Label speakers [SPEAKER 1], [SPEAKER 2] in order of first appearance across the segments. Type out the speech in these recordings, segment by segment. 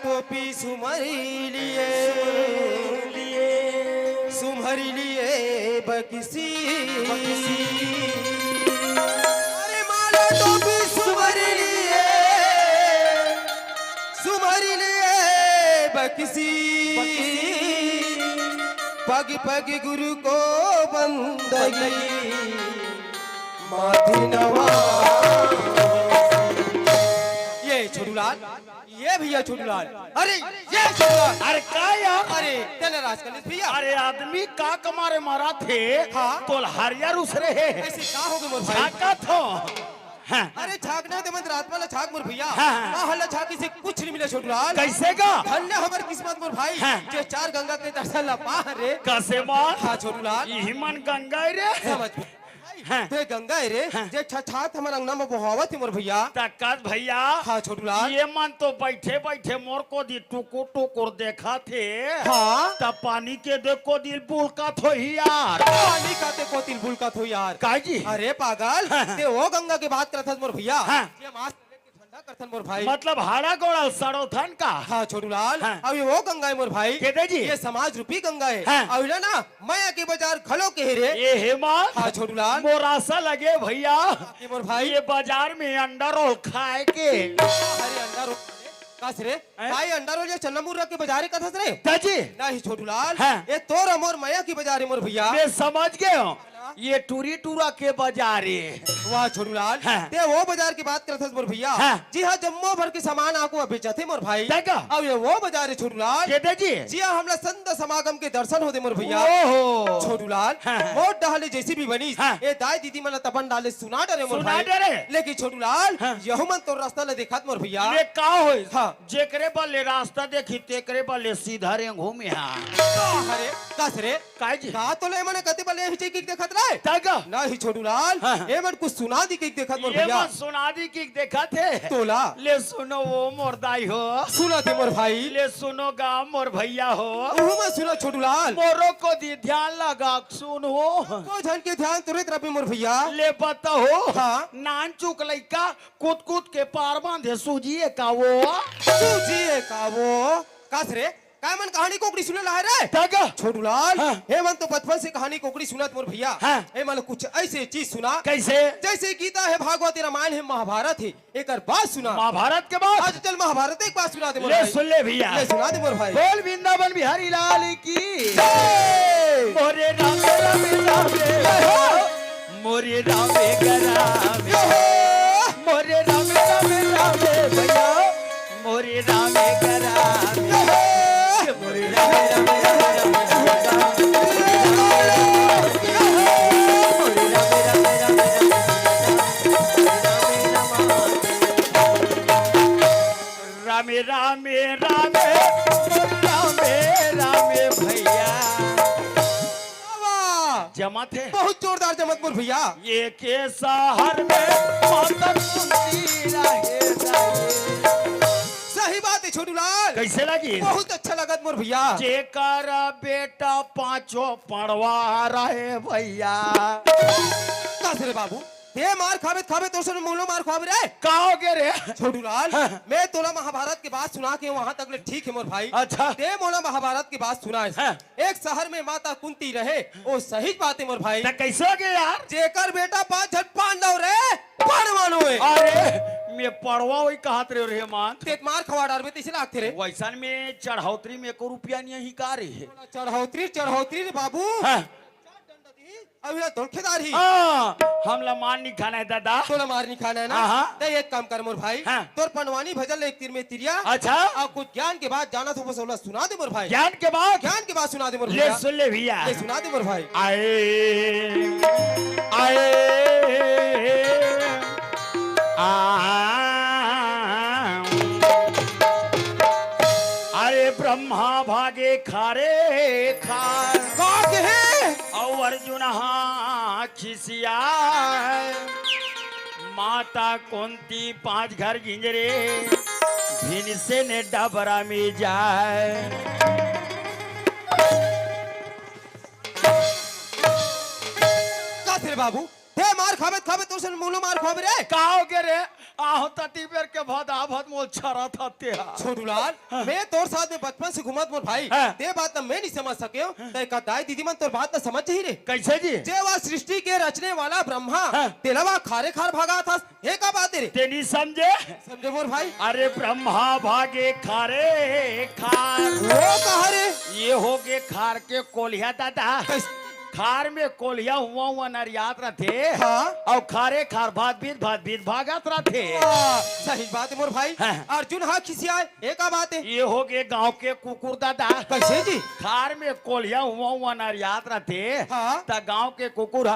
[SPEAKER 1] टोपी सुमरी लिए सुमरी लिए बकिसी अरे माला टोपी सुमरी लिए बकिसी पग पग गुरु को बंदगी माथी नवा ये छोटूलाल ये भैया छोटूलाल अरे ये छोटूलाल
[SPEAKER 2] अरे का यार
[SPEAKER 1] अरे तेरे राजकनिस भैया
[SPEAKER 2] अरे आदमी का कमारे मारा थे
[SPEAKER 1] हाँ?
[SPEAKER 2] तो हरियर उसरे है
[SPEAKER 1] ऐसे का हो गए मोर भाई
[SPEAKER 2] छाका थो हाँ।
[SPEAKER 1] अरे छाक ना दे मत रात वाला छाक मोर भैया
[SPEAKER 2] हाँ।
[SPEAKER 1] ना हल्ला छाक से कुछ नहीं मिला छोटूलाल
[SPEAKER 2] कैसे का
[SPEAKER 1] धन्य हमारी किस्मत मोर भाई
[SPEAKER 2] हाँ।
[SPEAKER 1] जे चार गंगा के दर्शन ला पा रे
[SPEAKER 2] कैसे मार
[SPEAKER 1] हाँ छोटूलाल
[SPEAKER 2] हिमन गंगा रे
[SPEAKER 1] समझ
[SPEAKER 2] हाँ।
[SPEAKER 1] ते गंगा है रे
[SPEAKER 2] हाँ।
[SPEAKER 1] जे छात हमारा अंगना में बहावत है मोर भैया
[SPEAKER 2] तकत भैया
[SPEAKER 1] हाँ छोटूलाल
[SPEAKER 2] ये मन तो बैठे बैठे मोर को दी टुकुर टुकुर देखा थे
[SPEAKER 1] हाँ
[SPEAKER 2] तब पानी के देखो दिल बुल का थो ही यार
[SPEAKER 1] पानी का ते को तिलबुल का थो यार
[SPEAKER 2] काजी
[SPEAKER 1] अरे पागल
[SPEAKER 2] हाँ।
[SPEAKER 1] ते वो गंगा की बात करत मोर भैया
[SPEAKER 2] हाँ।
[SPEAKER 1] ये मास ठंडा करथन मोर भाई
[SPEAKER 2] मतलब हाड़ा गोड़ा सड़ो थन का
[SPEAKER 1] हाँ छोटूलाल
[SPEAKER 2] हाँ।
[SPEAKER 1] अब ये वो गंगा है मोर भाई
[SPEAKER 2] केदे जी
[SPEAKER 1] ये समाज रूपी गंगा है
[SPEAKER 2] हाँ।
[SPEAKER 1] अब ना ना माया के बाजार खलो के रे
[SPEAKER 2] ये हेमा
[SPEAKER 1] हाँ छोटूलाल
[SPEAKER 2] मोरासा लगे भैया
[SPEAKER 1] ये मोर भाई
[SPEAKER 2] ये बाजार में अंडा रोल खाए के
[SPEAKER 1] अरे अंडा रोल कस रे भाई अंडा रोल ये चन्नामुर्रा के बाजार का थस रे
[SPEAKER 2] ताजी
[SPEAKER 1] नहीं छोटूलाल
[SPEAKER 2] हाँ।
[SPEAKER 1] ये तोर मोर माया की बाजार है मोर भैया
[SPEAKER 2] मैं समझ गए हूँ ये टूरी टूरा के बाजार है
[SPEAKER 1] वाह छोटूलाल
[SPEAKER 2] हाँ।
[SPEAKER 1] ते वो बाजार की बात करथस मोर भैया
[SPEAKER 2] हाँ।
[SPEAKER 1] जी हाँ जम्मो भर के सामान आपको बेचते मोर भाई
[SPEAKER 2] देखा
[SPEAKER 1] अब ये वो बाजार है छोटूलाल
[SPEAKER 2] केदे जी
[SPEAKER 1] जी हाँ हमला संत समागम के दर्शन होते मोर भैया
[SPEAKER 2] ओहो
[SPEAKER 1] छोटूलाल
[SPEAKER 2] हाँ।
[SPEAKER 1] मोट डाले जैसी भी बनी
[SPEAKER 2] हाँ।
[SPEAKER 1] ये दाई दीदी मन तबन डाले सुना डरे मोर
[SPEAKER 2] सुना
[SPEAKER 1] भाई
[SPEAKER 2] डरे?
[SPEAKER 1] लेकिन छोटूलाल
[SPEAKER 2] हाँ।
[SPEAKER 1] यहू मन तो रास्ता ले देखत मोर भैया
[SPEAKER 2] ये का होई
[SPEAKER 1] हाँ।
[SPEAKER 2] जेकरे बल्ले रास्ता देखी तेकरे बल्ले सीधा रे घूमे हाँ
[SPEAKER 1] अरे कस रे
[SPEAKER 2] काय जी
[SPEAKER 1] का तो ले मने कते बले हिचे की देखत रे
[SPEAKER 2] तगा
[SPEAKER 1] नहीं छोटूलाल
[SPEAKER 2] हाँ।
[SPEAKER 1] ए मन कुछ सुना दी की देखत मोर
[SPEAKER 2] ये
[SPEAKER 1] भैया
[SPEAKER 2] मत सुना दी कि देखा थे
[SPEAKER 1] तोला
[SPEAKER 2] ले सुनो वो मोरदाई हो
[SPEAKER 1] सुना दे मोर भाई
[SPEAKER 2] ले सुनो गाँव मोर भैया हो
[SPEAKER 1] ओहू में सुना छोटूलाल
[SPEAKER 2] मोरो को दी ध्यान लगा सुनो
[SPEAKER 1] को जन के ध्यान तुरंत रबी मोर भैया
[SPEAKER 2] ले बताओ
[SPEAKER 1] हाँ।
[SPEAKER 2] नान चुक लइका कूद कूद के पार बांधे सूजिए का वो
[SPEAKER 1] सूजिए का वो कस रे काय मन कहानी कोकड़ी सुने ला रे
[SPEAKER 2] तगा
[SPEAKER 1] छोटूलाल
[SPEAKER 2] हाँ।
[SPEAKER 1] हे मन तो बचपन से कहानी कोकड़ी सुनत मोर भैया
[SPEAKER 2] हाँ।
[SPEAKER 1] हे मन कुछ ऐसे चीज सुना
[SPEAKER 2] कैसे
[SPEAKER 1] जैसे गीता है भागवत रामायण है महाभारत है एक बात सुना
[SPEAKER 2] महाभारत के बाद
[SPEAKER 1] आज चल महाभारत एक बात सुना दे मोर
[SPEAKER 2] ले
[SPEAKER 1] भाई
[SPEAKER 2] सुन ले भैया
[SPEAKER 1] ले सुना दे मोर भाई
[SPEAKER 2] बोल वृंदावन बिहारी लाल की
[SPEAKER 1] जय।
[SPEAKER 2] मोरे राम मोरे रामे गरामे मोरे रामे भैया मोरे रामे गरामे मोरे रामे रामे रामे रामे रामे रामे भैया
[SPEAKER 1] वाह,
[SPEAKER 2] जमा थे
[SPEAKER 1] बहुत जोरदार चमक मोर भैया
[SPEAKER 2] ये के शहर में माता कुंती रहे
[SPEAKER 1] सही बात है छोटूलाल
[SPEAKER 2] कैसे लगी
[SPEAKER 1] बहुत अच्छा लगत मोर भैया
[SPEAKER 2] जेकर बेटा पांचों पढ़वा रहे भैया
[SPEAKER 1] कस रे बाबू ते मार खावे खावे तो सर मूलो मार खावे रे
[SPEAKER 2] कहोगे रे
[SPEAKER 1] छोटूलाल मैं तोला महाभारत की बात सुना के वहाँ तक ले ठीक है मोर भाई
[SPEAKER 2] अच्छा
[SPEAKER 1] ते मोला महाभारत की बात सुना है
[SPEAKER 2] हाँ।
[SPEAKER 1] एक शहर में माता कुंती रहे वो सही बात है मोर भाई
[SPEAKER 2] तो कैसे हो गए यार
[SPEAKER 1] जेकर बेटा पांच झट पांडव रे पांडवानो है
[SPEAKER 2] अरे मैं पढ़वा वही कहत रे मान
[SPEAKER 1] ते मार खवा डार में तीसरे लागते रे
[SPEAKER 2] वैसन में चढ़ौतरी में 1 रुपया नहीं का रे
[SPEAKER 1] चढ़ौतरी चढ़ौतरी रे बाबू
[SPEAKER 2] हाँ।
[SPEAKER 1] अब ये धोखेदार ही
[SPEAKER 2] हमला मान नहीं खाना है दादा
[SPEAKER 1] तोला मार नहीं खाना है ना
[SPEAKER 2] हाँ।
[SPEAKER 1] तो एक काम कर मोर भाई
[SPEAKER 2] हाँ।
[SPEAKER 1] तोर पनवानी भजल एक तीर में तिरिया
[SPEAKER 2] अच्छा
[SPEAKER 1] और कुछ ज्ञान के बाद जाना तो बस ओला सुना दे मोर भाई
[SPEAKER 2] ज्ञान के बाद
[SPEAKER 1] ज्ञान के बाद सुना दे मोर
[SPEAKER 2] ले
[SPEAKER 1] भैया
[SPEAKER 2] सुन ले भैया
[SPEAKER 1] ले सुना दे मोर भाई
[SPEAKER 2] आए आए अरे ब्रह्मा भागे खारे खार
[SPEAKER 1] है
[SPEAKER 2] और अर्जुन खिसिया
[SPEAKER 3] माता कुंती 5 घर गिंजरे भिन से ने डबरा में जाए।
[SPEAKER 1] का थे बाबू थे मार खाबे खाबे तो सन मुनो मार खाबे रे
[SPEAKER 2] काहो के रे आहो तटी बेर के भदा भद मोल छरा था ते
[SPEAKER 1] छोटूलाल मैं तोर साथ में बचपन से घुमत मोर भाई
[SPEAKER 3] हाँ।
[SPEAKER 1] ते बात ना मैं नहीं समझ सके ते का दाई दीदी मन तोर बात ना समझ ही रे
[SPEAKER 3] कैसे जी?
[SPEAKER 1] जे वह सृष्टि के रचने वाला ब्रह्मा
[SPEAKER 3] हाँ।
[SPEAKER 1] तेलवा खारे खार भागा था ये का बात है रे
[SPEAKER 3] ते नहीं समझे?
[SPEAKER 1] समझे मोर भाई
[SPEAKER 3] अरे ब्रह्मा भागे खारे खार,
[SPEAKER 1] वो कहा रे
[SPEAKER 3] ये हो गए खार के कोलिया दादा।
[SPEAKER 1] कैसे
[SPEAKER 3] खार में कोलिया हुआ नरियात रथे
[SPEAKER 1] हाँ।
[SPEAKER 3] और खारे खार भात बीत भागत रथे।
[SPEAKER 1] सही बात है मोर भाई
[SPEAKER 3] हाँ।
[SPEAKER 1] अर्जुन हाँ खिसियाए ये का बात है
[SPEAKER 3] ये हो गए गांव के कुकुर दादा।
[SPEAKER 1] कैसे जी
[SPEAKER 3] खार में कोलिया हुआ नरियात रथे
[SPEAKER 1] हाँ।
[SPEAKER 3] त गांव के कुकुर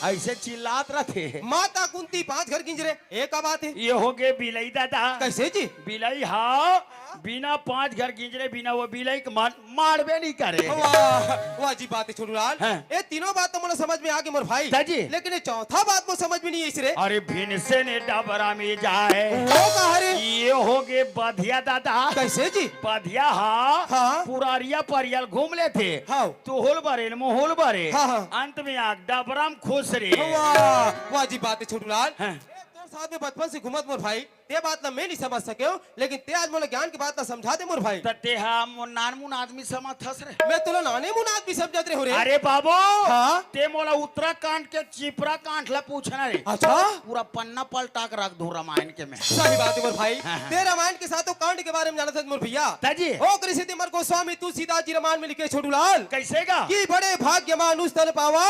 [SPEAKER 3] ऐसे चिल्लात रथे।
[SPEAKER 1] माता कुंती 5 घर गिंजरे ये का बात है
[SPEAKER 3] ये हो गए बिलई दादा।
[SPEAKER 1] कैसे जी
[SPEAKER 3] बिलई हाँ बिना 5 घर गिंजरे बिना वो बिलई के मारबे नहीं करे।
[SPEAKER 1] वाह वाह जी बात है छोटूलाल
[SPEAKER 3] हाँ।
[SPEAKER 1] ये तीनों बात तो मुझे समझ में आ गई मोर भाई
[SPEAKER 3] दादी।
[SPEAKER 1] लेकिन ये चौथा बात को समझ में नहीं आई रे
[SPEAKER 3] अरे भिन से ने डबरा में जाए।
[SPEAKER 1] वो कहा रे
[SPEAKER 3] ये हो गए बधिया दादा।
[SPEAKER 1] कैसे जी
[SPEAKER 3] बधिया हाँ
[SPEAKER 1] हाँ।
[SPEAKER 3] पुरारिया परियल घूम लेते
[SPEAKER 1] हाँ।
[SPEAKER 3] तो होल बरे मोहोल बरे
[SPEAKER 1] हाँ, हाँ।
[SPEAKER 3] अंत में आग डबरा में खुश रे।
[SPEAKER 1] वाह वाह जी बात है छोटूलाल
[SPEAKER 3] हाँ।
[SPEAKER 1] तोर साथ में बचपन से घुमत मोर भाई ते बात ना मैं नहीं समझ सके हो लेकिन ते आज मोला ज्ञान की बात ना समझा दे मोर भाई
[SPEAKER 3] तते हम नानमुन आदमी समझ थस रे।
[SPEAKER 1] मैं तुला नाने मुन आदमी समझत रे हो रे
[SPEAKER 3] अरे बाबू
[SPEAKER 1] हाँ।
[SPEAKER 3] ते मोला उत्तराखंड के चिपरा कांठ ला पूछना रे।
[SPEAKER 1] अच्छा
[SPEAKER 3] पूरा पन्ना पलटा के रख दूं रामायण के में।
[SPEAKER 1] सही बात है मोर भाई
[SPEAKER 3] हाँ, हाँ।
[SPEAKER 1] ते रामायण के साथ कांड के बारे में जानत है मोर भैया
[SPEAKER 3] ताजी
[SPEAKER 1] ओ कृषि तिमर गोस्वामी तुलसीदास जी रामायण में लिखे छोटूलाल
[SPEAKER 3] कैसे गा?
[SPEAKER 1] कि बड़े भाग्यमान उस तल पावा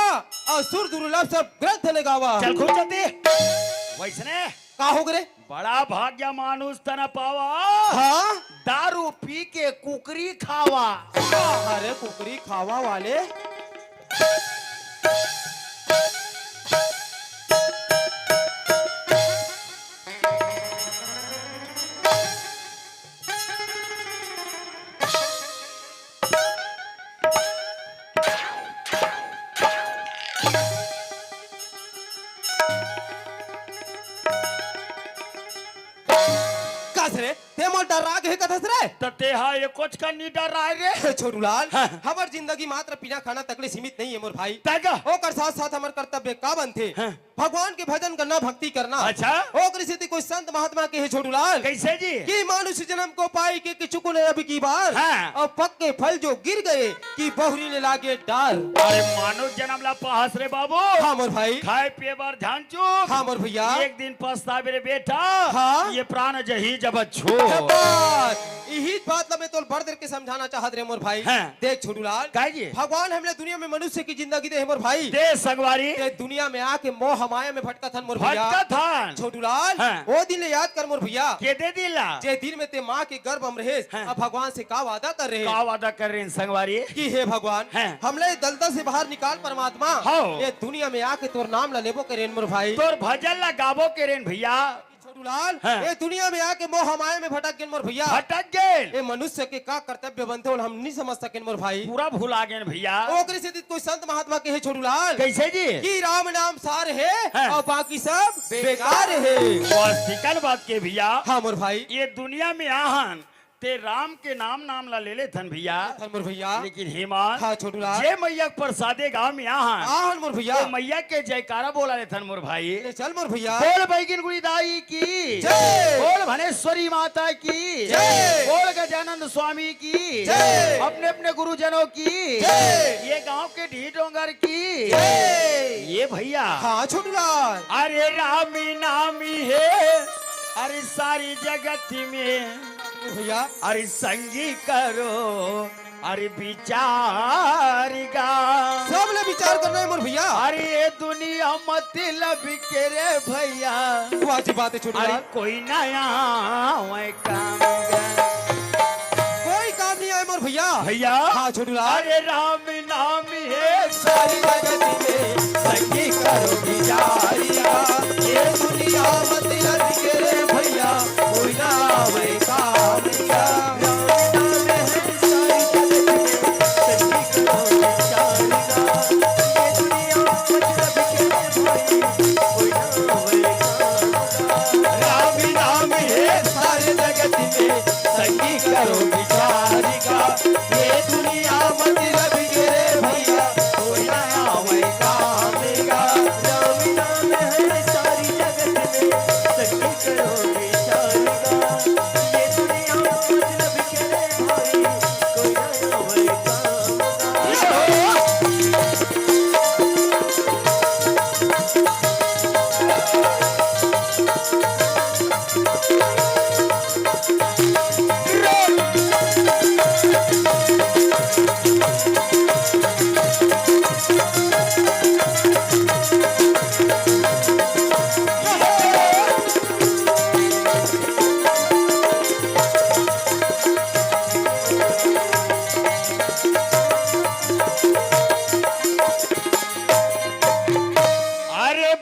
[SPEAKER 1] और सुर दुर्लभ सब ग्रंथ ने गावा
[SPEAKER 3] चल खूब चलते वैसने
[SPEAKER 1] का हो गरे
[SPEAKER 3] बड़ा भाग्य मानुष तना पावा
[SPEAKER 1] हाँ
[SPEAKER 3] दारू पी के कुकरी खावा।
[SPEAKER 1] अरे कुकरी खावा वाले रे ते मोल डरा के कथस रे
[SPEAKER 3] तते हा ये कुछ का नी डर रहा है रे।
[SPEAKER 1] छोटूलाल
[SPEAKER 3] हाँ।
[SPEAKER 1] हमार जिंदगी मात्र पीना खाना तकले सीमित नहीं है मोर भाई
[SPEAKER 3] तागा
[SPEAKER 1] ओकर साथ साथ हमार कर्तव्य का बनथे
[SPEAKER 3] हाँ।
[SPEAKER 1] भगवान के भजन करना भक्ति करना
[SPEAKER 3] अच्छा।
[SPEAKER 1] ओकर स्थिति कोई संत महात्मा के है छोटूलाल
[SPEAKER 3] कैसे जी?
[SPEAKER 1] कि मानुष जन्म को पाई के किचुको ने अब की बार
[SPEAKER 3] हाँ।
[SPEAKER 1] और पक्के फल जो गिर गए कि बहुरी ने लागे डाल।
[SPEAKER 3] अरे मानो जन्म ला पास रे बाबू।
[SPEAKER 1] हाँ मोर भाई
[SPEAKER 3] खाए पिए बार ध्यान चूक।
[SPEAKER 1] हाँ मोर भैया
[SPEAKER 3] एक दिन पछतावे रे बेटा।
[SPEAKER 1] हाँ।
[SPEAKER 3] ये प्राण जही जब छो।
[SPEAKER 1] यही बात ला मैं तो बड़ देर के समझाना चाहत रे मोर भाई
[SPEAKER 3] हाँ।
[SPEAKER 1] देख छोटूलाल
[SPEAKER 3] काहे जी?
[SPEAKER 1] भगवान हमने दुनिया में मनुष्य की जिंदगी दे है मोर भाई
[SPEAKER 3] दे संगवारी
[SPEAKER 1] ते दुनिया में आके मोह माया में भटका थन मोर भैया
[SPEAKER 3] भटका थान
[SPEAKER 1] छोटूलाल
[SPEAKER 3] हाँ।
[SPEAKER 1] वो दिन ले याद कर मोर भैया
[SPEAKER 3] के दे दिला
[SPEAKER 1] जे दिन में ते माँ के गर्भ में रहे
[SPEAKER 3] हाँ।
[SPEAKER 1] अब भगवान से का वादा कर रहे
[SPEAKER 3] का वादा कर रहे हैं संगवारी?
[SPEAKER 1] कि हे भगवान
[SPEAKER 3] हाँ।
[SPEAKER 1] हमले दलदल से बाहर निकाल परमात्मा
[SPEAKER 3] हाँ।
[SPEAKER 1] ये दुनिया में आके तोर नाम ला लेबो करेन मोर भाई
[SPEAKER 3] तोर भजन ला गाबो के रेन भैया।
[SPEAKER 1] छोटूलाल
[SPEAKER 3] हाँ।
[SPEAKER 1] ये दुनिया में आके मोह माया में भटक गेन मोर भैया
[SPEAKER 3] भटक गेल
[SPEAKER 1] ये मनुष्य के का कर्तव्य बनते और हम नहीं समझ सकेन मोर भाई
[SPEAKER 3] पूरा भुला गेन भैया।
[SPEAKER 1] ओकरे से कोई संत महात्मा के है छोटूलाल
[SPEAKER 3] कैसे जी?
[SPEAKER 1] कि राम नाम सार है
[SPEAKER 3] हाँ।
[SPEAKER 1] और बाकी सब बेकार है
[SPEAKER 3] वास्तविकल बात के भैया।
[SPEAKER 1] हाँ मोर भाई
[SPEAKER 3] ये दुनिया में आहन ते राम के नाम ला ले ले थन भैया।
[SPEAKER 1] हाँ मोर भैया
[SPEAKER 3] लेकिन हेमान
[SPEAKER 1] हाँ छोटूलाल
[SPEAKER 3] जे मैया के प्रसादे गांव में आहन
[SPEAKER 1] आहन मोर भैया
[SPEAKER 3] तो मैया के जयकारा बोला ले थन मोर भाई।
[SPEAKER 1] ले चल मोर भैया
[SPEAKER 3] बोल बैगिन गुड़ीदाई की
[SPEAKER 1] जय।
[SPEAKER 3] बोल भनेश्वरी माता की
[SPEAKER 1] जय।
[SPEAKER 3] बोल गजानंद स्वामी की
[SPEAKER 1] जय।
[SPEAKER 3] अपने अपने गुरुजनों की
[SPEAKER 1] जय।
[SPEAKER 3] ये गांव के ढी डोंगर की
[SPEAKER 1] जय।
[SPEAKER 3] ये भैया।
[SPEAKER 1] हाँ छोटूलाल
[SPEAKER 3] अरे रामी नामी है अरे सारी जगत में
[SPEAKER 1] भैया
[SPEAKER 3] अरे संगी करो अरे विचारिगा
[SPEAKER 1] सब ले विचार करना है मोर भैया
[SPEAKER 3] अरे ये दुनिया मतलब के रे भैया।
[SPEAKER 1] वाह बात है
[SPEAKER 3] अरे
[SPEAKER 1] छोटूलाल
[SPEAKER 3] कोई नया वै काम
[SPEAKER 1] कोई काम नहीं आए मोर भैया
[SPEAKER 3] भैया।
[SPEAKER 1] हाँ छोटूलाल
[SPEAKER 3] अरे राम नाम है
[SPEAKER 1] सारी जगत में
[SPEAKER 3] संगी करो
[SPEAKER 1] विचारिया ये दुनिया मतलब के रे भैया कोई ना वही काम किया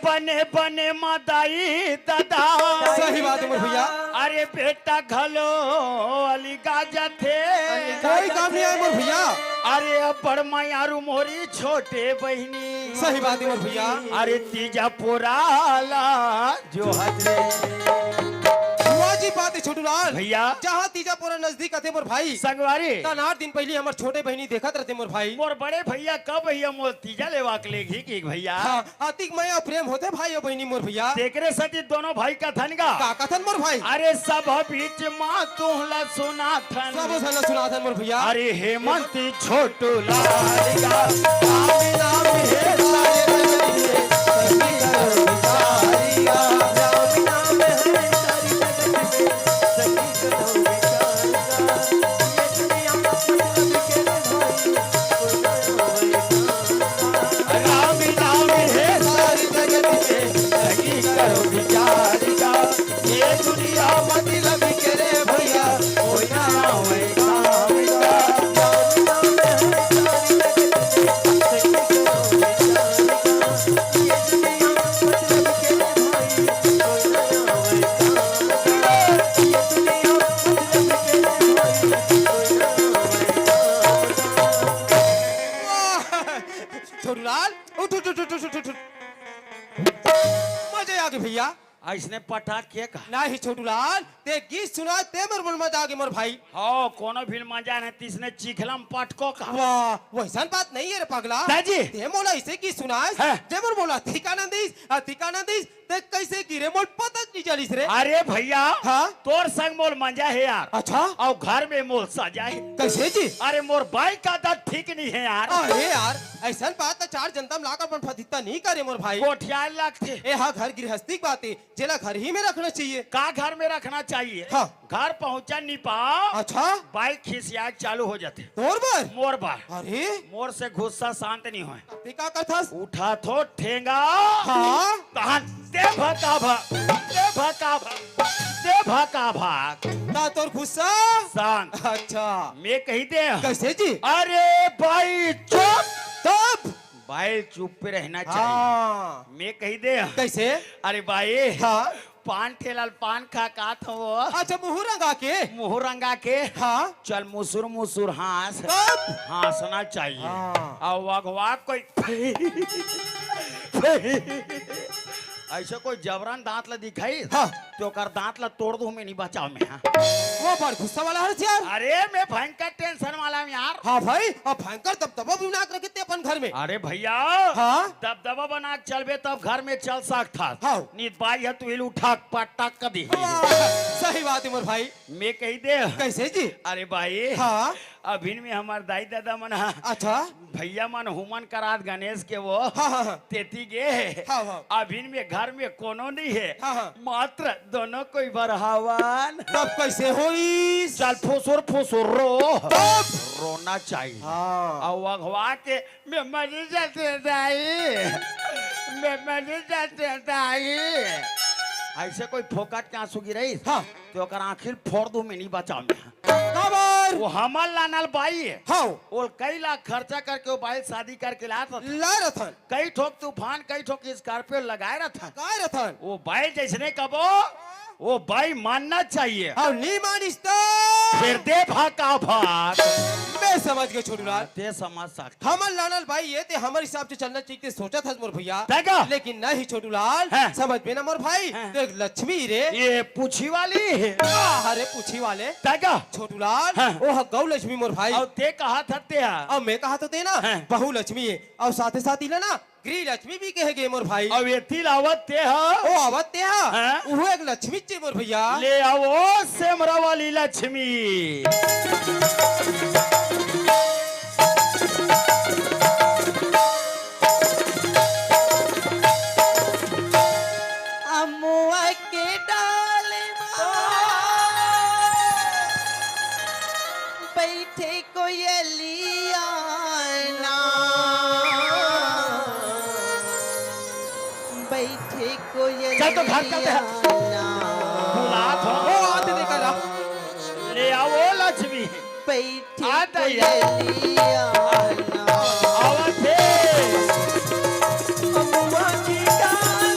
[SPEAKER 3] बने बने मादाई दादा
[SPEAKER 1] सही बात है मोर भैया।
[SPEAKER 3] अरे बेटा घलो अली गाजा थे
[SPEAKER 1] कोई काम नहीं आए मोर भैया।
[SPEAKER 3] अरे अब बड़ मायारू मोरी छोटे बहनी
[SPEAKER 1] सही बात है मोर भैया।
[SPEAKER 3] अरे तीजा पुराला जो हजरे
[SPEAKER 1] हुआ जी बात है छोटू लाल
[SPEAKER 3] भैया
[SPEAKER 1] जहाँ तीजा पूरा नजदीक आते मोर भाई
[SPEAKER 3] संगवारी
[SPEAKER 1] तन 8 दिन पहले हमार छोटे बहनी देखत रहते मोर भाई।
[SPEAKER 3] मोर बड़े भैया कब भैया मोर तीजा लेवा के लेगी की भैया
[SPEAKER 1] हाँ आतिक मैं और प्रेम होते भाई और बहनी मोर भैया।
[SPEAKER 3] देखरे सती दोनों भाई का थनगा
[SPEAKER 1] का कथन मोर भाई
[SPEAKER 3] अरे सब बीच माँ तुहला सुना
[SPEAKER 1] सब
[SPEAKER 3] थन
[SPEAKER 1] सन सुना था मोर भैया।
[SPEAKER 3] अरे हेमंत छोटू लालिगा
[SPEAKER 1] आमी नाम है सारे बंदे सभी करो विचारिया। आमी नाम है सारी जगत में सभी करो विचारिया। ये दुनिया मतलब के भाई
[SPEAKER 3] राम नाम है
[SPEAKER 1] सारी जगत में
[SPEAKER 3] सही करो विचारिगा
[SPEAKER 1] ये दुनिया मतलब के रे भैया कोई ना होए छोटूलाल उठ उठ उठ उठ उठ उठ। मजे आ गए भैया।
[SPEAKER 3] ऐसने पटाक के कहा
[SPEAKER 1] ना ही छोटूलाल ते गीत सुना ते मोर मन मजा आ गई मोर भाई।
[SPEAKER 3] हो कोनो फिल्म मजा नहीं तीसने चिखलम पटको कहा
[SPEAKER 1] वाह वैसा बात नहीं है रे पगला।
[SPEAKER 3] दादी
[SPEAKER 1] ते मोला ऐसे की सुनास
[SPEAKER 3] हाँ।
[SPEAKER 1] जे मोर बोला ठिकाना दीस ते कैसे गिरे मोल पता नहीं चलिस रे।
[SPEAKER 3] अरे भैया
[SPEAKER 1] हाँ?
[SPEAKER 3] तोर संग मोल मजा है यार
[SPEAKER 1] अच्छा
[SPEAKER 3] और घर में मोल सजा है
[SPEAKER 1] कैसे जी।
[SPEAKER 3] अरे मोर बाइक का दर्द ठीक नहीं है यार
[SPEAKER 1] अरे यार ऐसा बात तो चार जनता में लाकर अपन फतिता नहीं करे मोर भाई।
[SPEAKER 3] कोठिया लगते
[SPEAKER 1] ए हाँ घर गृहस्थी की बात है जेला घर ही में रखना चाहिए।
[SPEAKER 3] का घर में रखना चाहिए
[SPEAKER 1] हाँ।
[SPEAKER 3] घर पहुंचा नहीं पाओ
[SPEAKER 1] अच्छा
[SPEAKER 3] बाइक खिसिया चालू हो जाते
[SPEAKER 1] तोर बर
[SPEAKER 3] मोर बार
[SPEAKER 1] अरे
[SPEAKER 3] मोर से गुस्सा शांत नहीं हो
[SPEAKER 1] ते का करथस।
[SPEAKER 3] उठा थो ठेंगा
[SPEAKER 1] हाँ
[SPEAKER 3] तहन ते भका भाग
[SPEAKER 1] ना तोर गुस्सा
[SPEAKER 3] शांत
[SPEAKER 1] अच्छा
[SPEAKER 3] मैं कही दे
[SPEAKER 1] कैसे जी।
[SPEAKER 3] अरे भाई चुप
[SPEAKER 1] तब
[SPEAKER 3] भाई चुप पे रहना चाहिए
[SPEAKER 1] हाँ
[SPEAKER 3] मैं कही दे
[SPEAKER 1] कैसे।
[SPEAKER 3] अरे भाई
[SPEAKER 1] हाँ
[SPEAKER 3] पान ठेलाल पान खा का था वो
[SPEAKER 1] अच्छा मुँह रंगा के।
[SPEAKER 3] मुंह रंगा के
[SPEAKER 1] हाँ
[SPEAKER 3] चल मुसुर मुसुर हंस
[SPEAKER 1] तब
[SPEAKER 3] हंसना चाहिए
[SPEAKER 1] हाँ।
[SPEAKER 3] और वगवा कोई ऐसे कोई जबरन दांत ला दिखाई
[SPEAKER 1] हाँ।
[SPEAKER 3] तो कर दांत ला तोड़ दूं मैं नहीं बचाओ मैं हाँ।
[SPEAKER 1] वो बड़ गुस्सा वाला है यार।
[SPEAKER 3] अरे मैं भयंकर टेंशन वाला हूँ यार
[SPEAKER 1] हाँ भाई अब भयंकर दबदबा भी बना कर रखे थे अपन घर में।
[SPEAKER 3] अरे भैया
[SPEAKER 1] हाँ
[SPEAKER 3] दबदबा बना के चलबे तब घर में चल सकता
[SPEAKER 1] हाँ।
[SPEAKER 3] नीत बाई है तू इल उठा पटक कर दी
[SPEAKER 1] सही बात है मोर भाई।
[SPEAKER 3] मैं कही दे
[SPEAKER 1] कैसे जी।
[SPEAKER 3] अरे भाई
[SPEAKER 1] हाँ
[SPEAKER 3] अभिन में हमार दाई दादा मन
[SPEAKER 1] अच्छा
[SPEAKER 3] भैया मन हुमन करात गणेश के वो
[SPEAKER 1] हाँ हाँ हाँ
[SPEAKER 3] तेती गे है
[SPEAKER 1] हाँ, हाँ।
[SPEAKER 3] अभिन में घर में कोनो नहीं है
[SPEAKER 1] हाँ, हाँ।
[SPEAKER 3] मात्र दोनों कोई बरहावन
[SPEAKER 1] तब कैसे होई।
[SPEAKER 3] चल फुसुर फुसुर रो
[SPEAKER 1] तब
[SPEAKER 3] रोना चाहिए
[SPEAKER 1] हाँ
[SPEAKER 3] और वगवा के मैं मर जाते दाई मैं मर जाते दाई ऐसे कोई फोकट के आंसू गिरई
[SPEAKER 1] हाँ
[SPEAKER 3] तो ओकर आखिर फोड़ दू में नहीं बचाओ मैं
[SPEAKER 1] खबर
[SPEAKER 3] वो हमर लानल बाई है
[SPEAKER 1] हाँ
[SPEAKER 3] वो कई लाख खर्चा करके वो बाइक शादी करके लाया था
[SPEAKER 1] ला रथन
[SPEAKER 3] कई ठोक तूफान कई ठोक स्कॉर्पियो लगाए रहा था
[SPEAKER 1] काय रथन
[SPEAKER 3] वो बाई जैसने कबो वो बाई मानना चाहिए
[SPEAKER 1] हाँ नहीं मानिस तो
[SPEAKER 3] फिर दे भाका भाग
[SPEAKER 1] मैं समझ गए छोटूलाल।
[SPEAKER 3] ते समझ सकता
[SPEAKER 1] हमर लानल भाई ये ते हमारे हिसाब से चलना चाहिए सोचा था मोर भैया
[SPEAKER 3] देखा?
[SPEAKER 1] लेकिन नहीं छोटूलाल
[SPEAKER 3] हाँ।
[SPEAKER 1] समझ में ना मोर भाई
[SPEAKER 3] हाँ।
[SPEAKER 1] तो एक लक्ष्मी रे
[SPEAKER 3] ये पूछी वाली है
[SPEAKER 1] अरे पूछी वाले
[SPEAKER 3] देखा
[SPEAKER 1] छोटूलाल
[SPEAKER 3] हाँ।
[SPEAKER 1] वो गौ लक्ष्मी मोर भाई।
[SPEAKER 3] और ते कहा था ते
[SPEAKER 1] अब मैं कहा तो देना
[SPEAKER 3] हाँ।
[SPEAKER 1] बहु लक्ष्मी है और साथ ही ना गृह लक्ष्मी भी कहे मोर भाई।
[SPEAKER 3] और ये तिलावत ते है
[SPEAKER 1] ओ आवत ते
[SPEAKER 3] हाँ।
[SPEAKER 1] हा वो एक लक्ष्मी चे मोर भैया।
[SPEAKER 3] ले आओ सेमरा वाली लक्ष्मी
[SPEAKER 2] अमुआ के डाल बैठे कोयलिया ना बैठे कोयलिया
[SPEAKER 3] चल तो घर चलते हैं। बुला
[SPEAKER 1] ओ
[SPEAKER 3] तो
[SPEAKER 1] आते देखा ला
[SPEAKER 3] ले आओ लक्ष्मी
[SPEAKER 2] बैठे
[SPEAKER 3] आता ही है।
[SPEAKER 2] कोयलिया ना
[SPEAKER 3] आवत है
[SPEAKER 2] अमुआ के डाल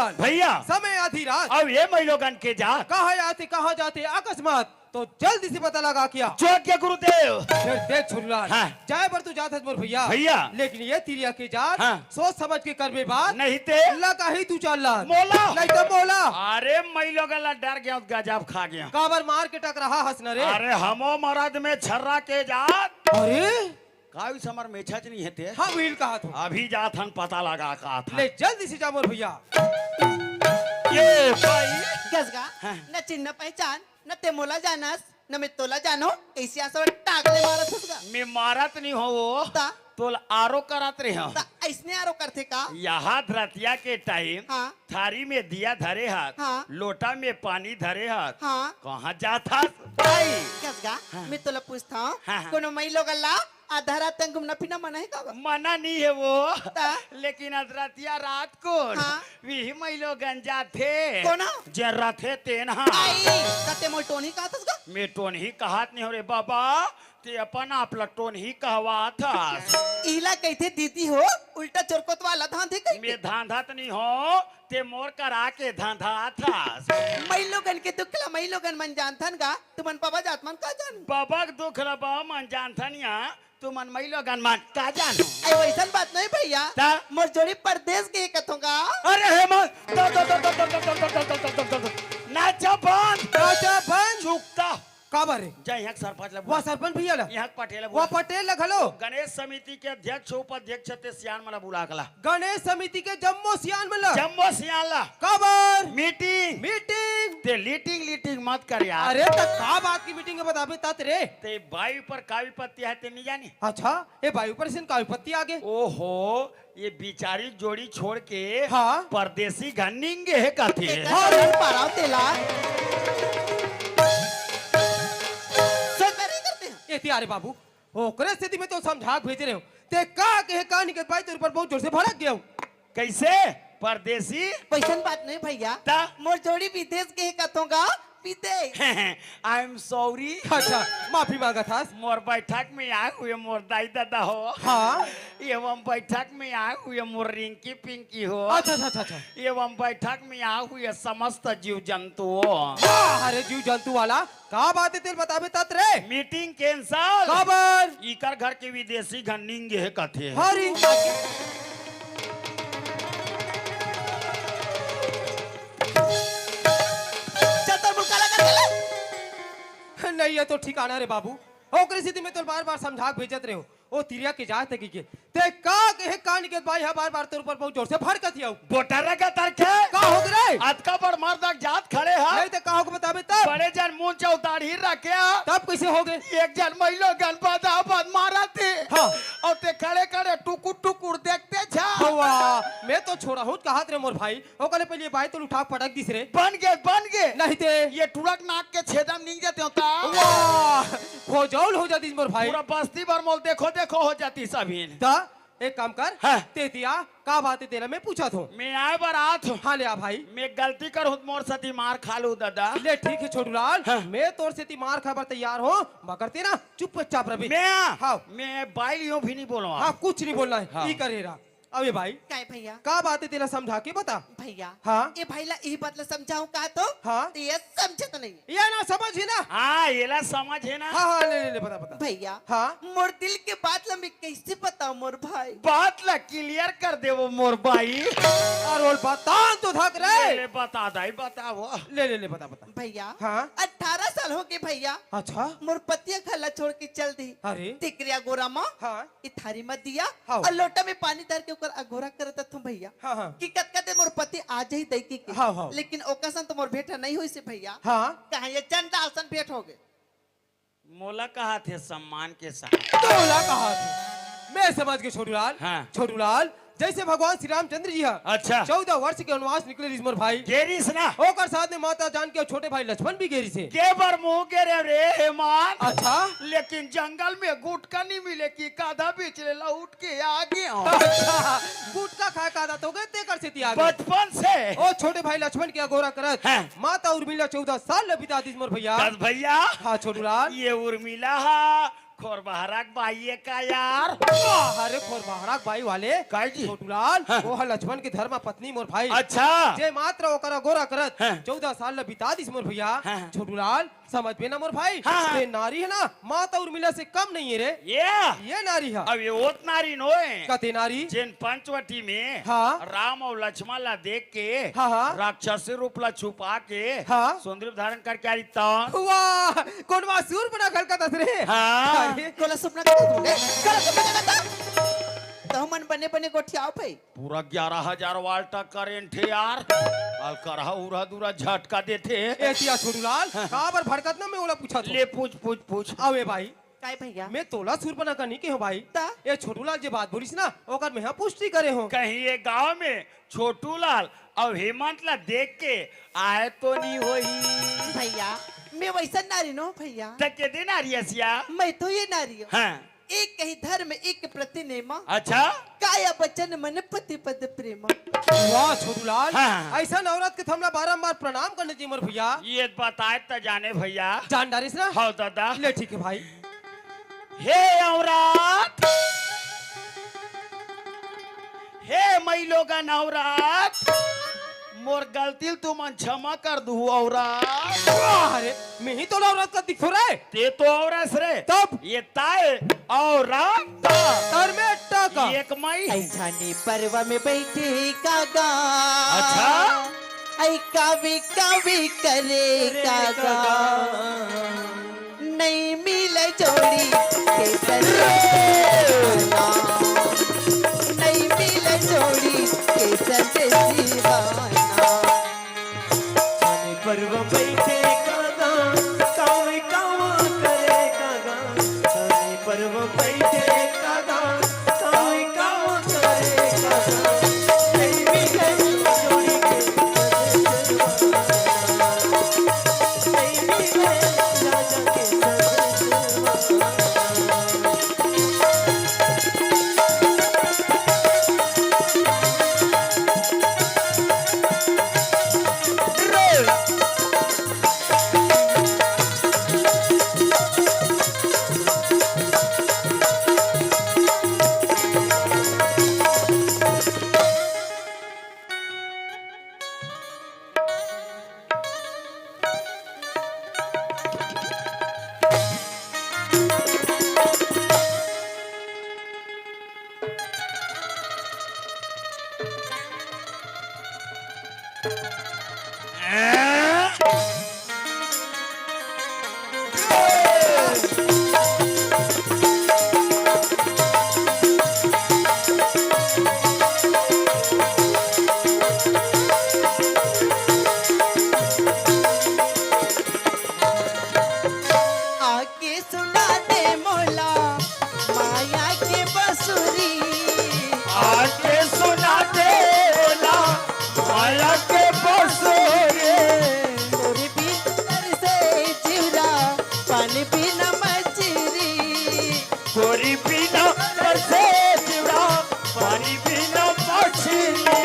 [SPEAKER 1] लाल
[SPEAKER 2] भैया
[SPEAKER 1] समय आधी रात
[SPEAKER 2] अब ये महिलोगन के जात
[SPEAKER 1] कहाँ आते कहाँ जाते अकस्मात तो जल्दी से पता लगा किया
[SPEAKER 2] जो के गुरुदेव
[SPEAKER 1] फिर देख छोटूलाल
[SPEAKER 2] हाँ।
[SPEAKER 1] जाए पर तू जात है मोर भैया
[SPEAKER 2] भैया।
[SPEAKER 1] लेकिन ये तिरिया के जात
[SPEAKER 2] हाँ।
[SPEAKER 1] सोच समझ के कर बे बात
[SPEAKER 2] नहीं ते
[SPEAKER 1] लगा ही तू चल ला
[SPEAKER 2] मोला।
[SPEAKER 1] नहीं तो मोला
[SPEAKER 2] अरे महिलोगन ला डर गया गजब खा गया
[SPEAKER 1] काबर मार के टक रहा हंसना रे
[SPEAKER 2] अरे हमो मरद में छर्रा के जात
[SPEAKER 1] अरे
[SPEAKER 2] काई समर में छच नहीं हेते
[SPEAKER 1] हाँ व्हील कहा तू
[SPEAKER 2] अभी जात हन पता लगा का था
[SPEAKER 1] ले जल्दी से जा मोर भैया
[SPEAKER 2] ये भाई
[SPEAKER 4] गजगा
[SPEAKER 2] हाँ।
[SPEAKER 4] न चिन्ह पहचान न ते मोला जानस न मैं तोला जानो ऐसी असं टाकले मारत हसगा
[SPEAKER 2] मैं मारत नहीं हो वो
[SPEAKER 4] ता
[SPEAKER 2] तो आरो करत रहे हो
[SPEAKER 4] ता ऐसने आरो करते का
[SPEAKER 2] यहाँ धरतिया के टाइम
[SPEAKER 4] हाँ।
[SPEAKER 2] थारी में दिया धरे हाथ
[SPEAKER 4] हाँ।
[SPEAKER 2] लोटा में पानी धरे हाथ
[SPEAKER 4] हाँ
[SPEAKER 2] कहाँ जाता भाई
[SPEAKER 4] गजगा मैं तोला पूछता हूँ
[SPEAKER 2] हाँ, हाँ।
[SPEAKER 4] कोनो मई लोग अल्लाह आधा रात तक घूमना फिरना मना है का
[SPEAKER 2] मना नहीं है वो
[SPEAKER 4] ता?
[SPEAKER 2] लेकिन अदरतिया रात को
[SPEAKER 4] हाँ।
[SPEAKER 2] वही महिलो गंजा थे
[SPEAKER 4] कोना?
[SPEAKER 2] जे रथे तेन
[SPEAKER 4] आई कते मोल टोनी का थसगा
[SPEAKER 2] मैं टोन ही कहत नहीं हो रे बाबा ते अपन आप टोन ही कहवा था
[SPEAKER 4] इला कहते दीदी हो उल्टा चोरकोत वाला धांधे कहीं
[SPEAKER 2] मैं धांधा तो नहीं हो ते मोर करा के धांधा था
[SPEAKER 4] मई लोगन के दुखला मई लोगन मन जानथन गा तुमन पापा जात मन का जान
[SPEAKER 2] बाबक दुख रबा मन जानथनिया तू मन महिलो गन मन का जानो
[SPEAKER 4] आई वैसन बात नहीं भैया
[SPEAKER 2] ता?
[SPEAKER 4] मोर जोड़ी परदेश के कथोंगा
[SPEAKER 2] अरे हेमंत नाचा बंद
[SPEAKER 1] चाचा बंद
[SPEAKER 2] चुकता
[SPEAKER 1] काबर रे
[SPEAKER 2] जय यहाँ सरपंच ला
[SPEAKER 1] वह सरपंच भैया ला
[SPEAKER 2] यहाँ पटेल
[SPEAKER 1] वह पटेल ला घलो
[SPEAKER 2] गणेश समिति के अध्यक्ष उपाध्यक्ष ते सियान मला बुला कला
[SPEAKER 1] गणेश समिति के जम्मो सियान में ला
[SPEAKER 2] जम्बो सियान ला
[SPEAKER 1] काबर
[SPEAKER 2] मीटिंग
[SPEAKER 1] मीटिंग
[SPEAKER 2] ते लीटिंग मत कर यार
[SPEAKER 1] अरे तो का बात की मीटिंग है बताबे तात रे
[SPEAKER 2] ते वायु पर का विपत्ति है ते नहीं जानी
[SPEAKER 1] अच्छा ये वायु पर सिन का विपत्ति आगे
[SPEAKER 2] ओहो ये बिचारी जोड़ी छोड़ के
[SPEAKER 1] हाँ।
[SPEAKER 2] परदेसी घनिंगे है कहते
[SPEAKER 4] एक
[SPEAKER 2] हैं
[SPEAKER 4] हरण पाराव तेला सब करे करते हैं
[SPEAKER 1] ये त्यारे बाबू ओकरे स्थिति में तो समझा भेज रहे हो ते का के कहानी के भाई तेरे पर बहुत जोर से भड़क गया हूं
[SPEAKER 2] कैसे परदेसी
[SPEAKER 4] वैसन बात नहीं भैया
[SPEAKER 2] ता?
[SPEAKER 4] मोर जोड़ी विदेश के कथोंगा विदेश
[SPEAKER 2] आई एम सॉरी
[SPEAKER 1] अच्छा माफी मांगा था
[SPEAKER 2] मोर बैठक में आए हुए मोर दाई दादा हो
[SPEAKER 1] हाँ
[SPEAKER 2] एवं बैठक में आए हुए मोर रिंकी पिंकी हो
[SPEAKER 1] अच्छा अच्छा अच्छा अच्छा
[SPEAKER 2] एवं बैठक में आए हुए समस्त जीव जंतु
[SPEAKER 1] अरे जीव जंतु वाला का बात है तेरे बताबे तात रे
[SPEAKER 2] मीटिंग कैंसल
[SPEAKER 1] काबर
[SPEAKER 2] इकर घर के विदेशी घनिंगे है कहते हैं
[SPEAKER 1] हरी
[SPEAKER 4] चतर मुकाला कर चला
[SPEAKER 1] नहीं है तो ठिकाना रे बाबू ओकरे स्थिति में तो बार बार समझा भेजत रहे हो ओ तिरिया के जात है के ते का के कान के भाई बार बार तेरे ऊपर बहुत जोर से भड़कत हिया
[SPEAKER 2] बोटर का तरखे
[SPEAKER 1] का हो गए
[SPEAKER 2] अतका पर मर्द जात खड़े हैं
[SPEAKER 1] नहीं तो का हो बताबे तब
[SPEAKER 2] बड़े जन मुंह चौतारी रखे
[SPEAKER 1] तब कैसे हो गए
[SPEAKER 2] एक जन महिलो गणपत आपद मारा थे
[SPEAKER 1] हाँ।
[SPEAKER 2] और ते खड़े खड़े टुकुर टुकुर देखते छा
[SPEAKER 1] हवा मैं तो छोड़ा हूँ कहा रे मोर भाई ओ कले पहले भाई तो उठा पटक दिस रे
[SPEAKER 2] बन गए
[SPEAKER 1] नहीं ते
[SPEAKER 2] ये टुरक नाक के छेदम नहीं जाते होता
[SPEAKER 1] वाह खोजौल हो जाती मोर भाई
[SPEAKER 2] पूरा बस्ती भर मोल देखो देखो हो जाती सभी
[SPEAKER 1] ता एक काम कर
[SPEAKER 2] हाँ।
[SPEAKER 1] ते दिया का बात है तेरा मैं पूछा था
[SPEAKER 2] मैं आए बारात हूँ
[SPEAKER 1] हाँ ले आ भाई
[SPEAKER 2] मैं गलती कर मोर सती मार खा लू दादा
[SPEAKER 1] ले ठीक है छोटू लाल
[SPEAKER 2] हाँ।
[SPEAKER 1] मैं तोर से मार खाबर तैयार हूँ मगर तेरा चुपचाप रवि
[SPEAKER 2] मैं
[SPEAKER 1] हाँ।
[SPEAKER 2] मैं बाइल यूं भी नहीं बोलूँ
[SPEAKER 1] हाँ कुछ नहीं बोलना है
[SPEAKER 2] हाँ।
[SPEAKER 1] ई करेरा अबे भाई
[SPEAKER 4] काय भैया
[SPEAKER 1] का बात है तेरा समझा के बता
[SPEAKER 4] भैया
[SPEAKER 1] हाँ।
[SPEAKER 4] ये भाईला ई बात ला समझाऊं का तो
[SPEAKER 1] हाँ।
[SPEAKER 4] तो ये समझत नहीं
[SPEAKER 1] ये ना समझ है ना
[SPEAKER 2] हाँ ये ला समझ है ना
[SPEAKER 1] हाँ हाँ ले बता बता
[SPEAKER 4] भैया
[SPEAKER 1] हाँ।
[SPEAKER 4] मोर दिल के बात ला मैं कैसे बताऊं मोर भाई
[SPEAKER 2] बात ला क्लियर कर दे वो मोर भाई
[SPEAKER 1] और बता तो थक रे
[SPEAKER 2] ले बता दाई बता वो
[SPEAKER 1] ले बता बता
[SPEAKER 4] भैया
[SPEAKER 1] हाँ।
[SPEAKER 4] 18 साल हो गए भैया
[SPEAKER 1] अच्छा
[SPEAKER 4] मोर पतिया खला छोड़ के चल दी
[SPEAKER 1] अरे
[SPEAKER 4] तिकरिया गोरा माँ
[SPEAKER 1] हाँ
[SPEAKER 4] ई थारी मत दिया
[SPEAKER 1] हाँ।
[SPEAKER 4] और लोटा में पानी डाल के ऊपर अघोरा करता तुम भैया
[SPEAKER 1] हाँ हाँ
[SPEAKER 4] कि कत मोर पति आज ही दई के
[SPEAKER 1] हाँ, हाँ।
[SPEAKER 4] लेकिन ओकासन तो मोर भेटा नहीं हुई से भैया
[SPEAKER 1] हाँ
[SPEAKER 4] कहा ये चंदा आसन भेंट हो गए
[SPEAKER 2] मोला कहा थे सम्मान के साथ
[SPEAKER 1] तोला कहा थे मैं समझ गया छोटू लाल
[SPEAKER 2] हाँ।
[SPEAKER 1] छोटू लाल जैसे भगवान श्री रामचंद्र जी है
[SPEAKER 2] अच्छा
[SPEAKER 1] 14 वर्ष के वनवास निकले रिश्मर भाई
[SPEAKER 2] गेरिस ना
[SPEAKER 1] होकर साथ में माता जान के और छोटे भाई लक्ष्मण भी गेरी से
[SPEAKER 2] के बर मुंह गेरे रे हेमान
[SPEAKER 1] अच्छा
[SPEAKER 2] लेकिन जंगल में गुटका नहीं मिले कि काधा बीच ले ला उठ के आ गया
[SPEAKER 1] अच्छा गुटका खाए का आदत हो गए तेकर से त्याग
[SPEAKER 2] बचपन से
[SPEAKER 1] ओ छोटे भाई लक्ष्मण के अगोरा करत
[SPEAKER 2] हाँ।
[SPEAKER 1] माता उर्मिला 14 साल बिता दी मोर भैया
[SPEAKER 2] बस भैया
[SPEAKER 1] हाँ छोटू लाल
[SPEAKER 2] ये उर्मिला हा
[SPEAKER 3] खोर बहराक बाई का यार
[SPEAKER 1] अरे खोर बहराक भाई वाले
[SPEAKER 3] काय जी?
[SPEAKER 1] छोटूलाल
[SPEAKER 3] हाँ।
[SPEAKER 1] वो है लक्ष्मण की धर्म पत्नी मोर भाई
[SPEAKER 3] अच्छा
[SPEAKER 1] जे मात्र ओकरा गोरा करत
[SPEAKER 3] हाँ।
[SPEAKER 1] 14 साल ल बिता दिस मोर भैया
[SPEAKER 3] हाँ।
[SPEAKER 1] छोटूलाल समझ में ना मोर भाई
[SPEAKER 3] हाँ।
[SPEAKER 1] ये नारी है ना माता उर्मिला से कम नहीं है रे ये नारी है
[SPEAKER 3] अब ये ओत नारी नोए
[SPEAKER 1] कते नारी
[SPEAKER 3] जिन पंचवटी में
[SPEAKER 1] हाँ।
[SPEAKER 3] राम और लक्ष्मण ला देख के
[SPEAKER 1] हाँ, हाँ।
[SPEAKER 3] राक्षसी रूप ला छुपा के
[SPEAKER 1] हाँ।
[SPEAKER 3] सुंदर धारण करके आई तौन
[SPEAKER 1] वाह कौन वासुर बना खल का दस रे
[SPEAKER 3] हाँ।
[SPEAKER 1] अरे,
[SPEAKER 4] कोला सुपना का तुमने कल सुपना का तो मन बने बने गोठियाओ भाई
[SPEAKER 3] पूरा 11,000 वाल्ट करेंट है यार और करहा उरा दूरा झटका देते
[SPEAKER 1] एतिया छोटूलाल कहां पर भड़कत ना मैं ओला पूछा तो
[SPEAKER 3] ले पूछ पूछ पूछ
[SPEAKER 1] आवे भाई
[SPEAKER 4] काय भैया
[SPEAKER 1] मैं तोला सुर बना करनी के हो भाई
[SPEAKER 4] ता?
[SPEAKER 1] ये छोटूलाल जे बात बोलिस ना ओकर में पुष्टि करे हो
[SPEAKER 3] कहीं ये गांव में छोटू लाल और हेमंत ला देख के आए तो नहीं होई
[SPEAKER 4] भैया मैं वैसा नारी नो भैया
[SPEAKER 3] तक के दिन आ रही है सिया
[SPEAKER 4] मैं तो ये नारी हूँ
[SPEAKER 3] हाँ
[SPEAKER 4] एक कही धर्म एक प्रति नेमा
[SPEAKER 3] अच्छा
[SPEAKER 4] काया बचन मन पति पद प्रेम
[SPEAKER 1] वाह छोटूलाल
[SPEAKER 3] हाँ।
[SPEAKER 1] ऐसा औरत के थमला बारंबार प्रणाम करने जी मोर भैया
[SPEAKER 3] ये बताए तो जाने भैया
[SPEAKER 1] जान डारिस ना
[SPEAKER 3] हाँ दादा
[SPEAKER 1] ले ठीक है भाई
[SPEAKER 3] हे औरत हे मई लोगन औरत मोर गलती तू मन क्षमा कर दू औरत
[SPEAKER 1] वाह, अरे मैं ही तो औरत का दिखो रे
[SPEAKER 3] ते तो औरत रे
[SPEAKER 1] तब
[SPEAKER 3] ये ताए औरत
[SPEAKER 1] तर में टका
[SPEAKER 3] एक मई
[SPEAKER 4] ऐझाने पर्व में बैठे कागा
[SPEAKER 3] अच्छा।
[SPEAKER 4] ऐ कावी कावी करे कागा नहीं मिले जोड़ी के संदेवाना नहीं मिले जोड़ी के संदेवाना
[SPEAKER 1] जाने पर्व बैठे कागा कावे कावा करे कागा जाने पर्व बैठे कागा कावे कावा करे कागा नहीं मिले जोड़ी के नहीं मिले राजा के
[SPEAKER 4] आके सुना दे मोला माया के बसुरी
[SPEAKER 3] आके सुना दे ना माया के बसोरे
[SPEAKER 4] तोरे भीतर से जीवरा पानी बिना मछरी
[SPEAKER 3] गोरी बिना से जीवा पानी बिना मछली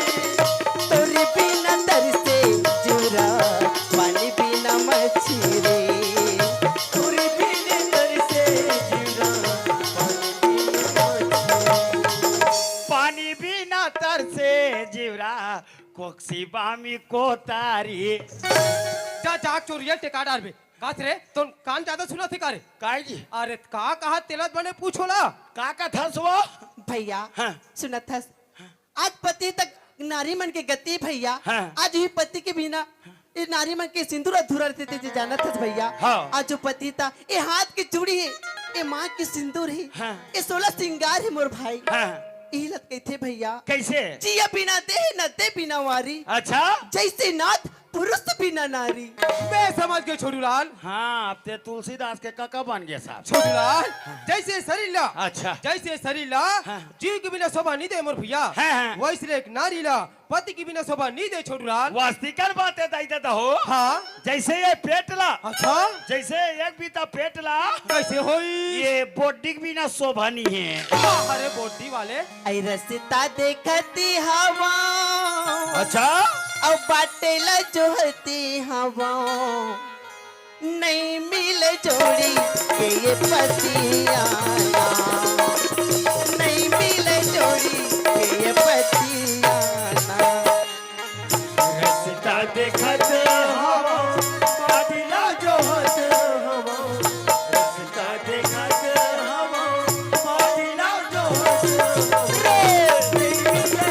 [SPEAKER 4] तोरे बिना दर से जीवरा पानी बिना मछरी
[SPEAKER 1] पूरी पीने दर से जीवरा
[SPEAKER 3] पानी बिना तरसे जीवरा कोक्सी बामी को तारी
[SPEAKER 1] जा जाग चोरिया टेका डाल बे कास रे तो कान ज्यादा सुना थे कारे
[SPEAKER 3] काय जी
[SPEAKER 1] अरे का कहा तेलत बने पूछो ला
[SPEAKER 3] का थस वो
[SPEAKER 4] भैया
[SPEAKER 3] हाँ।
[SPEAKER 4] सुनत हस आज पति तक नारी मन के गति भैया
[SPEAKER 3] हाँ।
[SPEAKER 4] आज ही पति के बिना ये नारी मन के सिंदूर अधूरा रहते थे जानत हस भैया
[SPEAKER 3] हाँ।
[SPEAKER 4] आज जो पति था ये हाथ की चूड़ी है ये माँ की सिंदूर है
[SPEAKER 3] हाँ।
[SPEAKER 4] ये 16 श्रृंगार है मोर भाई
[SPEAKER 3] हाँ
[SPEAKER 4] यही लत कहते भैया
[SPEAKER 3] कैसे
[SPEAKER 4] जिया बिना दे न दे बिना वारी
[SPEAKER 3] अच्छा
[SPEAKER 4] जैसे नाथ पुरुष बिना नारी
[SPEAKER 1] मैं समझ गए छोटूलाल
[SPEAKER 3] हाँ अब ते तुलसीदास के काका बन गए साहब
[SPEAKER 1] छोटूलाल जैसे शरीर ला
[SPEAKER 3] अच्छा
[SPEAKER 1] जैसे शरीर ला
[SPEAKER 3] हाँ।
[SPEAKER 1] जीव के बिना शोभा नहीं दे मोर भैया
[SPEAKER 3] हाँ, हाँ।
[SPEAKER 1] वैसे एक नारी ला पति के बिना शोभा नहीं दे छोटूलाल
[SPEAKER 3] वास्तिकर बात है दाई दादा हो
[SPEAKER 1] हाँ
[SPEAKER 3] जैसे ये पेटला
[SPEAKER 1] अच्छा
[SPEAKER 3] जैसे एक बीता पेटला
[SPEAKER 1] कैसे होई
[SPEAKER 3] ये बोडी के बिना शोभा नहीं है
[SPEAKER 1] अरे बोटी वाले
[SPEAKER 4] ऐ रसिता देखती हवा
[SPEAKER 3] अच्छा
[SPEAKER 4] अब बाटेला जोहती हवा नहीं मिले जोड़ी के ये पतियाना, नहीं मिले जोड़ी के ये पतियाना।
[SPEAKER 3] रस्ता देखत हवा बादला जोहत हवा, रस्ता देखत हवा बादला जोहत हवा। नहीं मिले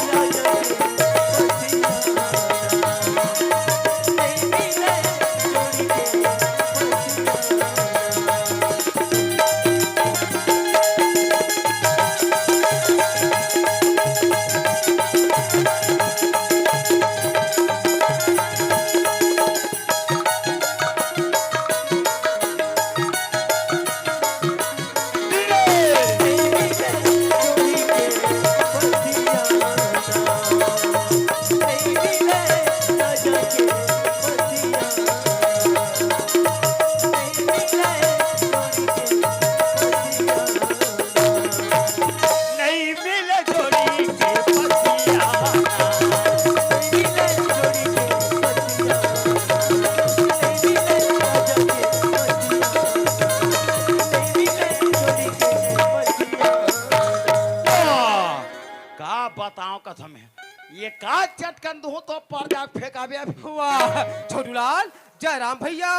[SPEAKER 3] राजा के पतियाना, नहीं मिले जोड़ी के पतियाना। का बताओ कथम है ये का चटकन दू तो पर्दा फेंकाबे अभी।
[SPEAKER 1] वाह छोटूलाल जयराम भैया,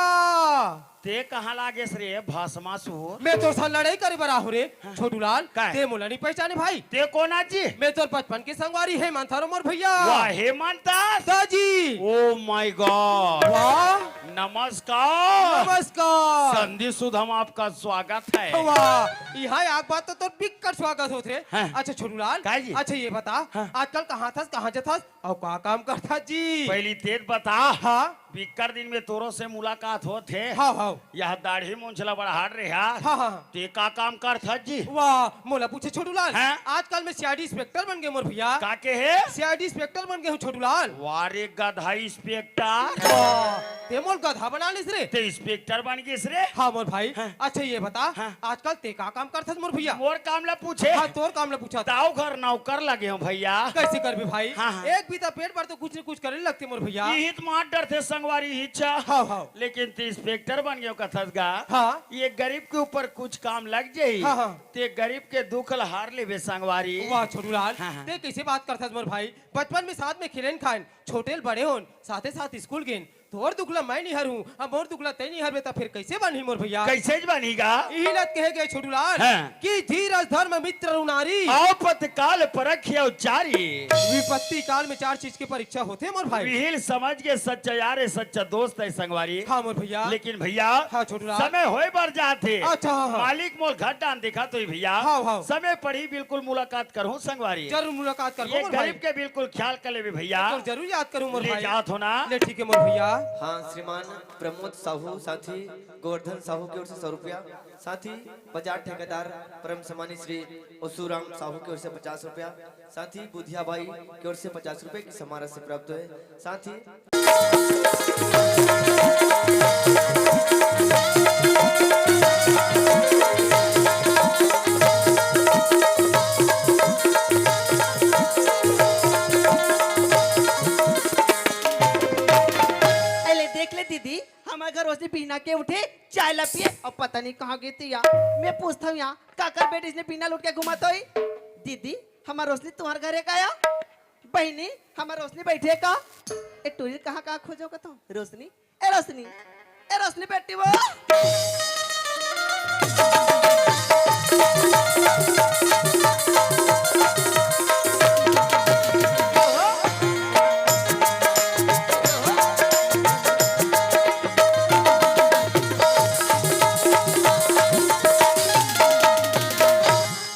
[SPEAKER 3] ते कहाँ लागे रे भस्मासुर?
[SPEAKER 1] मैं तो साथ लड़ाई करे बरा हो रे छोटूलाल।
[SPEAKER 3] काय?
[SPEAKER 1] ते मोला नहीं पहचाने भाई,
[SPEAKER 3] ते कोना जी?
[SPEAKER 1] मैं तो बचपन की संगवारी है मानथारो मोर भैया।
[SPEAKER 3] वाह हेमंत
[SPEAKER 1] दादी
[SPEAKER 3] ओ माय गॉड,
[SPEAKER 1] वाह
[SPEAKER 3] नमस्कार।
[SPEAKER 1] नमस्कार।
[SPEAKER 3] संधि सुधम आपका स्वागत है।
[SPEAKER 1] वाह यहाँ एक बात तो बिकट स्वागत होत रे।
[SPEAKER 3] हाँ।
[SPEAKER 1] अच्छा छोटूलाल,
[SPEAKER 3] काय जी?
[SPEAKER 1] अच्छा ये बता
[SPEAKER 3] हाँ।
[SPEAKER 1] आजकल कहाँ थस कहाँ जथस और का काम करता जी?
[SPEAKER 3] पहली तेज बता,
[SPEAKER 1] हाँ
[SPEAKER 3] बिक्कर दिन में तोरो से मुलाकात होत है।
[SPEAKER 1] हाँ हाँ
[SPEAKER 3] यह दाढ़ी मूंछला बढ़ाड़ रहे
[SPEAKER 1] हाँ हाँ।
[SPEAKER 3] ते का काम कर था जी?
[SPEAKER 1] वाह मोला पूछे छोटूलाल,
[SPEAKER 3] हाँ?
[SPEAKER 1] आजकल मैं सीआईडी इंस्पेक्टर बन गए मोर भैया।
[SPEAKER 3] का के है?
[SPEAKER 1] सीआईडी इंस्पेक्टर बन गए हूँ छोटूलाल।
[SPEAKER 3] वारे गधा इंस्पेक्टर,
[SPEAKER 1] वाह ते मोल गधा बना लिस रे।
[SPEAKER 3] ते इंस्पेक्टर बन गए रे।
[SPEAKER 1] हाँ मोर भाई।
[SPEAKER 3] हाँ।
[SPEAKER 1] अच्छा ये बता
[SPEAKER 3] हाँ।
[SPEAKER 1] आजकल ते का काम करथस मोर भैया?
[SPEAKER 3] मोर काम ला पूछे
[SPEAKER 1] हाँ तोर काम ला पूछा था।
[SPEAKER 3] ताऊ घर नौकर लगे हो भैया।
[SPEAKER 1] कैसे करबे भाई?
[SPEAKER 3] हाँ, हाँ।
[SPEAKER 1] एक बीता पेट पर तो कुछ न कुछ करे लगते मोर भैया।
[SPEAKER 3] हित मार डर थे संगवारी हिचा।
[SPEAKER 1] हाँ हाँ
[SPEAKER 3] लेकिन ते इंस्पेक्टर बन गए कथस गा।
[SPEAKER 1] हाँ
[SPEAKER 3] ये गरीब के ऊपर कुछ काम लग जाई।
[SPEAKER 1] हाँ, हाँ।
[SPEAKER 3] ते गरीब के दुख हार ले संगवारी।
[SPEAKER 1] वाह छोटूलाल,
[SPEAKER 3] हाँ, हाँ।
[SPEAKER 1] ते कैसे बात करथस मोर भाई? बचपन में साथ में खेलन खान, छोटे बड़े होन, साथे साथ स्कूल गेन। तोर दुखला मैं नहीं हरूं, अब मोर दुखला तै नहीं हरबे, ता फिर कैसे बनी मोर भैया?
[SPEAKER 3] कैसे बनीगा?
[SPEAKER 1] यही लत कहे गए छोटूलाल
[SPEAKER 3] हाँ।
[SPEAKER 1] कि धीरज धर्म मित्र नारी,
[SPEAKER 3] आपत काल परखिया उच्चारी।
[SPEAKER 1] विपत्ति काल में चार चीज की परीक्षा होते मोर भाई।
[SPEAKER 3] विहिल समझ के सच्चा यार है, सच्चा दोस्त है संगवारी।
[SPEAKER 1] हाँ मोर भैया।
[SPEAKER 3] लेकिन भैया
[SPEAKER 1] हाँ, छोटूलाल।
[SPEAKER 3] समय होए बर जाते।
[SPEAKER 1] अच्छा, हाँ, हाँ।
[SPEAKER 3] मालिक मोल घर डान दिखा तो भैया
[SPEAKER 1] हाँ, हाँ।
[SPEAKER 3] समय पड़ी बिल्कुल मुलाकात करूं संगवारी।
[SPEAKER 1] जरूर मुलाकात कर
[SPEAKER 3] ये
[SPEAKER 1] मोर भाई।
[SPEAKER 3] गरीब के बिल्कुल ख्याल कर ले भैया।
[SPEAKER 1] तो जरूर याद करूं मोर
[SPEAKER 3] ले
[SPEAKER 1] भाई।
[SPEAKER 3] जात हो ना।
[SPEAKER 1] ले ठीक है मोर भैया।
[SPEAKER 2] हाँ श्रीमान प्रमोद साहू साथी गोवर्धन साहू की ओर से 100 रुपया, साथी बाजार ठेकेदार परम सम्मानित श्री ओसूराम साहू की ओर से 50 रुपया, साथी बुधिया भाई की ओर से 50 रुपए की समारोह से प्राप्त है। साथी
[SPEAKER 4] अरे देख ले दीदी, हमारे घर रोशनी बिना के उठे चाय ला पिए और पता नहीं कहाँ गई थी यार। मैं पूछता हूँ यहाँ काकर बेटे इसने बिना लूट के घुमाता हुई। दीदी हमारा रोशनी तुम्हारे घरे का आया? बहनी हमारा रोशनी बैठे का? ए टूरी कहाँ कहाँ खोजोगे तुम? रोशनी ए रोशनी ए रोशनी बेटी वो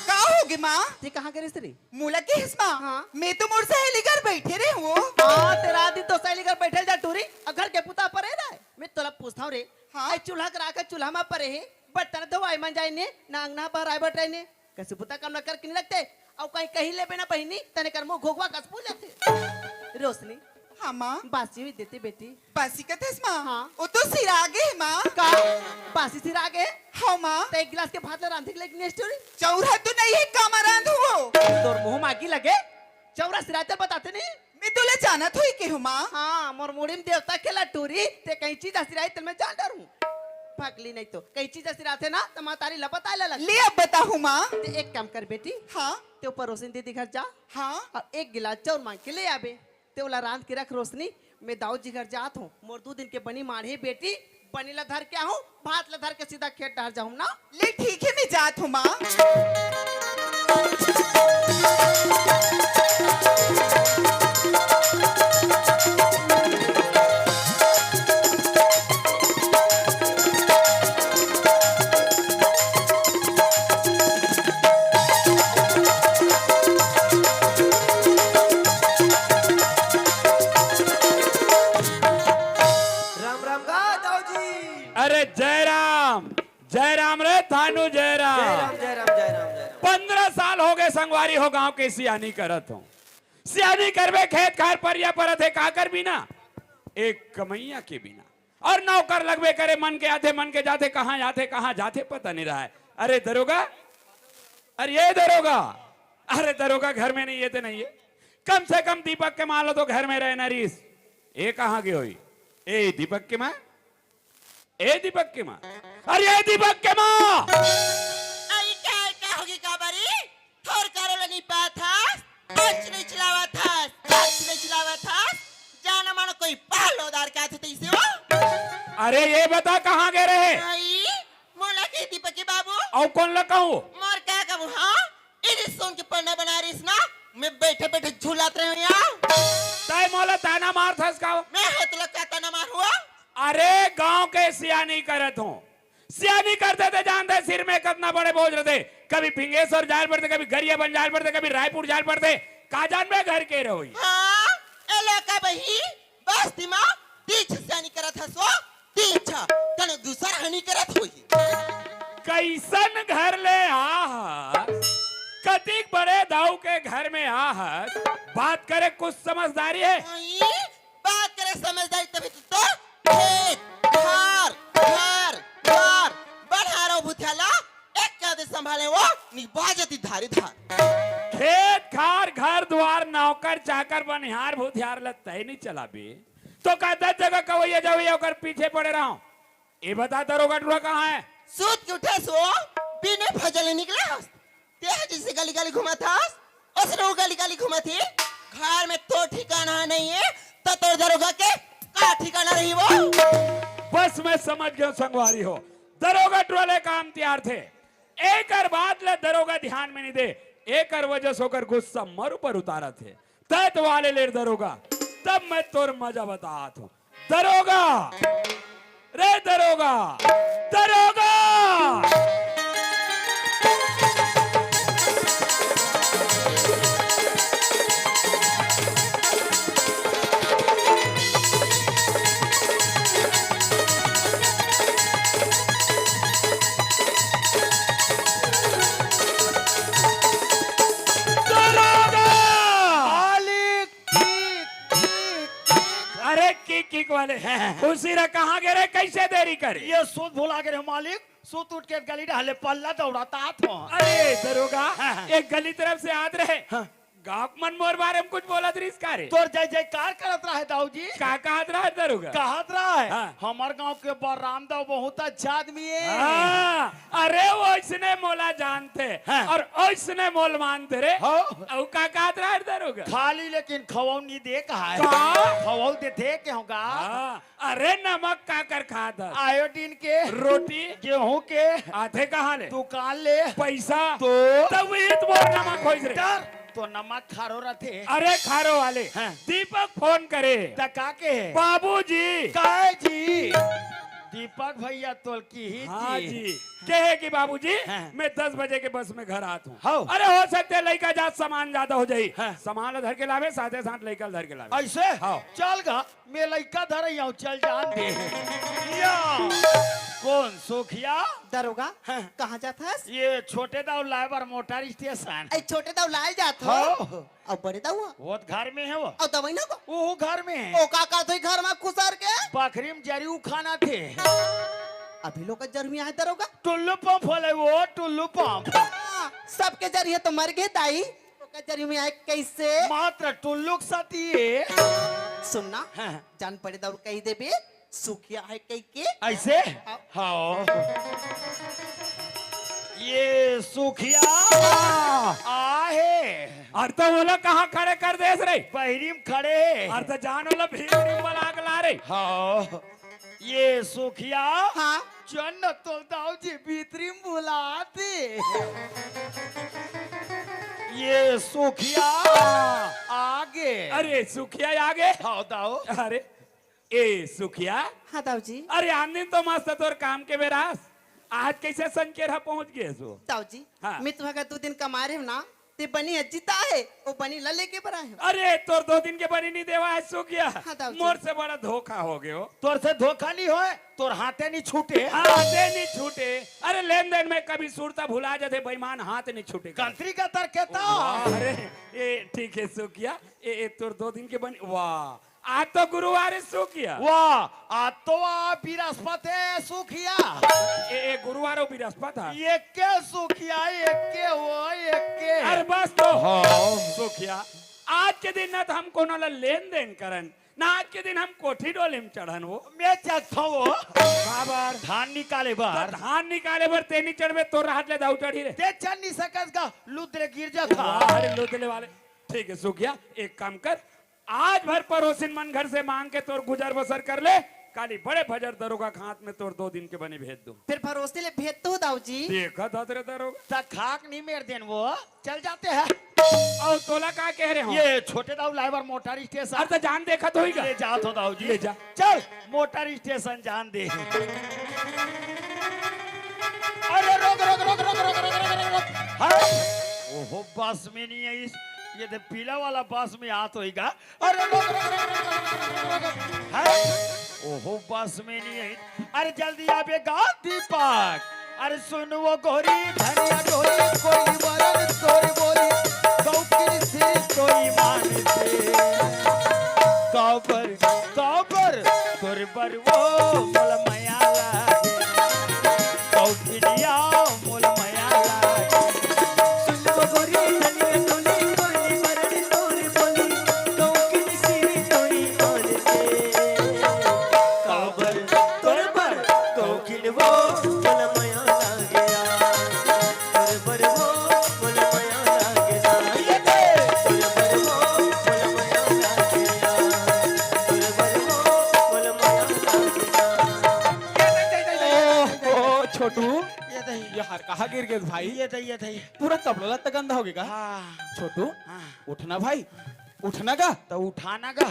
[SPEAKER 5] का होगी माँ?
[SPEAKER 4] ते कहाँ गई स्त्री?
[SPEAKER 5] मूला की हिस्मा?
[SPEAKER 4] हाँ।
[SPEAKER 5] मैं तो मोर सहेली घर बैठे रहे हूँ।
[SPEAKER 4] हाँ तेरा दिन तो सहेली घर बैठे जा टूरी और घर के पुता परे रहे। मैं तोला पूछता हूँ रे,
[SPEAKER 5] हाँ।
[SPEAKER 4] आई चूल्हा करा के चूल्हा में परे है बर्तन तो वाई मन जाए ने ना अंगना पर आए बैठे ने कैसे पुता काम न कर के नहीं लगते और कहीं कहीं ले बिना बहनी तने कर मुंह घोघवा कस पूछ लेते। रोशनी
[SPEAKER 5] हाँ माँ।
[SPEAKER 4] बासी हुई देती बेटी
[SPEAKER 5] बासी का हिस्मा?
[SPEAKER 4] हाँ।
[SPEAKER 5] वो तो सिरागे है माँ।
[SPEAKER 4] का बासी सिर आगे
[SPEAKER 5] हाँ माँ।
[SPEAKER 4] तो एक गिलास के भात ले रांधी लेकिन स्टोरी
[SPEAKER 5] चौरा तो नहीं है कामरांध हुओ।
[SPEAKER 4] तोर मुंह मागी लगे चौरा सिराते बताते नहीं।
[SPEAKER 5] मैं तुला जानत हुई के हूँ माँ।
[SPEAKER 4] हाँ मोर मुड़ी में देवता खेला टूरी ते कई चीज सिराई तेल में जान डरू पकली नहीं तो कई चीज सिराते ना तो मातारी लपत आए लग।
[SPEAKER 5] ले अब बताऊँ माँ।
[SPEAKER 4] ते एक काम कर बेटी
[SPEAKER 5] हाँ
[SPEAKER 4] ते ऊपर रोशनी दीदी घर जा
[SPEAKER 5] हाँ
[SPEAKER 4] और एक गिलास चाउर मांग के ले आबे ते वाला रांध के रख रोशनी। मैं दाऊद जी घर जात हूँ मोर 2 दिन के बनी माढ़े बेटी बनी ला धर के आऊँ भात ला धर के सीधा खेत डाल जाऊँ ना।
[SPEAKER 5] ले ठीक है मैं जात हूँ माँ।
[SPEAKER 2] राम राम का दाऊ जी।
[SPEAKER 6] अरे जय राम रे थानू जय
[SPEAKER 2] जय
[SPEAKER 6] राम।
[SPEAKER 2] राम जय राम जय राम जय राम।
[SPEAKER 6] 15 साल हो गए संगवारी हो गांव के सियानी करत हूँ। सियानी करबे खेत खार पर या परत है काकर बिना एक कमैया के बिना और नौकर लगबे करे मन के आते मन के जाते कहाँ जाते पता नहीं रहा है। अरे दरोगा अरे ये दरोगा अरे दरोगा घर में नहीं ये तो नहीं है। कम से कम दीपक के मान लो तो घर में रहे नरीस। ये कहाँ गई हुई ए दीपक की माँ ए दीपक की माँ अरे ये दीपक के माँ
[SPEAKER 7] आई क्या होगी काबरी थोर करो नहीं पाथा कुछ नहीं चलावा था कुछ नहीं चलावा था जाना मानो कोई पालोदार क्या थे इसे वो
[SPEAKER 6] अरे ये बता कहाँ गए रहे
[SPEAKER 7] आई मोला के दीपक के बाबू
[SPEAKER 6] और कौन लगा हूँ
[SPEAKER 7] मोर क्या कहूँ हाँ इधर सुन के पढ़ना बना रही ना मैं बैठे बैठे झूलाते रहे यहाँ
[SPEAKER 6] ताई मोला ताना मार था इसका
[SPEAKER 7] मैं हो तो लगता तना मार हुआ
[SPEAKER 6] अरे गांव के सियानी करत हूँ सियानी करते थे जानते सिर में कितना बड़े बोझ रहे थे कभी फिंगेश्वर जाल पड़ते कभी गरिया बन जाल पड़ते कभी रायपुर जाल पड़ते काजान में घर के रहो
[SPEAKER 7] हाँ एलाका बही बस दिमाग तीछ से नहीं करत हसो तीछ तने दूसरा हनी करत होई
[SPEAKER 6] कैसन घर ले आहस कतिक बड़े दाऊ के घर में आहस बात करे कुछ समझदारी है
[SPEAKER 7] आई बात करे समझदारी तभी तो खेत घर घर घर बढ़ा रहो भूतियाला एक क्या दे संभाले वो निभाजती धारी धार
[SPEAKER 6] खेत खार घर द्वार नौकर चाकर बनिहार भूतिहार लगता ही नहीं चला बे तो का 10 जगह कवैया जवैया कर पीछे पड़े रहा हूं ये बता दरोगा टूरा कहाँ है
[SPEAKER 7] सूत के उठे सो बिने भजल निकले हस तेज जिसे गली गली घुमा था उसने वो गली गली घुमा थी घर में तो ठिकाना नहीं है तो तोड़ दरोगा के का ठिकाना रही वो
[SPEAKER 6] बस मैं समझ गया संगवारी हो दरोगा टोले काम तैयार थे एक बात ले दरोगा ध्यान में नहीं दे एक वजह से होकर गुस्सा मरु पर उतारा थे तत वाले ले दरोगा तब मैं तोर मजा बताता हूँ दरोगा रे दरोगा दरोगा किक वाले उसी रे कहाँ गए रे कैसे देरी करे
[SPEAKER 3] ये सूत भुला गए मालिक सूत उठ के गली डाले पल्ला दौड़ाता था।
[SPEAKER 6] अरे दरोगा एक गली तरफ से आत रहे गाँव मन मोर बारे में कुछ बोला थी इसका रे
[SPEAKER 3] तोर जय जयकार करत रहे दाऊ जी
[SPEAKER 6] का कहत रहा दरोगा
[SPEAKER 3] कहत रहे
[SPEAKER 6] हाँ।
[SPEAKER 3] हमार गांव के बलराम दाऊ बहुत अच्छा आदमी है
[SPEAKER 6] हाँ, अरे वो इसने मोला जानते
[SPEAKER 3] हाँ।
[SPEAKER 6] और इसने मोल मानते रे
[SPEAKER 3] हाँ।
[SPEAKER 6] और का कहत रहा दरोगा
[SPEAKER 3] खाली लेकिन खवौनी दे कहा है
[SPEAKER 6] का?
[SPEAKER 3] खवौ देते के होगा
[SPEAKER 6] हाँ, अरे नमक का कर खाता
[SPEAKER 3] आयोडीन के
[SPEAKER 6] रोटी
[SPEAKER 3] गेहूं के
[SPEAKER 6] आधे कहाँ ले
[SPEAKER 3] दुकान ले
[SPEAKER 6] पैसा
[SPEAKER 3] तो
[SPEAKER 6] तब ये तो मोर नमक खोज रे
[SPEAKER 3] डर तो नमक खारो रहते
[SPEAKER 6] अरे खारो वाले
[SPEAKER 3] हाँ।
[SPEAKER 6] दीपक फोन करे
[SPEAKER 3] टका के
[SPEAKER 6] बाबूजी
[SPEAKER 3] काय जी दीपक भैया तोल की ही
[SPEAKER 6] हाँ जी कहे कि बाबूजी
[SPEAKER 3] हाँ।
[SPEAKER 6] मैं 10 बजे के बस में घर आता हूँ
[SPEAKER 3] हाँ।
[SPEAKER 6] अरे हो सकते लड़का जात सामान ज्यादा हो जाये
[SPEAKER 3] हाँ।
[SPEAKER 6] सामान धर के लावे साथे साथ लड़का धर के लावे
[SPEAKER 3] ऐसे
[SPEAKER 6] हाँ।
[SPEAKER 3] चल गा मैं लड़का धर आऊं चल जान दे या कौन सुखिया
[SPEAKER 4] दरोगा
[SPEAKER 3] हाँ।
[SPEAKER 4] कहाँ जाता है
[SPEAKER 3] ये छोटे दाऊ लाइबर मोटर स्टेशन
[SPEAKER 4] ऐ छोटे दाऊ लाल जात हो
[SPEAKER 3] हाँ।
[SPEAKER 4] अब बड़े दाऊ
[SPEAKER 3] वो घर में है वो
[SPEAKER 4] और दवाई ना को
[SPEAKER 3] वो घर में है
[SPEAKER 4] ओ का कर तो घर में कुसर के
[SPEAKER 3] बकरी में जरी खाना थे
[SPEAKER 4] अभी लोग का जर्मी है दरोगा
[SPEAKER 3] टुल्लू पंप होले वो टुल्लू पंप
[SPEAKER 4] हाँ, सबके जरिए तो मर गए दाई कचहरी में आए कैसे?
[SPEAKER 3] मात्र टुल्लुक सती है।
[SPEAKER 4] सुनना,
[SPEAKER 3] हाँ।
[SPEAKER 4] जान पड़े दौड़ कही देबे सुखिया है कही के।
[SPEAKER 3] ऐसे हाँ ये सुखिया आहे
[SPEAKER 6] और तो बोला कहाँ खड़े कर देस रे
[SPEAKER 3] बहरीम खड़े
[SPEAKER 6] और तो जान वाला भीड़ वाला आग ला रे
[SPEAKER 3] हाँ ये सुखिया
[SPEAKER 4] हाँ
[SPEAKER 3] जन्नत तो दाऊ जी भीतरी बुलाते ये सुखिया आगे
[SPEAKER 6] अरे सुखिया आगे
[SPEAKER 3] हाँ दाऊ
[SPEAKER 6] अरे ए सुखिया
[SPEAKER 4] हाँ दाऊ जी।
[SPEAKER 6] अरे आंदिन तो मस्त है तोर काम के बेरास आज कैसे संकेरा पहुंच गए सो
[SPEAKER 4] दाऊ जी
[SPEAKER 6] हाँ।
[SPEAKER 4] मैं तुम्हारा 2 दिन कमा रहे हूँ ना ते बनी अजीता है वो बनी ला लेके बना है।
[SPEAKER 6] अरे तोर 2 दिन के बनी नहीं देवा आज सुखिया
[SPEAKER 4] हाँ, दाऊ जी।
[SPEAKER 6] मोर से बड़ा धोखा हो गयो
[SPEAKER 3] तोर से धोखा नहीं होए तोर हाथे नहीं छूटे
[SPEAKER 6] हाँ दे नहीं छूटे अरे लेन देन में कभी सुरता भुला जाते बेईमान हाथ नहीं छूटे
[SPEAKER 3] कंत्री का तरकेता
[SPEAKER 6] अरे ए ठीक है सुखिया ए तोर 2 दिन के बनी वाह आज तो गुरुवार है सुखिया
[SPEAKER 3] वाह आ तो आ बृहस्पति है सुखिया
[SPEAKER 6] ए गुरुवार हो बृहस्पति है
[SPEAKER 3] ये के सुखिया ये वो ये के
[SPEAKER 6] अरे बस तो सुखिया आज के दिन ना तो हम कोनो ला लेन देन करन ना आज के दिन हम कोठी डोले में चढ़न वो
[SPEAKER 3] मैं चखता वो
[SPEAKER 6] बाबर
[SPEAKER 3] धान निकाले
[SPEAKER 6] तो
[SPEAKER 3] बार
[SPEAKER 6] धान निकाले बर तेनी चढ़वे तोर हाथ ले दाऊ चढ़ी रे
[SPEAKER 3] ते चल नहीं सकस का लुद्रे गिर जा खा
[SPEAKER 6] अरे लोदले वाले ठीक है सुखिया एक काम कर आज भर पड़ोसिन मन घर से मांग के तोर गुजर बसर कर ले काली बड़े फजर दरोगा खात में तोर 2 दिन के बने भेज दो
[SPEAKER 4] फिर भरोसे ले भेज तो दाऊ जी।
[SPEAKER 6] देखा था तेरे दरोगा
[SPEAKER 3] ता खाक नहीं मेर देन वो चल जाते हैं
[SPEAKER 6] और तोला का कह रहे हो
[SPEAKER 3] ये छोटे दाऊ लाइवर मोटर स्टेशन
[SPEAKER 6] अब तो जान देखा तो होगा
[SPEAKER 3] ले जा तो दाऊ जी
[SPEAKER 6] ले जा।
[SPEAKER 3] चल मोटर स्टेशन जान दे अरे रोक रोक रोक रोक रोक रोक रोक रोक हाँ ओहो बस में नहीं है इस ये तो पीला वाला बस में हाथ होएगा अरे रोक रोक रोक रोक रोक हाँ ओहो बस में नहीं है अरे जल्दी आवेगा दीपक अरे सुन वो गोरी धनिया डोरी कोई वरन तोरी बोली गौकी से कोई मान से काबर काबर तोर बर वो मोल माया लागे कौकिलिया मोल माया लागे
[SPEAKER 1] सुन वो गोरी धनिया डोली कोई मरण तोरी बोली गौकी सी तोरी मान से काबर तोर पर गौकिल वो मन माया लागया तोर पर वो मन माया लागया
[SPEAKER 3] ये दे
[SPEAKER 1] तोर पर वो मन माया लागया तोर पर वो मन माया लागया
[SPEAKER 8] ओ छोटू
[SPEAKER 3] ये दही
[SPEAKER 8] ये हर कहा गिर गए भाई
[SPEAKER 3] ये दही ये दही
[SPEAKER 8] पूरा कपड़ा तक गंदा हो गया
[SPEAKER 3] हाँ
[SPEAKER 8] छोटू
[SPEAKER 3] हाँ
[SPEAKER 8] उठना भाई उठना का
[SPEAKER 3] तो उठाना का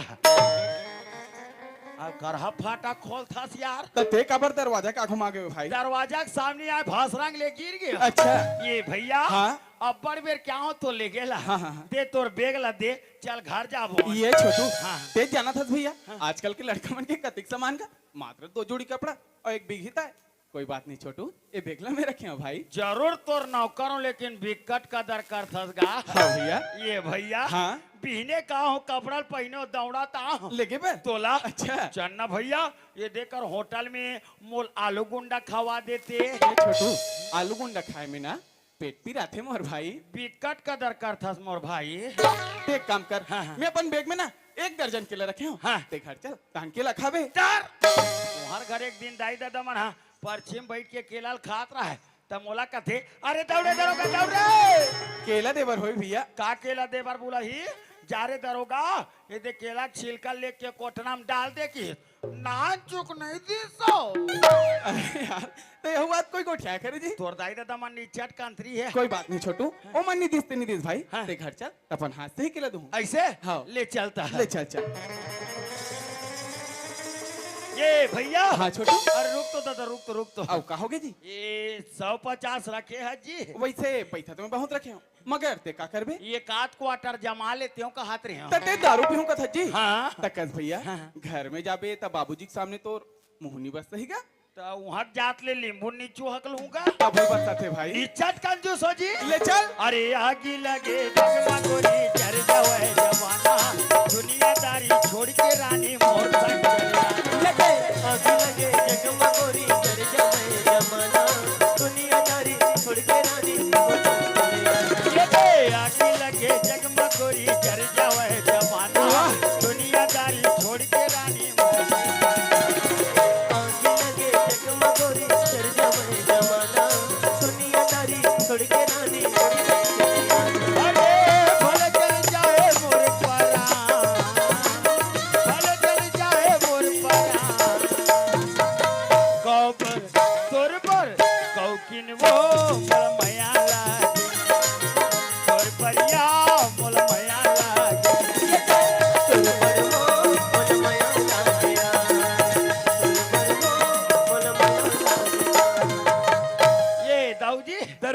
[SPEAKER 3] अब करहा फाटा खोल था यार
[SPEAKER 8] तो ते कबर दरवाजा का घुमा गए भाई
[SPEAKER 3] दरवाजा के सामने आए भासरंग ले गिर गया
[SPEAKER 8] अच्छा
[SPEAKER 3] ये भैया
[SPEAKER 8] हाँ।
[SPEAKER 3] अब बड़ बेर क्या हो तो ले गेला
[SPEAKER 8] हाँ, हाँ, हाँ।
[SPEAKER 3] दे तोर बेग ला दे चल घर जाबो
[SPEAKER 8] ये छोटू
[SPEAKER 3] हाँ।
[SPEAKER 8] तेज जाना था भैया आजकल के लड़का मन के कतिक सामान का मात्र 2 जोड़ी कपड़ा और 1 बिघिता है कोई बात नहीं छोटू ये बेगला में रखे हो भाई
[SPEAKER 3] जरूर तोर नौकरों लेकिन बिकट का दरकार थसगा
[SPEAKER 8] हाँ भैया
[SPEAKER 3] ये भैया
[SPEAKER 8] हाँ।
[SPEAKER 3] पीने का हो कपड़ा पहनो दौड़ाता हूँ
[SPEAKER 8] लेके पे
[SPEAKER 3] तोला
[SPEAKER 8] अच्छा
[SPEAKER 3] चन्ना भैया ये देखकर होटल में मोल आलू गुंडा खवा देते
[SPEAKER 8] ये छोटू आलू गुंडा खाए में ना पेट पी रहा थे मोर भाई
[SPEAKER 3] बिकट का दरकार था मोर भाई
[SPEAKER 8] ते एक काम कर
[SPEAKER 3] हाँ, हाँ।
[SPEAKER 8] मैं अपन बैग में ना 1 दर्जन केला रखे हूँ
[SPEAKER 3] हाँ।
[SPEAKER 8] ते घर चल तान केला खाबे
[SPEAKER 3] डर तुम्हार घर एक दिन दाई दादा मन हाँ परछिम बैठ के केला खात रहा है तब मोला कथे अरे दौड़े दरोगा दौड़े
[SPEAKER 8] केला देवर होई भैया
[SPEAKER 3] का केला दे बार बोला ही जा रे दरोगा ये दे केला छिलका लेके कोटना में डाल दे की नान चुक नहीं दी सो
[SPEAKER 8] अरे यार तो यह बात कोई को क्या करे जी
[SPEAKER 3] तोर दाई दादा मन नीचट कंत्री है
[SPEAKER 8] कोई बात नहीं छोटू ओ मन नहीं दिस भाई
[SPEAKER 3] हाँ।
[SPEAKER 8] ते घर चल अपन हाथ से ही केला दूं
[SPEAKER 3] ऐसे
[SPEAKER 8] हाँ।
[SPEAKER 3] ले चलता है
[SPEAKER 8] ले चल चल
[SPEAKER 3] ये भैया
[SPEAKER 8] हाँ छोटू
[SPEAKER 3] अरे रुक तो दादा रुक तो
[SPEAKER 8] आओ कहोगे जी
[SPEAKER 3] ये 150 रखे है जी
[SPEAKER 8] वैसे पैसा तो मैं बहुत रखे हूँ मगर ते का करबे
[SPEAKER 3] ये काट क्वार्टर जमा लेते हो का हाथ रहे हो
[SPEAKER 8] तटे दारू पीऊं का था जी
[SPEAKER 3] हाँ।
[SPEAKER 8] तकस भैया
[SPEAKER 3] हाँ।
[SPEAKER 8] घर में जाबे तब बाबूजी के सामने तो मुहनी बस सहीगा
[SPEAKER 3] तो वहां जात ले लींबू नीचू हक लूंगा
[SPEAKER 8] तब वो बस थे भाई
[SPEAKER 3] इज्जत कंजूस हो जी
[SPEAKER 8] ले चल
[SPEAKER 3] अरे आगी लगे जगमा गोरी जर जावे जवाना दुनियादारी छोड़ के रानी मोर संग चला
[SPEAKER 1] आग लगे जगमा गोरी जर जाए जमाना दुनियादारी छोड़ के रानी
[SPEAKER 3] ये आगी लगे जग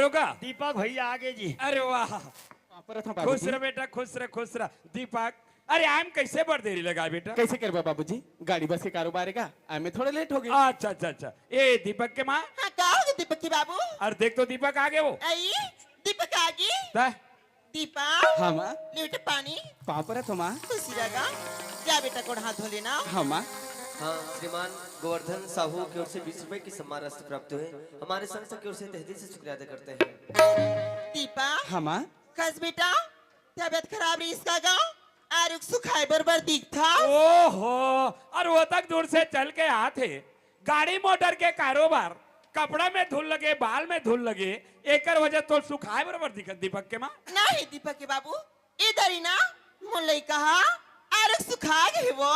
[SPEAKER 6] दरोगा
[SPEAKER 3] दीपक भैया आगे जी।
[SPEAKER 6] अरे वाह
[SPEAKER 8] परत हूँ
[SPEAKER 6] खुश
[SPEAKER 8] बाबूजी।
[SPEAKER 6] रह बेटा खुश रह दीपक अरे आम कैसे बढ़ देरी लगा बेटा
[SPEAKER 8] कैसे करबा बाबूजी, गाड़ी बस के कारोबार है आई में थोड़ा लेट हो गई।
[SPEAKER 6] अच्छा ए दीपक के माँ
[SPEAKER 7] हाँ का हो गया दीपक की बाबू?
[SPEAKER 6] और देख तो दीपक आगे वो
[SPEAKER 7] आई दीपक आगे।
[SPEAKER 6] ता?
[SPEAKER 7] दीपक
[SPEAKER 8] हाँ माँ।
[SPEAKER 7] ले बेटा पानी।
[SPEAKER 8] पाँव परत हो माँ।
[SPEAKER 7] खुशी रहेगा। जा बेटा को हाथ धो लेना।
[SPEAKER 8] हाँ माँ।
[SPEAKER 2] हाँ श्रीमान गोवर्धन साहू की ओर से 20 रुपए की सम्मान राशि प्राप्त हुए। हमारे संस्था की ओर से तहे दिल से शुक्रिया अदा करते हैं।
[SPEAKER 7] दीपक
[SPEAKER 8] हाँ माँ।
[SPEAKER 7] कस बेटा तबियत खराब रही इसका गाँव आरुख सुखाए बरबर दिखता।
[SPEAKER 6] ओहो और वो तक दूर से चल के आते गाड़ी मोटर के कारोबार कपड़ा में धूल लगे बाल में धूल लगे एक वजह तो सुखाए बराबर दिखत दीपक के माँ
[SPEAKER 7] नहीं दीपक के बाबू इधर ही ना मुल्लाई कहा आरुख सुखा गए वो।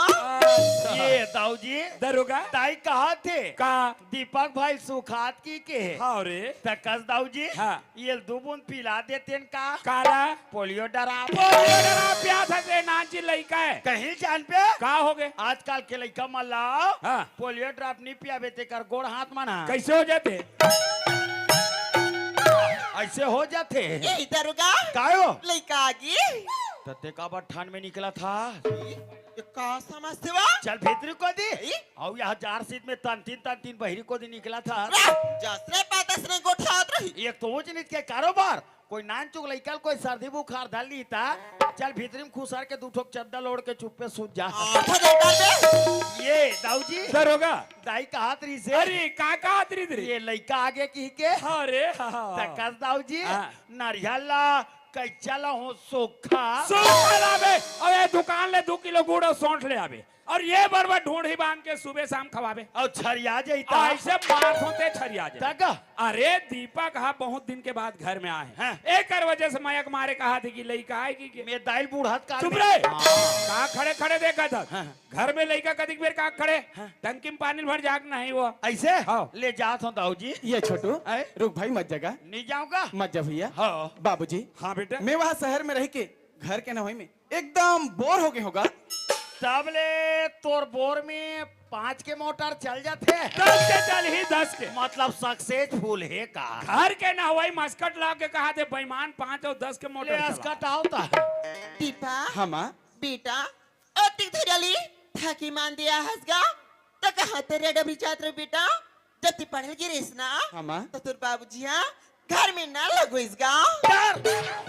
[SPEAKER 3] ये दाऊ जी
[SPEAKER 6] दरोगा
[SPEAKER 3] ताई कहा थे
[SPEAKER 6] का
[SPEAKER 3] दीपक भाई सुखात की के
[SPEAKER 6] हाँ रे
[SPEAKER 3] तकस दाऊ जी
[SPEAKER 6] हाँ।
[SPEAKER 3] ये 2 बूंद पिला देते हैं का
[SPEAKER 6] काला
[SPEAKER 3] पोलियो डरा
[SPEAKER 6] प्यास है नाची लड़का है
[SPEAKER 3] कहीं जान पे
[SPEAKER 6] का हो गए
[SPEAKER 3] आजकल के लड़का मल्लाओ
[SPEAKER 6] हाँ।
[SPEAKER 3] पोलियो ड्रॉप नहीं पियाबे ते कर गोड़ हाथ मना
[SPEAKER 6] कैसे हो जाते
[SPEAKER 3] ऐसे हो जाते
[SPEAKER 7] यही दरोगा
[SPEAKER 3] कायो
[SPEAKER 7] लड़का आगे
[SPEAKER 3] तते का बार ठंड में निकला था
[SPEAKER 7] ये का समझते वा
[SPEAKER 3] चल भीतरी को दी और यहाँ 4 सीट में तन तीन बहरी को दी निकला था
[SPEAKER 7] जसरे पातस ने गोठात रही।
[SPEAKER 3] एक तो ऊंच नीच के कारोबार कोई नान चुक लइकल कोई सर्दी बुखार धर ली था चल भीतरी में खुसार के 2 ठोक चद्दर ओढ़ के चुप पे सूत जा। ये दाऊ जी
[SPEAKER 6] दरोगा
[SPEAKER 3] दाई का हाथ रही से
[SPEAKER 6] अरे काका आतरी दरी
[SPEAKER 3] ये लइका आगे की के
[SPEAKER 6] अरे हाँ
[SPEAKER 3] तकस दाऊ जी
[SPEAKER 6] हाँ।
[SPEAKER 3] नारियला कैचला हो सोखा
[SPEAKER 6] लावे और ये दुकान ले 2 किलो गुड़ और सौंठ ले आवे और ये बरबर ढूंढ ही बांध के सुबह शाम खवावे
[SPEAKER 3] और छरिया जाता
[SPEAKER 6] ऐसे बात होते छरिया जाए
[SPEAKER 3] तक
[SPEAKER 6] अरे दीपक हाँ बहुत दिन के बाद घर में आए
[SPEAKER 3] हाँ।
[SPEAKER 6] एक वजह से मयक मारे कहा थी कि लड़का आएगी कि
[SPEAKER 3] मैं दाइल बूढ़त का
[SPEAKER 6] चुप रहे कहा खड़े खड़े देखा था
[SPEAKER 3] हाँ।
[SPEAKER 6] घर में लड़का कदिक बेर कहा खड़े टंकी में पानी भर जाग नहीं वो
[SPEAKER 3] ऐसे
[SPEAKER 6] हाँ।
[SPEAKER 3] ले जात हूँ दाऊ जी
[SPEAKER 8] ये छोटू
[SPEAKER 3] आए?
[SPEAKER 8] रुक भाई मत जगह
[SPEAKER 3] नहीं जाऊंगा
[SPEAKER 8] मत जा भैया।
[SPEAKER 3] हाँ
[SPEAKER 8] बाबूजी
[SPEAKER 6] हाँ बेटा
[SPEAKER 8] मैं वहाँ शहर में रह के घर के नवई में एकदम बोर हो गए होगा।
[SPEAKER 3] तब ले तोर बोर में 5 के मोटर चल जाते
[SPEAKER 6] 10 के चल ही 10 के
[SPEAKER 3] मतलब सक्सेसफुल है का
[SPEAKER 6] घर के ना हुई मस्कट ला के कहा थे बेईमान 5 और 10 के
[SPEAKER 3] ले
[SPEAKER 6] मोटर
[SPEAKER 3] अस्कट होता
[SPEAKER 7] दीपा
[SPEAKER 8] हाँ माँ।
[SPEAKER 7] बेटा अति धरली थाकी मान दिया हसगा तो कहा तेरे डबरी छात्र बेटा जब तू पढ़ल गिरेस ना
[SPEAKER 8] हाँ माँ।
[SPEAKER 7] तो तुर बाबूजी हाँ घर में ना लगो इस गाँव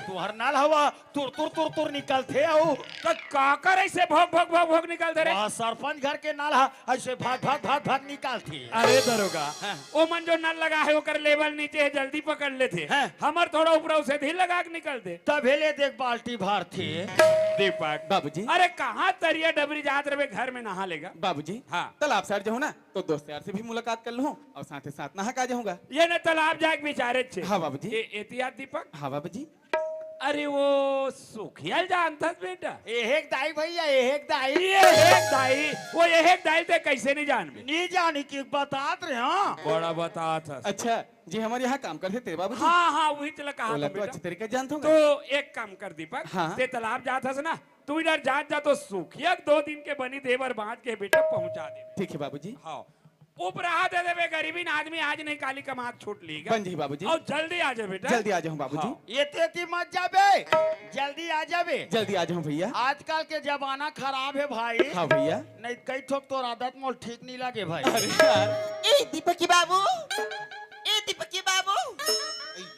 [SPEAKER 3] तुहर नाल हवा तुर निकलते आओ
[SPEAKER 6] तो काकर ऐसे भोग निकलते रहे
[SPEAKER 3] वहाँ सरपंच घर के नाल हा ऐसे भाग निकालती
[SPEAKER 6] अरे दरोगा
[SPEAKER 3] हाँ।
[SPEAKER 6] वो मन जो नल लगा है वो कर लेवल नीचे है जल्दी पकड़ लेते
[SPEAKER 3] हाँ।
[SPEAKER 6] हमार थोड़ा ऊपर उसे धी लगा के निकलते
[SPEAKER 3] तब हेले देख बाल्टी भर थे
[SPEAKER 6] दीपक
[SPEAKER 8] बाबूजी
[SPEAKER 6] अरे कहाँ तरिया डबरी जात रहे घर में नहा लेगा
[SPEAKER 8] बाबूजी
[SPEAKER 6] हाँ।
[SPEAKER 8] तालाब साइड जाऊँ ना तो दोस्त यार से भी मुलाकात कर लूँ और साथ ही साथ नहा का जाऊंगा।
[SPEAKER 6] ये न तालाब जाके बेचारे छे
[SPEAKER 8] हाँ बाबूजी।
[SPEAKER 6] एहतियात दीपक
[SPEAKER 8] हाँ बाबूजी।
[SPEAKER 6] अरे वो सुखियल जानता बेटा
[SPEAKER 3] एक दाई भैया एक दाई
[SPEAKER 6] ये एक दाई वो एक दाई ते कैसे नहीं जान में
[SPEAKER 3] नहीं जाने की बात रहे हाँ
[SPEAKER 6] बड़ा बता था
[SPEAKER 8] अच्छा जी हमारे यहाँ काम करते थे बाबूजी।
[SPEAKER 6] हाँ वही चला कहा
[SPEAKER 8] बोला
[SPEAKER 6] था
[SPEAKER 8] तो
[SPEAKER 6] बेटा
[SPEAKER 8] अच्छी तरीके जानता हूँ।
[SPEAKER 6] तो एक काम कर दीपक
[SPEAKER 8] हाँ।
[SPEAKER 6] ते तालाब जाता ना तू इधर जा तो सुखिया 2 दिन के बनी देवर बांध के बेटा पहुंचा दे
[SPEAKER 8] ठीक है बाबूजी।
[SPEAKER 6] हाँ उपरा दे देवे गरीबी आदमी आज नहीं काली कमाक छूट लीगा
[SPEAKER 8] बन जी बाबूजी।
[SPEAKER 6] और जल्दी आ जा बेटा
[SPEAKER 8] जल्दी आ जाऊँ बाबूजी।
[SPEAKER 6] हाँ।
[SPEAKER 3] ये तेती मत जाबे जल्दी आ जाबे
[SPEAKER 8] जल्दी आ जाऊँ भैया।
[SPEAKER 3] आजकल के जमाना खराब है भाई
[SPEAKER 8] हाँ भैया।
[SPEAKER 3] नहीं कई ठोक तो आदत मोल ठीक नहीं लगे भाई
[SPEAKER 8] अरे यार
[SPEAKER 7] ए दीपक की बाबू ए दीपक की बाबू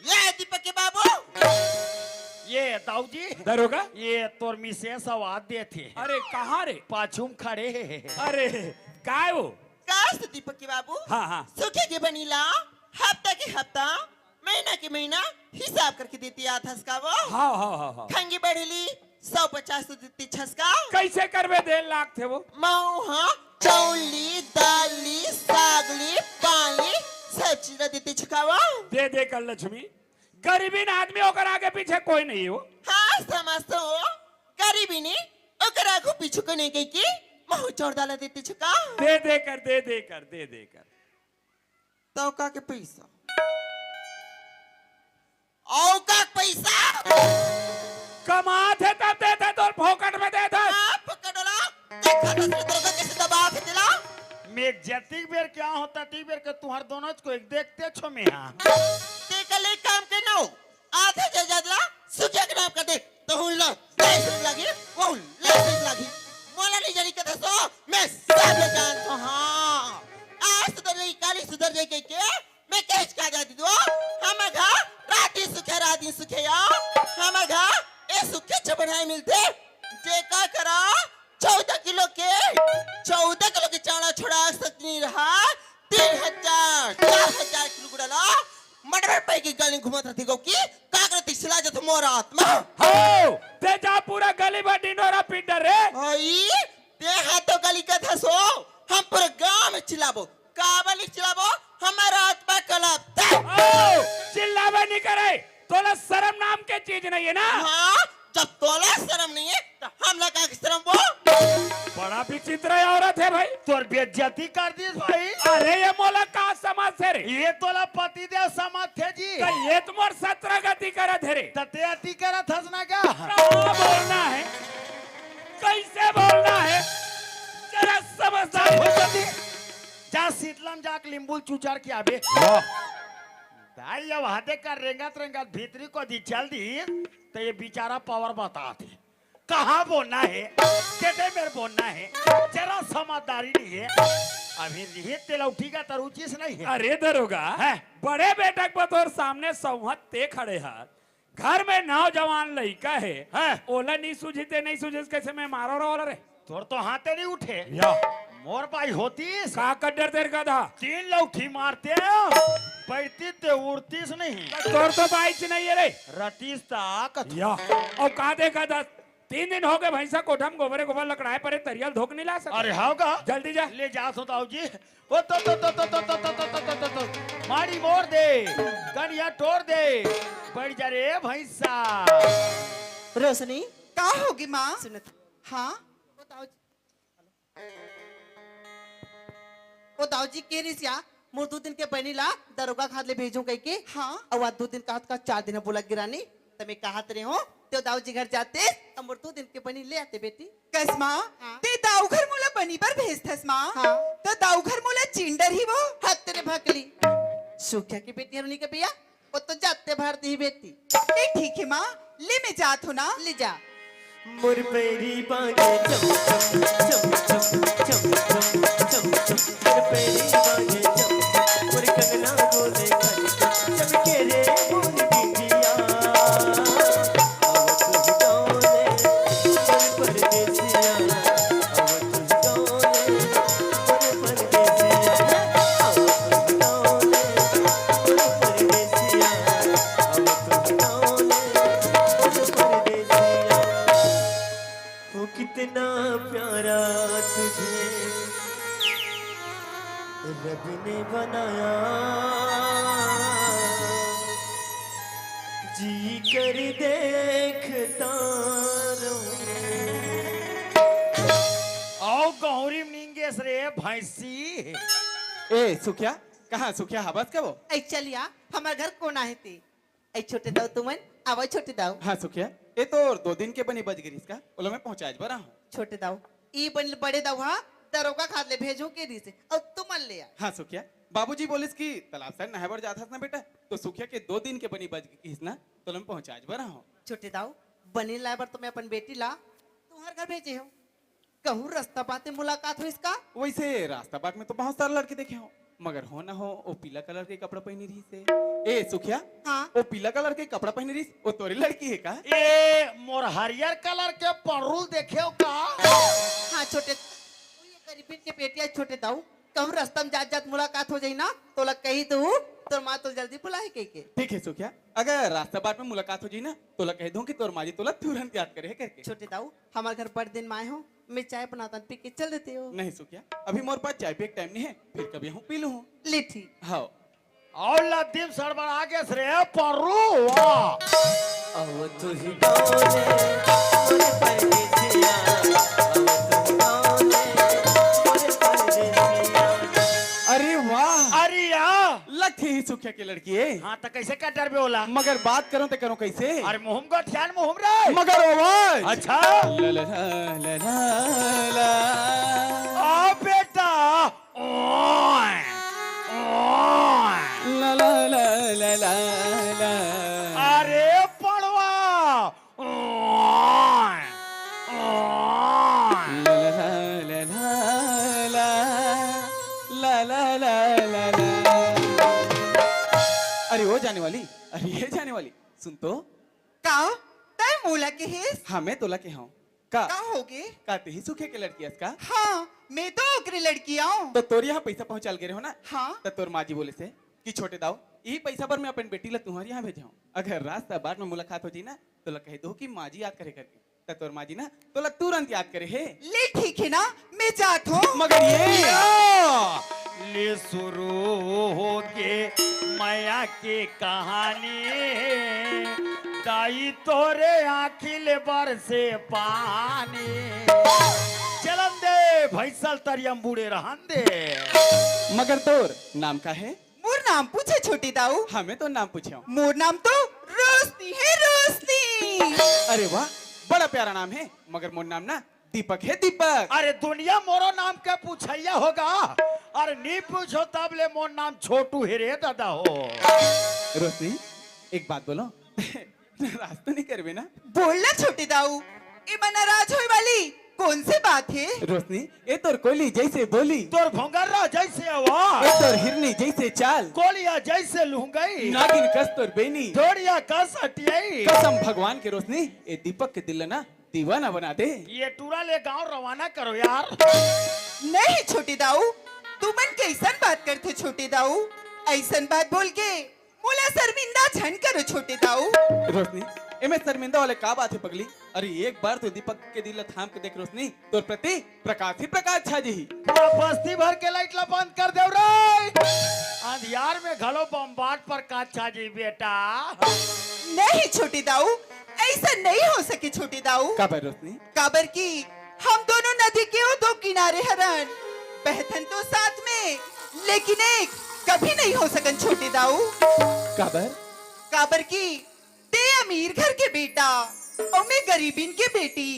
[SPEAKER 7] ये दीपक की बाबू
[SPEAKER 3] ये दाऊ जी
[SPEAKER 6] दरोगा
[SPEAKER 3] ये तोर मिसेस आवाज देते
[SPEAKER 6] अरे कहाँ रे
[SPEAKER 3] पाछूम खड़े है
[SPEAKER 6] अरे काय वो
[SPEAKER 7] काश दीपक की बाबू
[SPEAKER 6] हाँ
[SPEAKER 7] सूखे की बनीला हफ्ता की हफ्ता महीना की महीना हिसाब करके देती आथस का वो
[SPEAKER 6] हाँ
[SPEAKER 7] खंगी बढ़ेली 150 तो देती छसका
[SPEAKER 6] कैसे करवे 1.5 लाख थे वो
[SPEAKER 7] मऊहा चौली दाली सागली पानी सब चीज देती छकावा
[SPEAKER 6] दे कर लक्ष्मी गरीबी आदमी होकर आगे पीछे कोई नहीं हो
[SPEAKER 7] हाँ समझतो गरीबी ने ओकर आगू पीछू को नहीं गई की महू चौड़ डाला देती छका
[SPEAKER 6] दे कर
[SPEAKER 7] तो का के पैसा औ का पैसा
[SPEAKER 6] कमा थे तब देते तो फोकट में देता
[SPEAKER 7] आप पकड़ला देखा तो का कैसे दबा के दिला
[SPEAKER 3] मैं जतिक बेर क्या होता ती बेर के तुहार दोनों को एक देखते छो में हाँ
[SPEAKER 7] ते कल एक काम के नो आधा जजला सुखे के नाम कर दे तो हुन लो लाइसेंस लगी वो लाइसेंस लगी मोला नहीं जानी कथा सो मैं सब जान तो हां आज सुधर गई काली सुधर जाए के मैं कैच का जाती दो हम घर राती सुखे या हम घर ए सुखे चबनाए मिलते जे का करा 14 किलो के चावड़ा छोड़ा सकती नहीं रहा 3000 4000 किलो गुड़ाला मडर पे की गली घुमत रहती को की काकरती सिला जत मोर आत्मा
[SPEAKER 6] हो ते जा पूरा गली में डिनोरा पीटर रे
[SPEAKER 7] भाई ते हाथों गली का था सो हम पूरे गांव में चिल्लाबो काबली चिल्लाबो हमारा आत्मा कलप
[SPEAKER 6] ओ चिल्लावे नहीं करे तोला शर्म नाम के चीज नहीं है ना
[SPEAKER 7] हां जब तोला शर्म नहीं है तो हम लोग का शर्म वो
[SPEAKER 6] बड़ा विचित्र औरत है भाई
[SPEAKER 3] तोर बेइज्जती कर दी भाई।
[SPEAKER 6] अरे ये मोला का समाज से रे
[SPEAKER 3] ये तोला पति देव समाज थे जी।
[SPEAKER 6] तो ये तुम्हार 17 गति करत है रे
[SPEAKER 3] तते अति करत हस ना क्या?
[SPEAKER 6] क्या बोलना है कैसे बोलना है जरा समझदार हो जल्दी
[SPEAKER 3] जा शीतलम जाक लिंबू चुचार की आबे दाई अब हाथे का रेंगत भीतरी को दी चल दी तो ये बेचारा पावर बताते कहाँ बोलना है कैसे मेरे बोलना है जरा समझदारी नहीं है अभी रिहित तेला उठीगा तरुचिस नहीं है।
[SPEAKER 6] अरे दरोगा
[SPEAKER 3] है?
[SPEAKER 6] बड़े बेटक बतौर सामने संहत ते खड़े हाथ घर में नौजवान लड़का है ओला नहीं सूझते नहीं सूझे कैसे मैं मारो रहा रे
[SPEAKER 3] तोर तो हाथे नहीं उठे
[SPEAKER 6] या
[SPEAKER 3] मोर भाई होतीस
[SPEAKER 6] का कड्डर तेरे का था
[SPEAKER 3] 3 लौठी मारते बैठती ते उड़तीस नहीं
[SPEAKER 6] तोर तो बाइच नहीं है रे
[SPEAKER 3] रतीस ताकत
[SPEAKER 6] या और कहा देखा था 3 दिन हो गए भैंसा कोठम गोबरे गोबर लकड़ाए पर तरियल धोक नहीं ला सकता
[SPEAKER 3] अरे होगा
[SPEAKER 6] जल्दी जा
[SPEAKER 3] ले जा सोताओ जी ओ तो मारी मोड़ दे गड़िया तोड़ दे बढ़ जा रे भैंसा।
[SPEAKER 4] रोशनी
[SPEAKER 5] का होगी माँ
[SPEAKER 4] सुनो
[SPEAKER 5] हाँ
[SPEAKER 4] ओ दाऊजी के रिसिया मोर 2 दिन के बनीला दरोगा खाद ले भेजूं कह के
[SPEAKER 5] हाँ
[SPEAKER 4] और आज 2 दिन का 4 दिन बोला गिरानी तमे कहत रहे हो तो दाऊजी घर जाते और मोर 2 दिन के बनी ले आते बेटी
[SPEAKER 5] कस माँ
[SPEAKER 4] हाँ।
[SPEAKER 5] ते दाऊ घर मोला बनी पर भेजथस माँ
[SPEAKER 4] हाँ।
[SPEAKER 5] तो दाऊ घर मोला चिंडर ही वो
[SPEAKER 4] हाथ तेरे भकली सूख्या की बेटी हरुनी के भैया वो तो जाते भर दी बेटी
[SPEAKER 5] ए ठीक है माँ ले मैं जात हो ना
[SPEAKER 4] ले जा
[SPEAKER 1] मोर पैरी बागे चम चम चम चम चम चम चम मोर पैरी बागे चम चम मोर कंगना बोले खन चमके रे मोर बिंदिया अब तुझ गाँव ले मोर परदेसिया अब तुझ गाँव ले मोर परदेसिया अब तुझ गाँव ले मोर परदेसिया अब तुझ गाँव ले मोर परदेसिया वो कितना प्यारा तुझे रब ने बनाया जी कर देखता रहूं।
[SPEAKER 3] आओ गौरी निंगेस रे भैंसी
[SPEAKER 8] ए सुखिया कहाँ सुखिया हबस के वो
[SPEAKER 4] ऐ चलिया हमार घर कोना है ती ऐ छोटे दाऊ तुमन आवा छोटे दाऊ
[SPEAKER 8] हाँ सुखिया ये तो 2 दिन के बनी बज गई इसका ओला मैं पहुंचा बरा हूँ
[SPEAKER 4] छोटे दाऊ ई बन बड़े दाऊ हाँ दरोगा खाद ले भेजूं के री से और तुम ले आ
[SPEAKER 8] हाँ सुखिया बाबूजी बोलिस कि तालाब साइड नहबर जाता था ना बेटा तो सुखिया के 2 दिन के बनी बज गई ना तो मैं पहुंचा बरा हूँ
[SPEAKER 4] छोटे दाऊ बनी लाए बर तो मैं अपन बेटी ला तुम्हार घर भेजे हो कहूँ रास्ता बातें मुलाकात हो इसका
[SPEAKER 8] वैसे रास्ता बाट में तो बहुत सारे लड़के देखे हो मगर हो ना हो वो पीला कलर के कपड़ा पहनी रही से ए सुखिया
[SPEAKER 4] हाँ
[SPEAKER 8] वो पीला कलर के कपड़ा पहनी रही वो तोरी लड़की है का
[SPEAKER 3] ए मोर हरियर कलर के परुल देखे हो का
[SPEAKER 4] हाँ छोटे तू ये गरीबी के बेटिया छोटे दाऊ कहूँ रास्ता में जात जात मुलाकात हो जाई ना तो लग कही तू तोर माँ तो जल्दी बुलाए के
[SPEAKER 8] ठीक है सुखिया अगर रास्ता बाट में मुलाकात हो जाई ना तो ला कह दूं कि तोर माजी तोला तुरंत याद करे करके
[SPEAKER 4] छोटे दाऊ हमारे घर बड़े दिन में आए हो मैं चाय बनाता पी के चल देते हो
[SPEAKER 8] नहीं सुखिया अभी मोर पास चाय पे एक टाइम नहीं है फिर कभी हूँ पी लूँ
[SPEAKER 4] ले ठीक
[SPEAKER 8] हाँ
[SPEAKER 3] और लदीम सड़बड़ आगे रे परू वाह
[SPEAKER 1] अब तुझ गाँव ले मोर परदेसिया अब तुझ गाँव ले मोर परदेसिया।
[SPEAKER 8] अरे वाह
[SPEAKER 3] अरे या
[SPEAKER 8] लगती ही सुखिया की लड़की है
[SPEAKER 3] हाँ तो कैसे कटर पे होला
[SPEAKER 8] मगर बात करो तो करो कैसे
[SPEAKER 3] अरे मुहम को ध्यान मुहम रे
[SPEAKER 8] मगर आवाज
[SPEAKER 3] अच्छा
[SPEAKER 8] ला ला ला ला ला
[SPEAKER 3] आ बेटा ओए ओए
[SPEAKER 8] ला ला ला ला ला जाने वाली, अरे ये जाने वाली, सुन तो।
[SPEAKER 5] का तय मोला के हेस
[SPEAKER 8] हाँ मैं तोला के हूँ का
[SPEAKER 5] का होगे?
[SPEAKER 8] काते ही सूखे के लड़की का
[SPEAKER 5] हाँ मैं तो ओकरे लड़की आऊं।
[SPEAKER 8] तो तोर यहाँ पैसा पहुंचाल गे रहे हो ना।
[SPEAKER 5] हाँ
[SPEAKER 8] तो तोर माजी बोले से कि छोटे दाऊ यही पैसा पर मैं अपन बेटी ला तुम्हारे यहाँ भेजाऊं। अगर रास्ता बाद में मुलाकात हो जी ना तो ला कह दो कि माजी याद करे करके। तो तोर माजी ना तो ला तुरंत याद करे है।
[SPEAKER 5] ले ठीक है ना, मैं जात हूँ।
[SPEAKER 8] मगर ये
[SPEAKER 3] ले शुरू हो के माया के कहानी, दाई तोरे आखिल बरसे पानी। चलन दे भैसल तरियम बूढ़े रहन दे।
[SPEAKER 8] मगर तोर नाम का है?
[SPEAKER 5] मोर नाम पूछे छोटे दाऊ।
[SPEAKER 8] हमें तो नाम पूछे।
[SPEAKER 5] मोर नाम तो रोशनी है, रोशनी।
[SPEAKER 8] अरे वाह बड़ा प्यारा नाम है। मगर मोर नाम ना दीपक है, दीपक।
[SPEAKER 3] अरे दुनिया मोरो नाम के पूछैया होगा। अरे नहीं पूछो तब ले मोर नाम छोटू हेरे दादा हो।
[SPEAKER 8] रोशनी एक बात बोलो नाराज तो नहीं करवे ना?
[SPEAKER 5] बोलना छोटे दाऊ, ये नाराज होए वाली कौन सी बात है?
[SPEAKER 8] रोशनी ये तोर कोयली जैसे बोली,
[SPEAKER 3] तोर भोंगर्रा जैसे आवाज,
[SPEAKER 8] ये तोर हिरनी जैसे चाल,
[SPEAKER 3] कोलिया जैसे लुंगई,
[SPEAKER 8] नागिन कस तोर बेनी,
[SPEAKER 3] थोड़िया कस हटियाई।
[SPEAKER 8] कसम भगवान के रोशनी ये दीपक के दिल ना दीवाना बना दे।
[SPEAKER 3] ये टूरा ले गांव रवाना करो यार।
[SPEAKER 5] नहीं छोटे दाऊ, तू मन कैसन बात करते छोटे दाऊ? ऐसन बात बोल के मोला शर्मिंदा झन करो छोटे दाऊ।
[SPEAKER 8] रोशनी एमे शर्मिंदा वाले का बात है पगली? अरे एक बार तो दीपक के दिल थाम के देख रोशनी, तोर प्रति प्रकाश ही प्रकाश छा जी।
[SPEAKER 3] पूरा बस्ती भर के लाइट ला बंद कर देव रे। अंधियार में घलो बम्बाट पर काच छा जी बेटा।
[SPEAKER 5] नहीं छोटे दाऊ, ऐसा नहीं हो सके छोटे दाऊ।
[SPEAKER 8] काबर रोशनी?
[SPEAKER 5] काबर की हम दोनों नदी के वो दो किनारे हरन, बहथन तो साथ में, लेकिन एक कभी नहीं हो सकन छोटे दाऊ।
[SPEAKER 8] काबर?
[SPEAKER 5] काबर की ते अमीर घर के बेटा और मैं गरीबिन के बेटी,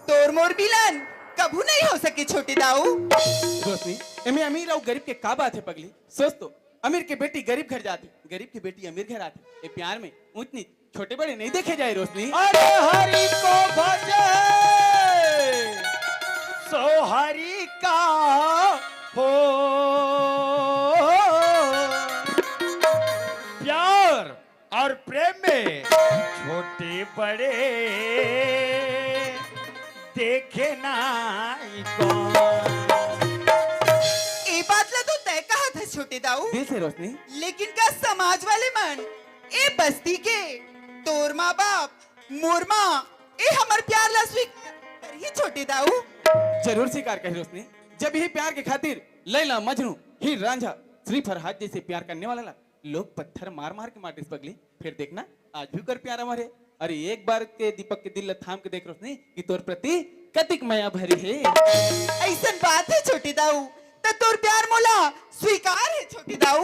[SPEAKER 5] तोर मोर बिलन कभू नहीं हो सके छोटे दाऊ।
[SPEAKER 8] रोशनी एमे अमीर और गरीब के का बात है पगली? सोच तो, अमीर के बेटी गरीब घर जाती, गरीब की बेटी अमीर घर आती। ये प्यार में ऊंच नीच छोटे बड़े नहीं देखे जाए रोशनी।
[SPEAKER 3] अरे हरि को भजे सो हरि का हो, प्यार और प्रेम में छोटे बड़े देखे ना कौन।
[SPEAKER 5] ये बात ला तो तय कहा था छोटे दाऊ,
[SPEAKER 8] दिल से रोशनी।
[SPEAKER 5] लेकिन का समाज वाले मन ए बस्ती के तोर माँ बाप मोर माँ ए हमार प्यार ला स्वीकार करिए छोटे दाऊ।
[SPEAKER 8] जरूर स्वीकार कर रोशनी। जब यही प्यार के खातिर लैला मजनू हीर रांझा श्री फरहाद जैसे प्यार करने वाला ला लोग पत्थर मार मार के मारते पगली, फिर देखना आज भी कर प्यार हमारे। अरे एक बार के दीपक के दिल थाम के देख रोशनी कि तोर प्रति कतिक माया भरी है।
[SPEAKER 5] ऐसा बात है छोटे दाऊ, तो तोर प्यार मोला स्वीकार है छोटे दाऊ।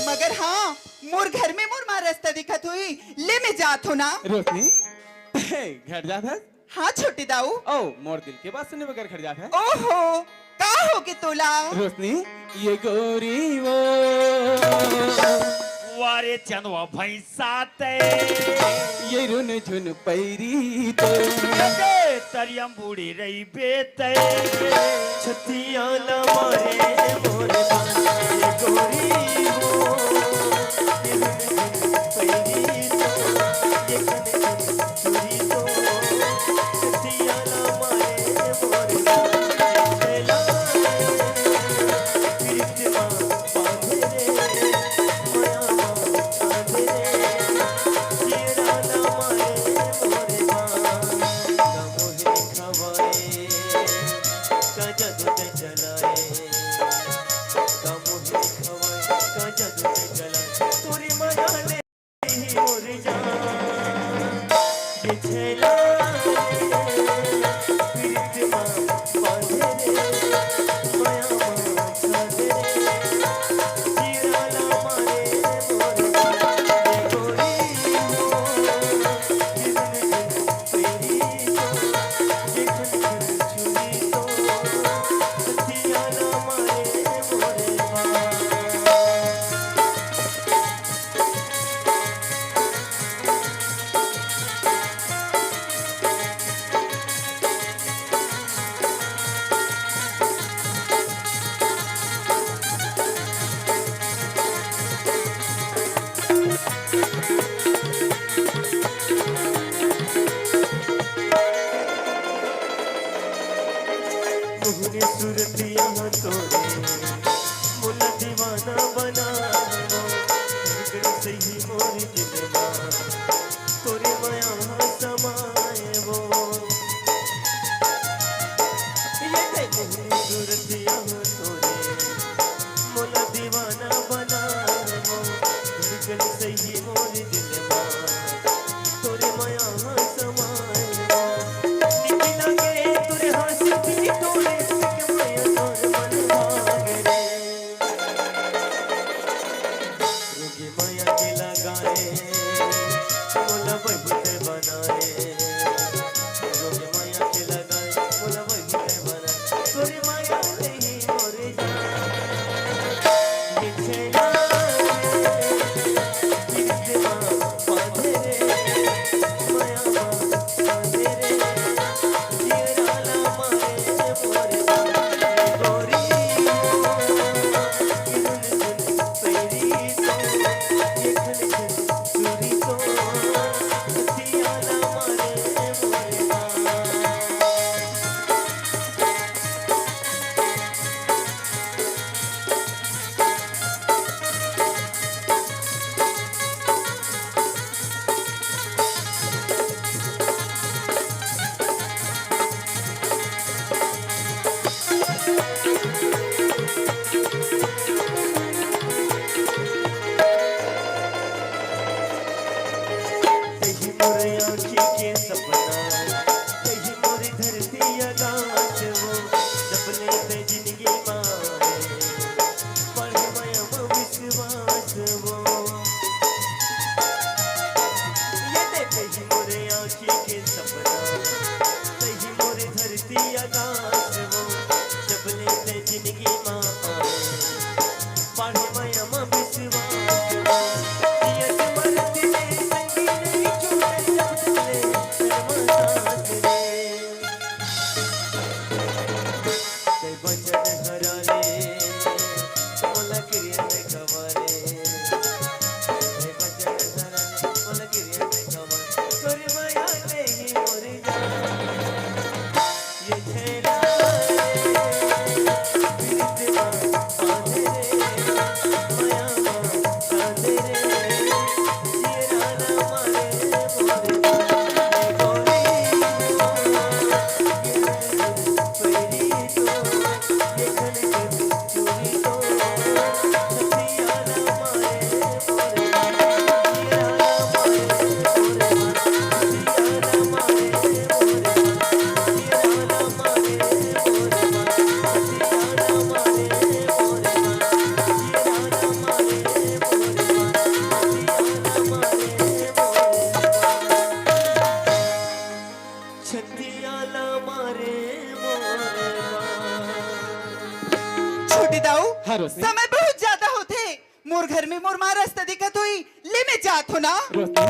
[SPEAKER 5] मगर हाँ मोर घर में मोर माँ रास्ता दिखत हुई, ले में जात हो ना।
[SPEAKER 8] रोशनी घर जात है?
[SPEAKER 5] हाँ छोटे दाऊ।
[SPEAKER 8] ओ मोर दिल के बात सुनने बगैर घर जात है?
[SPEAKER 5] ओहो का हो के तोला?
[SPEAKER 8] रोशनी ये गोरी वो
[SPEAKER 3] वारे चंदवा भैंसा ते
[SPEAKER 8] ये रुन झुन पैरी तो
[SPEAKER 3] तरियम बूढ़ी रही बेते।
[SPEAKER 1] छतिया न मारे मोर बांधे गोरी हो, पैरी तो ये चूड़ी तो छतिया न मारे मोर बांधे ला, प्रीतमा बांधे रे माया बांधे रे, जीरा न मारे मोर बांधे खवाए का जादू ते चलाए, का मुझे खवाए का जादू ते चलाए, तोरी माया ले ही मोर जान बिछला प्रीतमा बांधे रे माया बांधे रे, जीरा ना मारे मोर बांधे गोरी हो, प्रेरी तो देखन चूड़ी तो छतिया ना मोहनी सूरतिया तोरे मुला दीवाना बना वो धड़कन से ही मोरी दिलवा तोरे माया समाए वो ये मोहनी सूरतिया तोरे मुला दीवाना बना वो धड़कन से ही मोरी दिलवा तोरे माया समाए वो निकी लगे तोरे हंसी की तोरे के माया तोरे मन भागे रे रोगी माया के लगाए मोला बहिते बनाए रोगी माया के लगाए मोला बहिते बनाए तोरे माया नहीं मोरे जान ये छेना दिलवा बांधे रे माया बांधे रे जीरा ला मारे मोरे जान गोरी किरण सुन पैरी तो ये खन खन चूरी तो दिया ला मारे मोरे जान कहीं मोरे आँखी के सपना कहीं मोरी धरती आकाश वो सपने पे जिंदगी मारे पढ़े मयम विश्वास वो ये दे कहीं मोरे आँखी के सपना कहीं मोरी धरती आकाश वो सपने पे जिंदगी मारे पढ़े मयम विश्वास वो ये मरती ने संगी नहीं छूटे जब चले शर्मात रे ते बचन हराले मोला किरियन खवाले ते बचन हराले मोला किरियन खवाले तोरी माया नहीं मोरी जान ये छेना दिलवा बांधे रे माया बांधे रे जीरा ला मारे मोरे जान गोरी पैरी तो ये खन खन चूरी तो दिया ला मारे मोरे जान जीरा ला मारे मोरे जान दिया ला मारे मोरे जान जीरा ला मारे मोरे जान दिया ला मारे मोरे जान जीरा ला मारे मोरे जान दिया ला मारे मोरे
[SPEAKER 5] छोटी दाऊ
[SPEAKER 8] हाँ रोशनी
[SPEAKER 5] समय बहुत ज्यादा होते मोर घर में मोर माँ रास्ता दिखत हुई ले में जात हो ना
[SPEAKER 8] रोशनी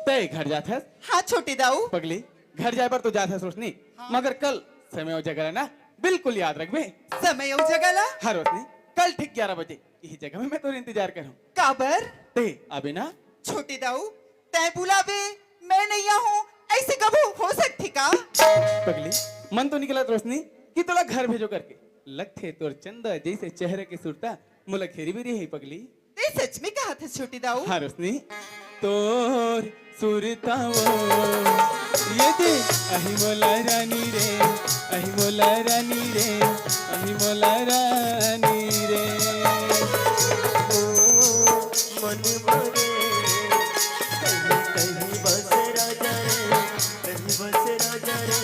[SPEAKER 8] तय घर जात है
[SPEAKER 5] हाँ छोटी दाऊ
[SPEAKER 8] पगली घर जाए पर तो जात है रोशनी मगर कल समय हो जगह ना बिल्कुल याद रखबे
[SPEAKER 5] समय हो जगला
[SPEAKER 8] हाँ रोशनी कल ठीक 11 बजे यही जगह में मैं तो इंतजार कर रहा हूँ
[SPEAKER 5] काबर
[SPEAKER 8] ते अभी ना
[SPEAKER 5] छोटी दाऊ तय बुलावे मैं नहीं हूँ ऐसे कबू हो सकती का
[SPEAKER 8] पगली मन तो निकला रोशनी कि तोला घर भेजो करके लगथे तोर चंदा जैसे चेहरे की सुरता मुला घेरी भी रही पगली
[SPEAKER 5] ये सच में कहा था छोटी दाऊ
[SPEAKER 8] हाँ रोशनी तोर सुरता वो ये दे अहि मोला रानी रे अहि मोला रानी रे अहि मोला रानी रे
[SPEAKER 1] मन भरे कहीं कहीं बस राजा रे कहीं बस राजा रे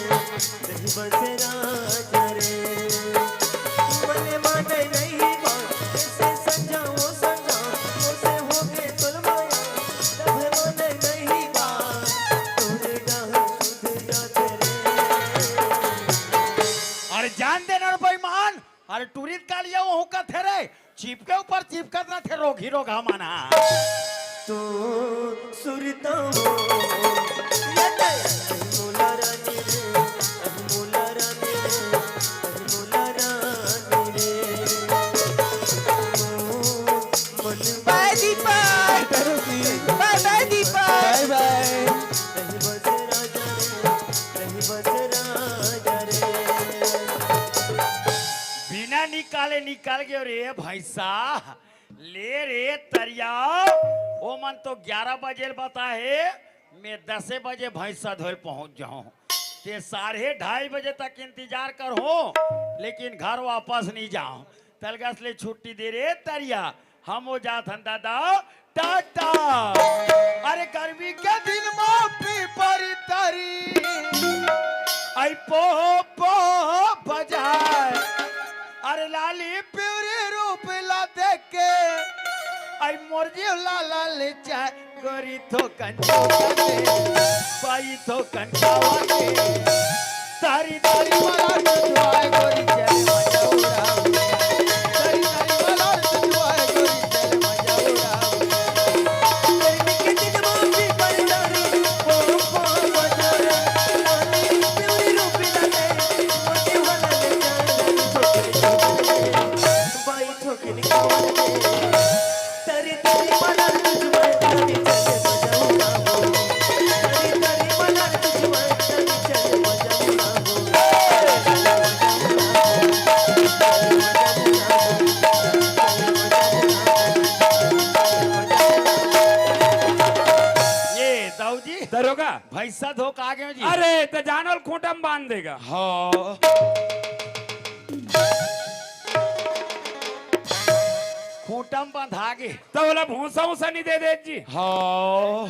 [SPEAKER 1] कहीं बस राजा रे मन माने नहीं बात कैसे समझाओ समझाओ उसे हो गए तुलमाया तब माने नहीं बात तोरे डाह सुध जाते रे
[SPEAKER 3] अरे जान देना रे बेईमान अरे टूरिस्ट का लिया वो का थे रे चिपके ऊपर चिपकत ना थे रोग हीरो का माना
[SPEAKER 1] तो सुरता हो ये दे मोला रानी रे मोला रानी रे मोला रानी रे मन
[SPEAKER 5] bye Deepak bye bye Deepak
[SPEAKER 8] bye bye
[SPEAKER 1] रही बस राजा रे रही बस राजा रे
[SPEAKER 3] निकाले निकाल गयो रे भैंसा ले रे तरिया ओ मन तो 11 बजे बता है मैं 10 बजे भैंसा धोए पहुंच जाऊं ते 2:30 बजे तक इंतजार कर हो लेकिन घर वापस नहीं जाऊं तलगस ले छुट्टी दे रे तरिया हम हो जात हन दादा टाटा अरे गर्मी के दिन मापी परी तरी आई पो बजाए अरे लाली प्यूरी रूप ला देख के आई मोरजी लाला ले चाय गोरी तो कंचावा पाई तो कंचावा तारी तारी वाला जुआए गोरी चले मजा उड़ाओ तारी तारी वाला जुआए गोरी चले मजा उड़ाओ
[SPEAKER 1] गर्मी के दिन माफी पर तारी पो बजाए लाली प्यूरी रूप लाले मोती वाला ले जाए बाई ठोके निकाल दे तारी तारी वाला जुआए तारी चले मजा उड़ाओ तारी तारी वाला जुआए तारी चले मजा उड़ाओ
[SPEAKER 3] ये दाऊ जी
[SPEAKER 6] दरोगा
[SPEAKER 3] भैंसा धोक आ गए जी
[SPEAKER 6] अरे तो जानल खूंटम बांध देगा
[SPEAKER 3] हाँ खूंटम बंधा गे
[SPEAKER 6] तो बोला भूसा उसा नहीं दे दे जी
[SPEAKER 3] हाँ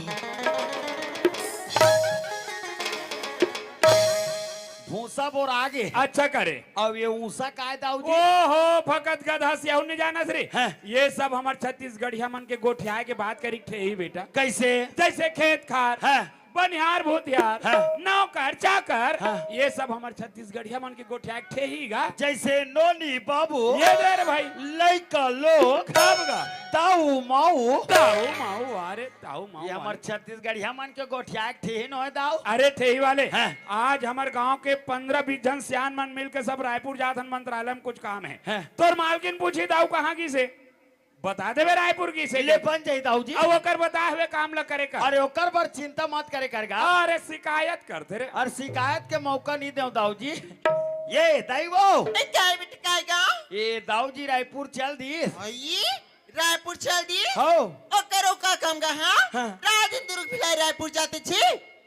[SPEAKER 3] भूसा बोर आगे
[SPEAKER 6] अच्छा करे
[SPEAKER 3] अब ये ऊसा काय दाऊ जी
[SPEAKER 6] ओहो फकत गधा सियाहू नहीं जाना श्री
[SPEAKER 3] हैं?
[SPEAKER 6] ये सब हमार छत्तीसगढ़िया मन के गोठियाए के बात करी थे ही बेटा
[SPEAKER 3] कैसे
[SPEAKER 6] जैसे खेत खार
[SPEAKER 3] हैं?
[SPEAKER 6] बनिहार भूतिहार
[SPEAKER 3] हैं?
[SPEAKER 6] नौकर चाकर
[SPEAKER 3] हैं?
[SPEAKER 6] ये सब हमार छत्तीसगढ़िया मन के गोठियाए थे ही गा
[SPEAKER 3] जैसे नोनी बाबू
[SPEAKER 6] ये दे रे भाई
[SPEAKER 3] लड़का लोग
[SPEAKER 6] कब गा
[SPEAKER 3] ताऊ माऊ
[SPEAKER 6] ताऊ माऊ अरे ताऊ माऊ
[SPEAKER 3] ये हमार
[SPEAKER 6] वाले।
[SPEAKER 3] छत्तीसगढ़ मन के गोठिया थे न है दाऊ
[SPEAKER 6] अरे थे ही वाले
[SPEAKER 3] हैं?
[SPEAKER 6] आज हमारे गांव के 15-20 जन सियान मन मिलकर सब रायपुर जात हन मंत्रालय में कुछ काम है
[SPEAKER 3] हैं?
[SPEAKER 6] तोर मालकिन पूछी दाऊ कहाँ की से बता देवे रायपुर की से
[SPEAKER 3] ले बन जाई दाऊ जी
[SPEAKER 6] अब ओकर बता हुए काम ल करे का
[SPEAKER 3] अरे ओकर पर चिंता मत करे करगा
[SPEAKER 6] अरे शिकायत करते रे
[SPEAKER 3] और शिकायत के मौका नहीं दे दाऊ जी ये दाई वो
[SPEAKER 7] क्या बेटा काएगा
[SPEAKER 3] ये दाऊ जी रायपुर चल दी
[SPEAKER 7] आई रायपुर चल दी
[SPEAKER 3] हो
[SPEAKER 7] ओ करो का काम गा हाँ
[SPEAKER 3] हाँ।
[SPEAKER 7] रात दिन दुर्ग भिलाई रायपुर जाते छे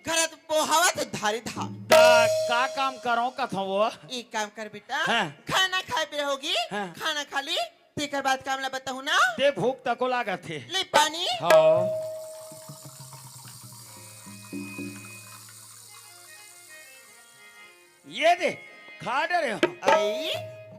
[SPEAKER 7] घरत पोहावा तो धारी था
[SPEAKER 3] का काम करो कथो वो
[SPEAKER 7] एक काम कर बेटा
[SPEAKER 3] हाँ।
[SPEAKER 7] खाना खाए पे रहोगी
[SPEAKER 3] हाँ।
[SPEAKER 7] खाना खा ली तेकर बाद काम ला बताऊं ना
[SPEAKER 3] दे भूख तको लागत थे
[SPEAKER 7] ले पानी
[SPEAKER 3] हाँ ये दे खा डरे हो
[SPEAKER 7] आई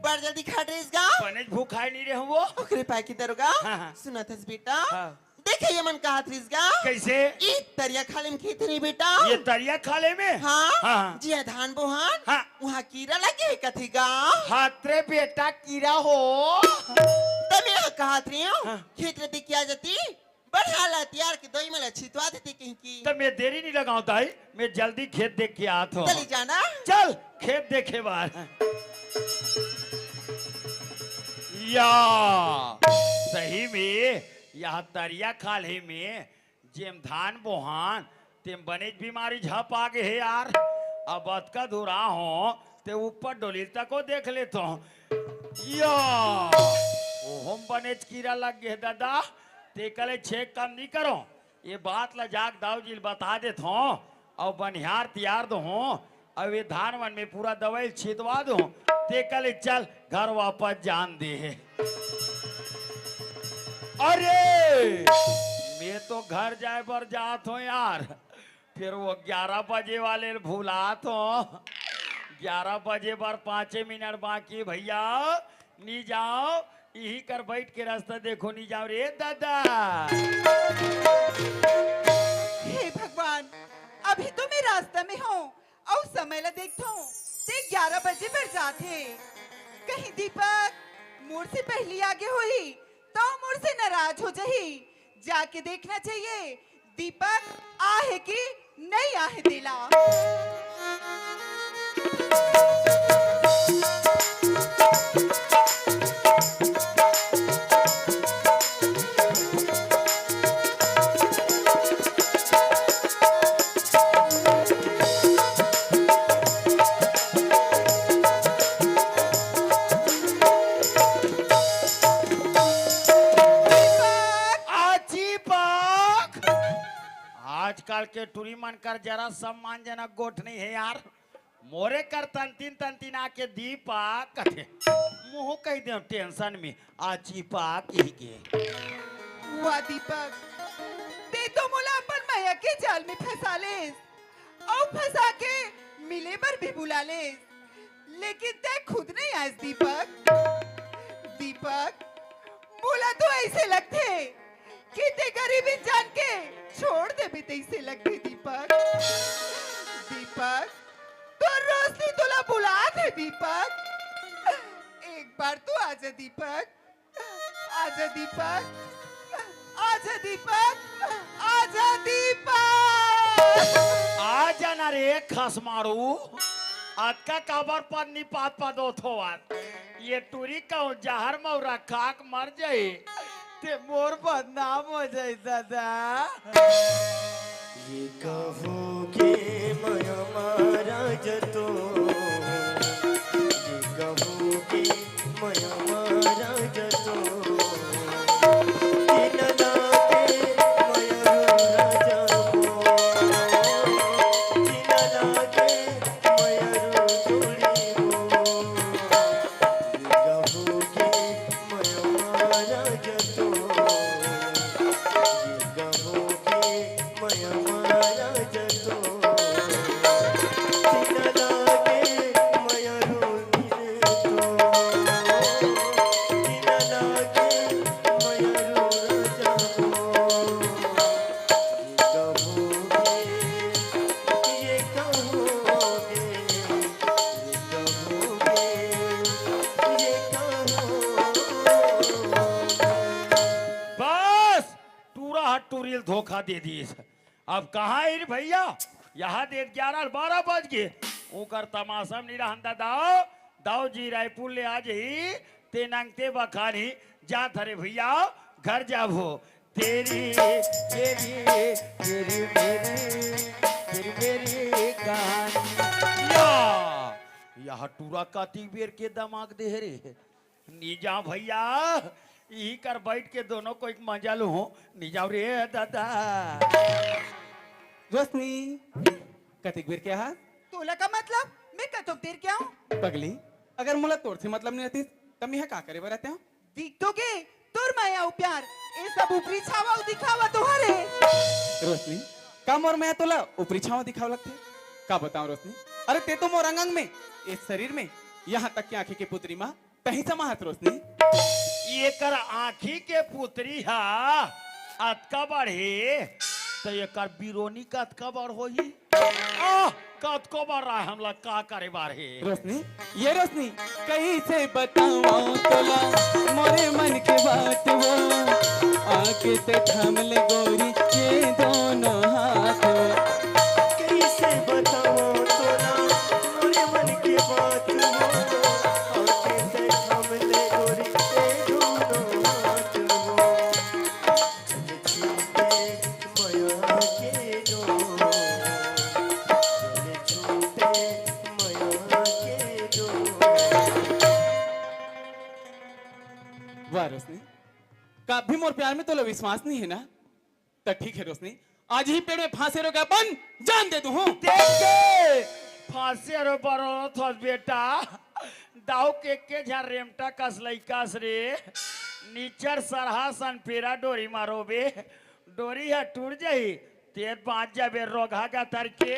[SPEAKER 7] बड़ जल्दी खा ड्रेस गा
[SPEAKER 3] पनेज भूख खाए नहीं रहे हो वो
[SPEAKER 7] ओकरे पाए की दरोगा
[SPEAKER 3] हाँ, हाँ।
[SPEAKER 7] सुना था बेटा
[SPEAKER 3] हाँ।
[SPEAKER 7] देखे ये मन कहा थी गा
[SPEAKER 3] कैसे
[SPEAKER 7] ई तरिया खाले में खेती नहीं बेटा
[SPEAKER 3] ये तरिया खाले में
[SPEAKER 7] हाँ
[SPEAKER 3] हाँ।
[SPEAKER 7] जी धान बोहान
[SPEAKER 3] हाँ।
[SPEAKER 7] वहाँ कीड़ा लगे है कथी गा
[SPEAKER 3] हात्रे बेटा कीड़ा हो
[SPEAKER 7] तब यहाँ कहा थी
[SPEAKER 3] हाँ।
[SPEAKER 7] खेत रहती क्या जाती बढ़िया लाती यार की दो में छिटवा देती कहीं की
[SPEAKER 3] तो मैं देरी नहीं लगाऊं ताई मैं जल्दी खेत देख के आता
[SPEAKER 7] चली
[SPEAKER 3] हूँ
[SPEAKER 7] जाना
[SPEAKER 3] चल खेत देखे बार या सही में यह तरिया खाले में जेम धान बोहान तेम बनेज बीमारी झप आ गए है यार अब अतका धुरा हो ते ऊपर डोली तक को देख लेता हूँ या ओहम बनेज कीड़ा लग गए दादा ते कले छेक काम नहीं करो ये बात ला जाग दाऊ जी बता देता हूँ और बनिहार तैयार दो हूँ अब ये धान वन में पूरा दवाई छिदवा दो ते कले चल घर वापस जान दे अरे मैं तो घर जाए पर जात हूँ यार फिर वो 11 बजे वाले भूलात हो 11 बजे पर 5 मिनट बाकी भैया नहीं जाओ यही कर बैठ के रास्ता देखो नहीं जाओ रे दादा
[SPEAKER 5] हे भगवान अभी तो मैं रास्ता में हूँ और समय ला देखता हूँ ते 11 बजे पर जाते कहीं दीपक मोड़ से पहली आगे हुई तो मोड़ से नाराज हो जाही जाके देखना चाहिए दीपक आहे कि नहीं आहे दिला
[SPEAKER 3] के टूरी मन कर जरा सम्मानजनक गोठ नहीं है यार। मोरे कर तंतीन तंतीन आके दीपा कथे मुंह कह दे टेंशन में आ चीपा कही के।
[SPEAKER 5] वाह दीपक, ते तो मोला अपन मैया के जाल में फंसा ले और फंसा के मिले पर भी बुला ले, लेकिन ते खुद नहीं आज दीपक। दीपक मोला तो ऐसे लगते कि ते गरीब इंसान के छोड़ दे भी ऐसे लगते दीपक। दीपक तो रोशनी तुला बुला दे दीपक, एक बार तो आजा दीपक, आजा दीपक, आजा दीपक, आजा दीपक।
[SPEAKER 3] आ जाना रे खस मारू आज का काबर पर निपात पदो थोवात ये टूरी का जहर मौरा खाक मर जाए ते मोर बदनाम हो जाए दादा।
[SPEAKER 1] ये कहोगे माया महाराज तो, ये कहोगे माया महाराज तो, दिन लागे माया राजा को, दिन लागे माया जोड़ी को, ये कहोगे माया महाराज तो, ये कहोगे माया महाराज तो, दिन लागे माया रोनी तो, दिन लागे माया रो राजा को, ये कहोगे, ये कहोगे।
[SPEAKER 3] बस टूरा हट टूरिल धोखा दे दी। अब कहाँ है रे भैया, यहाँ दे 11-12 बज गए ऊकर तमाशा नहीं रहता। दाओ दाओ जी रायपुर ले आज ही ते नंगते बखानी जा थरे भैया घर जाबो तेरी तेरी तेरी मेरी तेरी मेरी कहानी। यहाँ टूरा काती बेर के दिमाग दे रे नीजा भैया यही कर बैठ के दोनों को एक मजा लू नीजाओ रे दादा।
[SPEAKER 8] रोशनी कतिक बेर क्या है
[SPEAKER 5] तोला का मतलब मैं कतो देर क्या हूँ?
[SPEAKER 8] पगली, अगर मुला तोड़ से मतलब नहीं रहती तब यह का करे बराते हो।
[SPEAKER 5] दिख तो के तोर माया उ प्यार ये सब ऊपरी छावा उ दिखावा तोहरे।
[SPEAKER 8] रोशनी काम और मैं तोला ऊपरी छावा दिखाव लगते का बताऊं रोशनी। अरे ते तो मोर अंग में इस शरीर में यहाँ तक की आंखी के पुत्री माँ कहीं समाहत रोशनी।
[SPEAKER 3] ये कर आँखी के पुत्री हा अतका बढ़े तो ये कर बिरोनी का अतका बढ़ हो ही कतको बढ़ रहा है हमला का करे बारे।
[SPEAKER 8] रोशनी ये रोशनी कहीं से बताऊं तोला मोरे मन के बात वो आके ते थाम ले गोरी ये दोनों हाथ।
[SPEAKER 1] कैसे बताऊं तोला मोरे मन की बात हो, आके से थाम ले गोरी ते दोनों हाथ हो, चले छूटे माया के जो, चले छूटे माया के जो।
[SPEAKER 8] वाह रोशनी, कभी मोर प्यार में तोला विश्वास नहीं है ना? तो ठीक है रोशनी, आज ही पेड़ में फांसे रोका अपन जान दे दूं हूं।
[SPEAKER 3] देखे फांसी रो बरो थोस बेटा दाव के झा रेमटा कस लइकास रे नीचर सरहा सन पेरा डोरी मारो बे डोरी है टूट जाई ते बाज जाबे रोगा का तरके।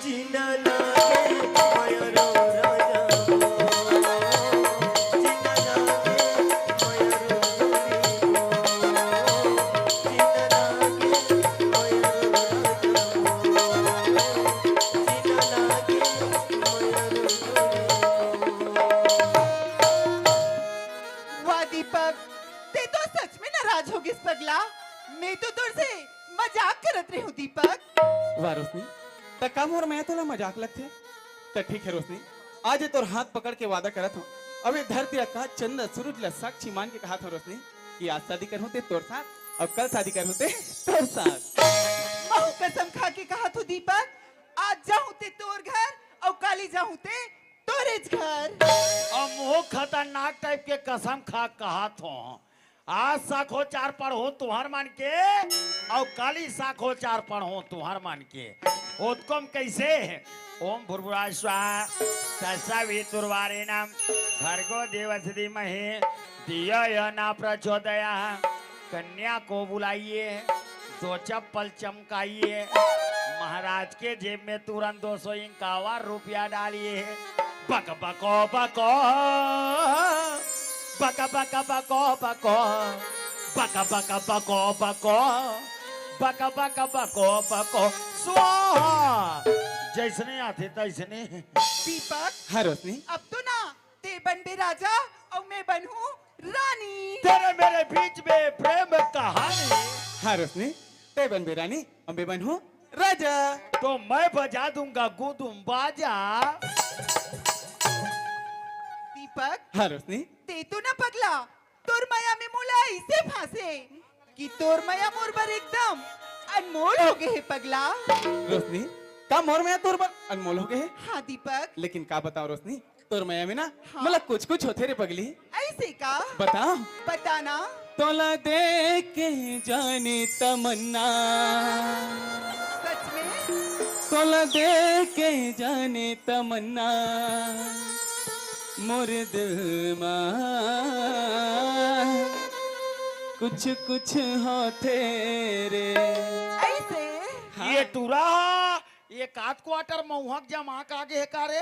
[SPEAKER 1] जीना लागे माया रो राजा को, जीना लागे माया रो जोड़ी को, जीना लागे माया रो राजा को, जीना लागे माया रो जोड़ी को।
[SPEAKER 5] वाह दीपक, ते तो सच में नाराज होगी इस पगला। मैं तो तुझ से मजाक करत रही हूँ दीपक।
[SPEAKER 8] वाह रोशनी, तो कम और मैं तोला मजाक लगते तो ठीक है रोशनी, आज तोर हाथ पकड़ के वादा करत हूं। अबे धरती आकाश चंद्र सूरज ला साक्षी मान के कहा था रोशनी कि आज शादी कर होते तोर साथ और कल शादी कर होते तोर साथ।
[SPEAKER 5] महू कसम खा के कहा तू दीपक, आज जाऊं ते तोर घर और काली जाऊं ते तोरे घर।
[SPEAKER 3] अब वो खतरनाक टाइप के कसम खा कहा थो आज साखो चार पढ़ो तुहार मान के और काली साखो चार पढ़ो तुहार मान के उत्कम कैसे ओम भुर्भुवः स्वः तत्सवितुर्वरेण्यं भर्गो देवस्य धीमहि धियो यो न प्रचोदयात्। कन्या को बुलाइए, 2 चप्पल चमकाइए, महाराज के जेब में तुरंत 251 रुपया डालिए। बक बको बको बका बका बको बको बका बका बको बको बका बका बको बको स्वाहा। जैसने आते तैसने।
[SPEAKER 5] दीपक
[SPEAKER 8] हाँ रोशनी,
[SPEAKER 5] अब तो ना ते बन बे राजा और मैं बनूं रानी।
[SPEAKER 3] तेरे मेरे बीच में प्रेम कहानी।
[SPEAKER 8] हाँ रोशनी, ते बन बे रानी और मैं बनूं राजा।
[SPEAKER 3] तो मैं बजा दूंगा गुदुम बाजा।
[SPEAKER 5] दीपक
[SPEAKER 8] हाँ रोशनी,
[SPEAKER 5] ते तो ना पगला तोर माया में मोला ऐसे फांसे कि तोर माया मोर पर एकदम अनमोल हो गए है पगला।
[SPEAKER 8] रोशनी का मोर में तोर पर अनमोल हो गए है।
[SPEAKER 5] हाँ दीपक
[SPEAKER 8] लेकिन का बताओ रोशनी, तोर माया में ना
[SPEAKER 5] हाँ।
[SPEAKER 8] मतलब कुछ कुछ होते रे पगली।
[SPEAKER 5] ऐसे का
[SPEAKER 8] बताओ।
[SPEAKER 5] बताना।
[SPEAKER 8] तोला देख के जाने तमन्ना,
[SPEAKER 5] सच में
[SPEAKER 8] तोला देख के जाने तमन्ना, मोर दिल में कुछ कुछ होते रे।
[SPEAKER 5] ऐसे
[SPEAKER 3] ये टूरा ये काट क्वार्टर महुहक जमा कागे है कारे।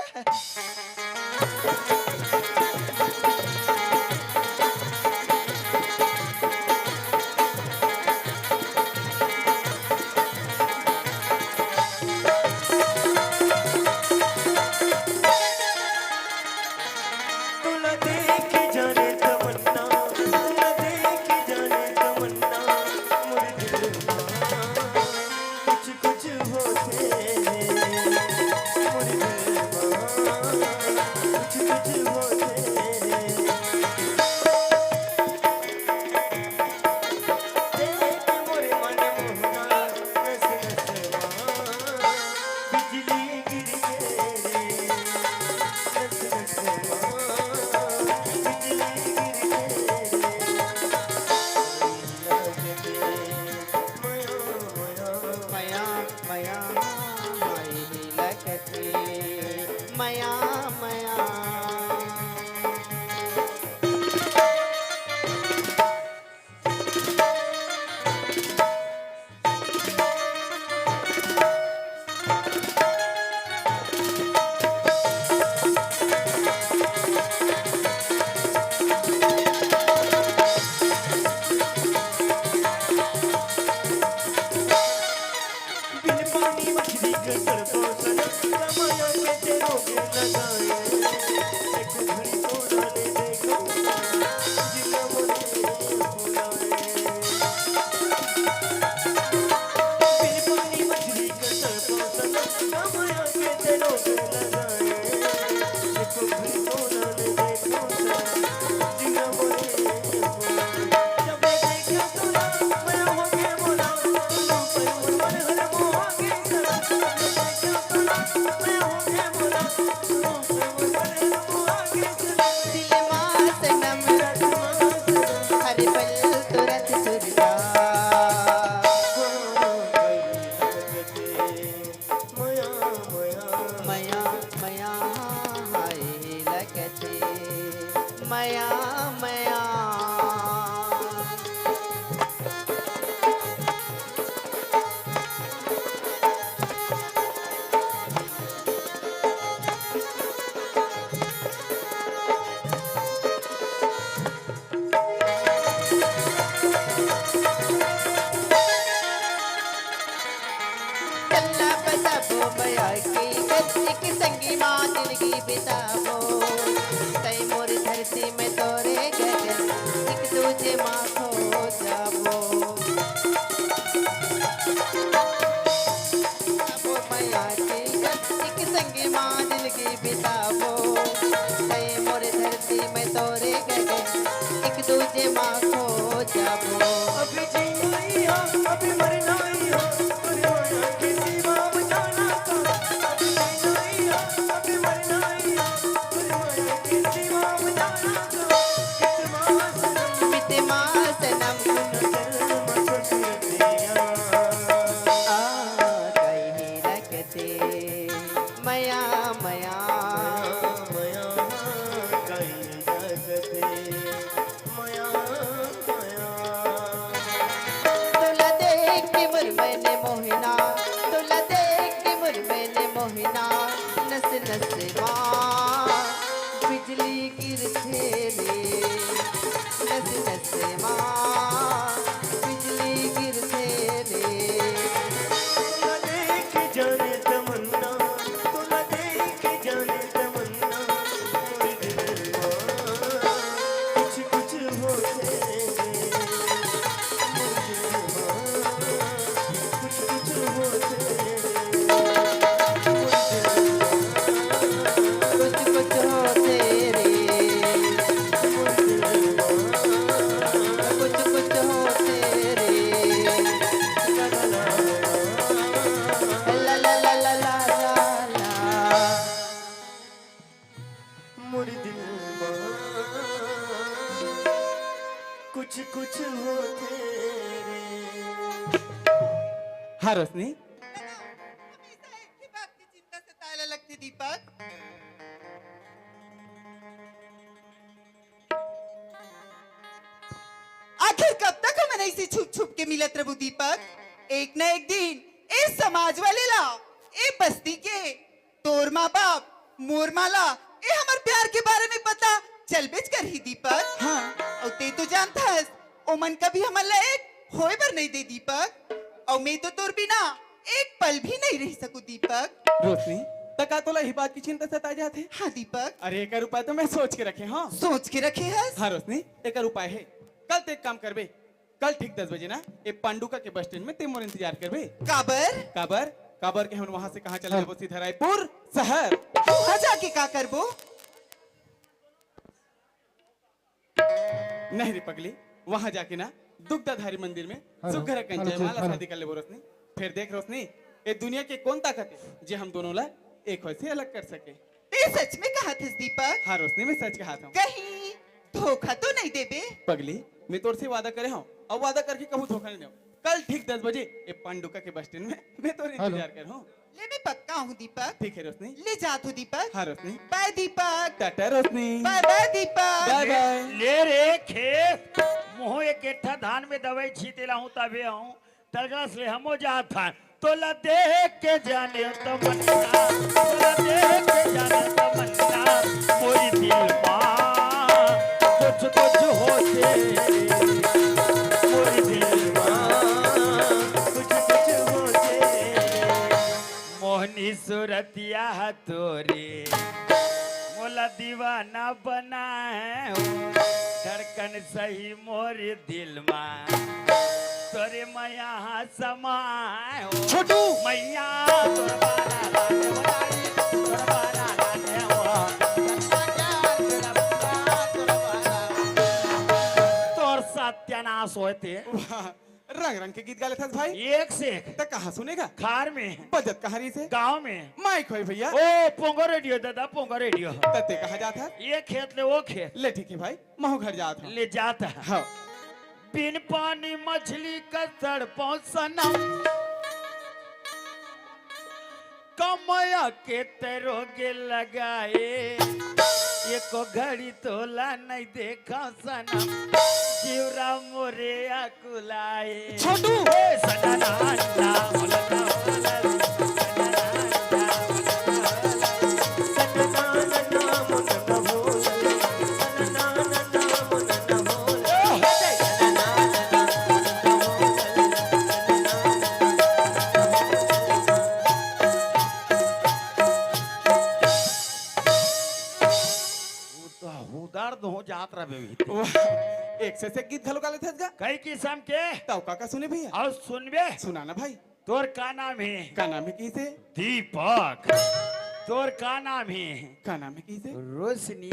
[SPEAKER 1] तुला देख जाने तमन्ना, तुला देख जाने तमन्ना, मोर दिल में कुछ कुछ होते हैं, मोर दिल में कुछ कुछ होते हैं। देख मोर मन मोहना नस नस मां, बिजली गिर गे नस नस मां, बिजली गिर गे माया माया
[SPEAKER 4] मया मया माई लगते मया मया।
[SPEAKER 1] बिन पानी मछली के तड़पो सनम, माया के तेरों के लगाए। एक घड़ी तो डाले देखो, जिन्ना मोरे बुलाए। बिन पानी मछली के तड़पो सनम, माया के तेरों के लगाए। एक घड़ी तो डाले देखो, जिन्ना मोरे बुलाए। जब देखा तो ना मैं हो गया मोला, पर मन हर मोह के सरा। जब देखा तो ना मैं हो गया मोला, पर मन हर मोह के सरा।
[SPEAKER 4] दिल मास नम हर पल तुरंत सुरता।
[SPEAKER 1] माया माया
[SPEAKER 4] मया मया हाय लगते मया मया। चलना बताबो मया की एक संगी माँ जिंदगी बिताबो। तय मोर धरती में तोरे गगन एक दूजे माँ खो जाबो। बताबो मया की एक संगी माँ जिंदगी बिताबो। तय मोर धरती में तोरे गगन एक दूजे माँ खो जाबो।
[SPEAKER 1] अभी जीना ही हो, अभी मरना ही हो, पर माया के सिवा बचाना कहाँ। अभी जीना ही हो, अभी मरना ही हो, पर माया के सिवा बचाना कहाँ। कितना सनम
[SPEAKER 4] मिते मास
[SPEAKER 1] खेले नस नस माँ बिजली गिरते रे तुला देख जाने तमन्ना तुला देख जाने तमन्ना मेरे दिल माँ कुछ कुछ होते रे मेरे दिल माँ कुछ कुछ होते रे कुछ कुछ होते रे कुछ कुछ होते रे ला ला ला ला ला ला मुड़ दिल कुछ कुछ होते रे
[SPEAKER 8] हाँ रोशनी,
[SPEAKER 5] हमेशा एक ही बात की चिंता सताने लगती दीपक। आखिर कब तक हम ऐसे छुप छुप के मिलत रहू दीपक? एक न एक दिन इस समाज वाले ला ए बस्ती के तोर माँ बाप मोर माला ए हमार प्यार के बारे में पता चल बेच कर ही दीपक।
[SPEAKER 8] हाँ
[SPEAKER 5] और ते तो जानता है ओमन कभी हमार लायक होए बर नहीं दे दीपक। और मैं तो तोर बिना एक पल भी नहीं रह सकू दीपक।
[SPEAKER 8] रोशनी, तका तोला ही बात की चिंता सता जाते।
[SPEAKER 5] हाँ दीपक,
[SPEAKER 8] अरे एक उपाय तो मैं सोच के रखे। हाँ
[SPEAKER 5] सोच के रखे है।
[SPEAKER 8] हाँ रोशनी, एक उपाय है। कल ते एक काम करबे, कल ठीक 10 बजे ना ये पांडुका के बस स्टैंड में ते मोर इंतजार करबे।
[SPEAKER 5] काबर
[SPEAKER 8] काबर काबर के हम वहां से कहाँ चले जाबो? सीधा रायपुर शहर।
[SPEAKER 5] वहाँ जाके का करबो?
[SPEAKER 8] नहीं रे पगली, वहां जाके ना दुग्धाधारी मंदिर में सुघर कंचय माला शादी कर लेबो रोशनी। फिर देख रोशनी, ये दुनिया के कौन ताकत है जे हम दोनों ला एक होए से अलग कर सके।
[SPEAKER 5] ते सच में कहा थे दीपक?
[SPEAKER 8] हाँ रोशनी, मैं सच कहा था।
[SPEAKER 5] कहीं धोखा तो नहीं देबे?
[SPEAKER 8] पगली, मैं तोर से वादा करे हूँ और वादा करके कहूँ धोखा नहीं दूँ। कल ठीक 10 बजे ये पांडुका के बस स्टैंड में मैं तोर इंतजार कर हूँ।
[SPEAKER 5] ले मैं पक्का हूँ दीपक।
[SPEAKER 8] ठीक है रोशनी।
[SPEAKER 5] ले जात हूँ दीपक।
[SPEAKER 8] हाँ Roshni,
[SPEAKER 5] bye Deepak.
[SPEAKER 8] Tata Roshni,
[SPEAKER 5] bye bye Deepak.
[SPEAKER 8] Bye bye.
[SPEAKER 3] ले रे खेत मोह एक एठा धान में दवाई छीतेला हूँ तबे हूँ तलगा से हमो जात था तोला देख के जाने तमन्ना तोला देख के जाने तमन्ना मोरी दिल माँ कुछ कुछ होते मोरी दिल माँ
[SPEAKER 1] कुछ कुछ होते
[SPEAKER 3] मोहनी सूरतिया तोरे मोला दीवाना बनाए हो धड़कन सही मोर दिल में तोरे मैया समाए हो
[SPEAKER 8] छोटू
[SPEAKER 3] मैया तोर बारा लाने वाली तोर बारा लाने तोर सत्यानाश होते
[SPEAKER 8] वाह, रंग रंग के गीत गाले थे भाई।
[SPEAKER 3] एक से एक
[SPEAKER 8] तो कहाँ सुनेगा?
[SPEAKER 3] खार में
[SPEAKER 8] बजत कहानी से
[SPEAKER 3] गांव में
[SPEAKER 8] माइक होई भैया।
[SPEAKER 3] ओ पोंगो रेडियो दादा पोंगो रेडियो
[SPEAKER 8] तते कहा जाता?
[SPEAKER 3] ये खेत ले वो खेत
[SPEAKER 8] ले ठीक है भाई, महू घर जाता।
[SPEAKER 3] ले जाता है
[SPEAKER 8] हाँ
[SPEAKER 3] बिन पानी मछली का तड़पो सनम कमया के तेरोगे लगाए एको घड़ी तोला नहीं देखा सनम जीवरा मोरे अकुलाए
[SPEAKER 8] छोटू
[SPEAKER 3] सननाना दर्द हो जात रहे
[SPEAKER 8] वाह, एक से गीत घलो गाले थे का?
[SPEAKER 3] कई किस्म के
[SPEAKER 8] ताऊ काका सुने भैया?
[SPEAKER 3] और सुनबे
[SPEAKER 8] सुनाना भाई।
[SPEAKER 3] तोर का नाम है
[SPEAKER 8] का नाम है किसे?
[SPEAKER 3] दीपक तोर का नाम है
[SPEAKER 8] का नाम है किसे?
[SPEAKER 2] रोशनी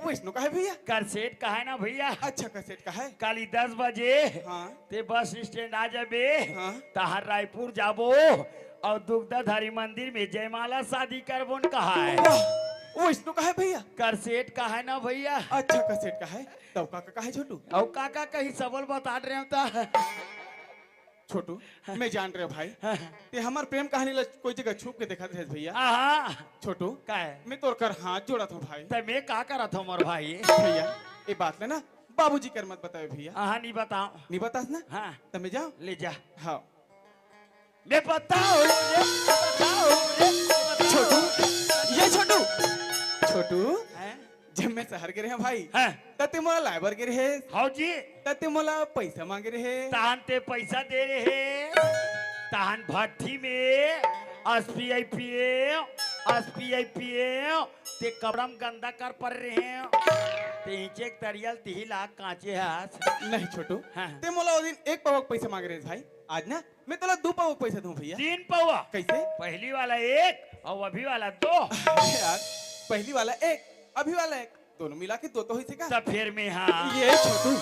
[SPEAKER 8] वैष्णो का है भैया?
[SPEAKER 3] करसेट का है ना भैया
[SPEAKER 8] अच्छा कैसेट का है?
[SPEAKER 3] काली 10 बजे
[SPEAKER 8] हाँ
[SPEAKER 3] ते बस स्टैंड आ जाबे
[SPEAKER 8] हाँ।
[SPEAKER 3] तहार रायपुर जाबो और दुग्धाधारी मंदिर में जयमाला शादी करबो न कहा है
[SPEAKER 8] वाह, वैष्णो का है भैया?
[SPEAKER 3] करसेट का है ना भैया
[SPEAKER 8] अच्छा कैसेट का है। ताऊ काका का है छोटू?
[SPEAKER 3] और काका कहीं सबल बता रहे होता
[SPEAKER 8] छोटू मैं जान रहे हो भाई, ते हमार प्रेम कहानी ला कोई जगह छुप के देखा थे भैया।
[SPEAKER 3] आहा
[SPEAKER 8] छोटू
[SPEAKER 3] का है
[SPEAKER 8] मैं तोर कर हाथ जोड़ा था भाई।
[SPEAKER 3] ते मैं का करत हूं मोर भाई
[SPEAKER 8] भैया ये बात ले ना बाबूजी कर मत बताओ भैया।
[SPEAKER 3] आहा नहीं बताओ
[SPEAKER 8] नहीं बतास ना?
[SPEAKER 3] हाँ
[SPEAKER 8] तो मैं जाऊं?
[SPEAKER 3] ले जा
[SPEAKER 8] हाँ
[SPEAKER 3] मैं बताओ रे बताओ रे
[SPEAKER 8] छोटू, ये छोटू छोटू
[SPEAKER 3] हैं?
[SPEAKER 8] जब मैं शहर गे रहे भाई
[SPEAKER 3] हाँ।
[SPEAKER 8] तते मोला लाइबर गे रहे
[SPEAKER 3] हाउ जी
[SPEAKER 8] तते मोला पैसा मांगे रहे
[SPEAKER 3] ताहन ते पैसा दे रहे ताहन भट्टी में एसपीआई ते कपड़म गंदा कर पड़ रहे हैं ते इंचे तरियल तिही लाख कांचे हाथ
[SPEAKER 8] नहीं छोटू
[SPEAKER 3] हाँ।
[SPEAKER 8] ते मोला वो दिन एक पावक पैसा मांगे रहे भाई आज ना मैं तोला 2 पावक पैसा दूं भैया
[SPEAKER 3] 3 पौवा
[SPEAKER 8] कैसे
[SPEAKER 3] पहली वाला 1 और अभी वाला 2
[SPEAKER 8] अरे यार पहली वाला 1 अभी वाला 1 दोनों मिला के 2 तो हुई का
[SPEAKER 3] तब फिर में हाँ
[SPEAKER 8] ये छोटू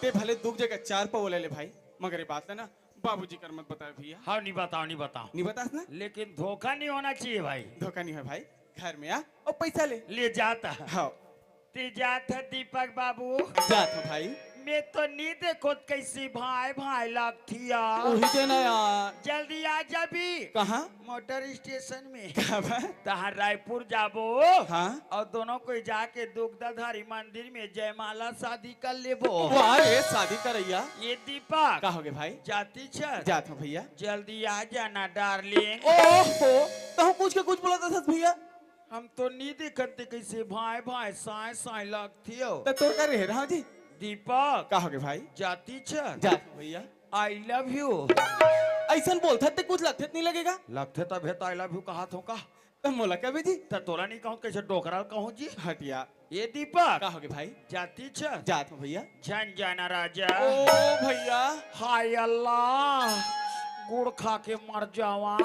[SPEAKER 8] ते भले 2 जगह 4 पाव ले ले भाई मगर ये बात है ना बाबूजी कर मत बताओ भैया
[SPEAKER 3] हाँ नहीं बताओ
[SPEAKER 8] नहीं बतास ना
[SPEAKER 3] लेकिन धोखा नहीं होना चाहिए भाई
[SPEAKER 8] धोखा नहीं है भाई घर में आ और पैसा ले
[SPEAKER 3] जाता
[SPEAKER 8] हाँ
[SPEAKER 3] ते जाता दीपक बाबू
[SPEAKER 8] जात हो भाई
[SPEAKER 3] मैं तो नहीं देखो कैसी भाई भाई लगती यार
[SPEAKER 8] वही देना यार
[SPEAKER 3] जल्दी आ जा भी
[SPEAKER 8] कहाँ
[SPEAKER 3] मोटर स्टेशन में
[SPEAKER 8] कहाँ बा?
[SPEAKER 3] तहाँ रायपुर जाबो
[SPEAKER 8] हाँ
[SPEAKER 3] और दोनों को जाके दुग्धाधारी मंदिर में जयमाला शादी कर लेबो
[SPEAKER 8] वाह रे शादी करैया
[SPEAKER 3] ये दीपक
[SPEAKER 8] का होगे भाई
[SPEAKER 3] जाती छत
[SPEAKER 8] जात हो भैया
[SPEAKER 3] जल्दी आ जाना डार्लिंग
[SPEAKER 8] ओहो तो कुछ के कुछ बोला था भैया
[SPEAKER 3] हम तो नहीं देखते कैसे भाई भाई साए साए लगती हो
[SPEAKER 8] तो तोर कर रहे रहा जी
[SPEAKER 3] दीपक
[SPEAKER 8] का होगे भाई
[SPEAKER 3] जाती छत
[SPEAKER 8] जात हो भैया
[SPEAKER 3] आई लव यू
[SPEAKER 8] ऐसा बोलता ते कुछ लगते नहीं लगेगा
[SPEAKER 3] लगते तब है तो आई लव यू कहा तो का
[SPEAKER 8] तो मोला क्या भी जी
[SPEAKER 3] तो तोला नहीं कहूँ कैसे डोकरा कहूँ जी
[SPEAKER 8] हटिया
[SPEAKER 3] ये दीपक
[SPEAKER 8] का होगे भाई
[SPEAKER 3] जाती छत
[SPEAKER 8] जात हो भैया
[SPEAKER 3] झन जाना राजा
[SPEAKER 8] ओ भैया
[SPEAKER 3] हाय अल्लाह गुड़ खा के मर जावा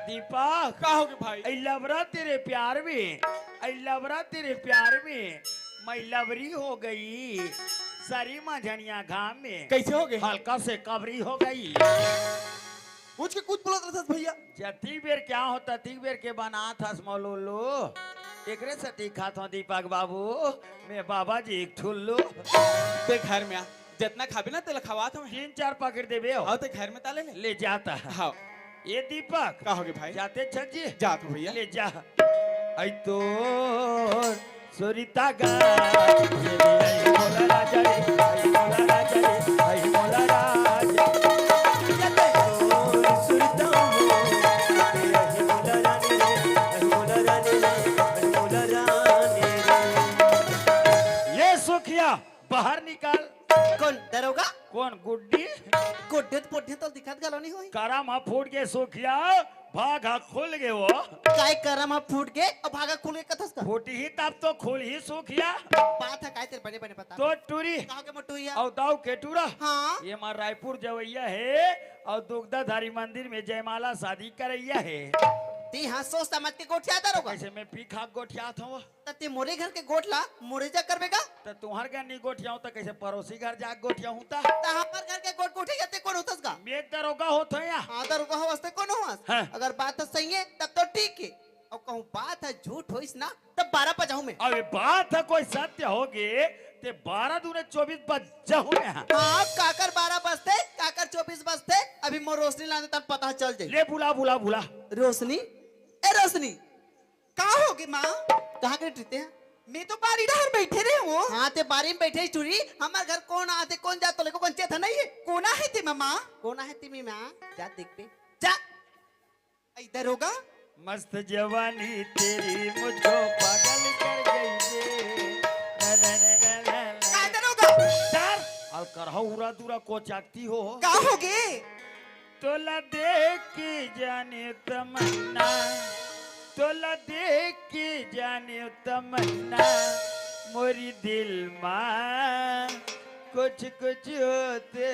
[SPEAKER 3] दीपक
[SPEAKER 8] का होगे भाई
[SPEAKER 3] आई लवरा तेरे प्यार में आई लवरा तेरे प्यार में मैं लवरी हो गई सारी मझनिया घाम में
[SPEAKER 8] कैसे होगे
[SPEAKER 3] हल्का से कबरी हो गई
[SPEAKER 8] कुछ के कुछ बोला था भैया
[SPEAKER 3] जती बेर क्या होता ती बेर के बना था स्मोलो एकरे सती खात हूँ दीपक बाबू मैं बाबा जी एक ठुल्लू
[SPEAKER 8] ते घर में आ जितना खाबे ना तेला खवात हूँ
[SPEAKER 3] 3-4 पकड़ देवे हो
[SPEAKER 8] हाँ ते घर में ताले
[SPEAKER 3] ले जाता
[SPEAKER 8] हाँ
[SPEAKER 3] ये दीपक
[SPEAKER 8] का होगे भाई
[SPEAKER 3] जाते छत जी
[SPEAKER 8] जात हो भैया
[SPEAKER 3] ले जा आई तो सुरिता गा ये भी आई मोला राजा रे आई मोला राजा रे आई मोला राजा
[SPEAKER 1] जते और सुरता हो आई मोला रानी रे आई मोला रानी रे आई मोला रानी रे
[SPEAKER 3] ये सुखिया बाहर निकाल
[SPEAKER 4] कौन दरोगा
[SPEAKER 3] कौन गुड्डी
[SPEAKER 4] कोड्डेत पोड्डे तो दिखत गलो नहीं होई
[SPEAKER 3] कारा मा फूट के सुखिया भागा खुल गए वो
[SPEAKER 4] काय करम फूट के और भागा खुल के कथस का
[SPEAKER 3] फूटी ही तब तो खुल ही सुखिया
[SPEAKER 4] बात है काय तेरे बने बने पता
[SPEAKER 3] तो टूरी
[SPEAKER 4] कहां के मटुइया
[SPEAKER 3] और दाऊ के टूरा
[SPEAKER 4] हाँ
[SPEAKER 3] ये मार रायपुर जवैया है और दुग्धाधारी मंदिर में जयमाला शादी करैया है
[SPEAKER 4] ती हाँ सोच समझ के गोठिया दरोगा
[SPEAKER 3] कैसे मैं पी खा गोठिया था
[SPEAKER 4] तते मोरे घर के गोठला मोरे जा करबेगा
[SPEAKER 3] तो तुम्हार घर नहीं गोठिया तो कैसे पड़ोसी घर जा गोठिया हूँ ता
[SPEAKER 4] ता हमर घर के गोठ गोठी जाते कौन होतस का
[SPEAKER 3] मैं दरोगा होता है यहाँ
[SPEAKER 4] हाँ दरोगा हो वास्ते कौन होस
[SPEAKER 3] हाँ।
[SPEAKER 4] अगर बात सही है तब तो ठीक है और कहूँ बात है झूठ होइस ना तब 12 बजाऊं मैं
[SPEAKER 3] अबे बात है कोई सत्य होगी ते 12-24 बज जाऊँ मैं यहाँ
[SPEAKER 4] हाँ काकर 12 बजते काकर 24 बजते अभी मोर रोशनी लाने तब पता चल जाए
[SPEAKER 3] ले बुला बुला बुला
[SPEAKER 4] रोशनी ए रोशनी
[SPEAKER 5] कहा होगी माँ
[SPEAKER 4] कहाँ के टिकते हैं
[SPEAKER 5] मैं तो बारी डहर बैठे रहे हूँ
[SPEAKER 4] हाँ ते बारी में बैठे चुरी हमारे घर कौन आते कौन जाते लेको कौन चेत नहीं है
[SPEAKER 5] कोना है ते मामा
[SPEAKER 4] कौन है तिमी में जा देख पे जा
[SPEAKER 5] इधर होगा
[SPEAKER 3] मस्त जवानी तेरी मुझको पागल कर गई ये ना ना ना ना ना ना।
[SPEAKER 5] इधर होगा
[SPEAKER 3] डर और करहा उरा दूरा को चाकती हो
[SPEAKER 5] कहा होगे
[SPEAKER 3] तोला देख के जाने तमन्ना तोला देख के जाने तमन्ना मोरी दिल मां कुछ कुछ होते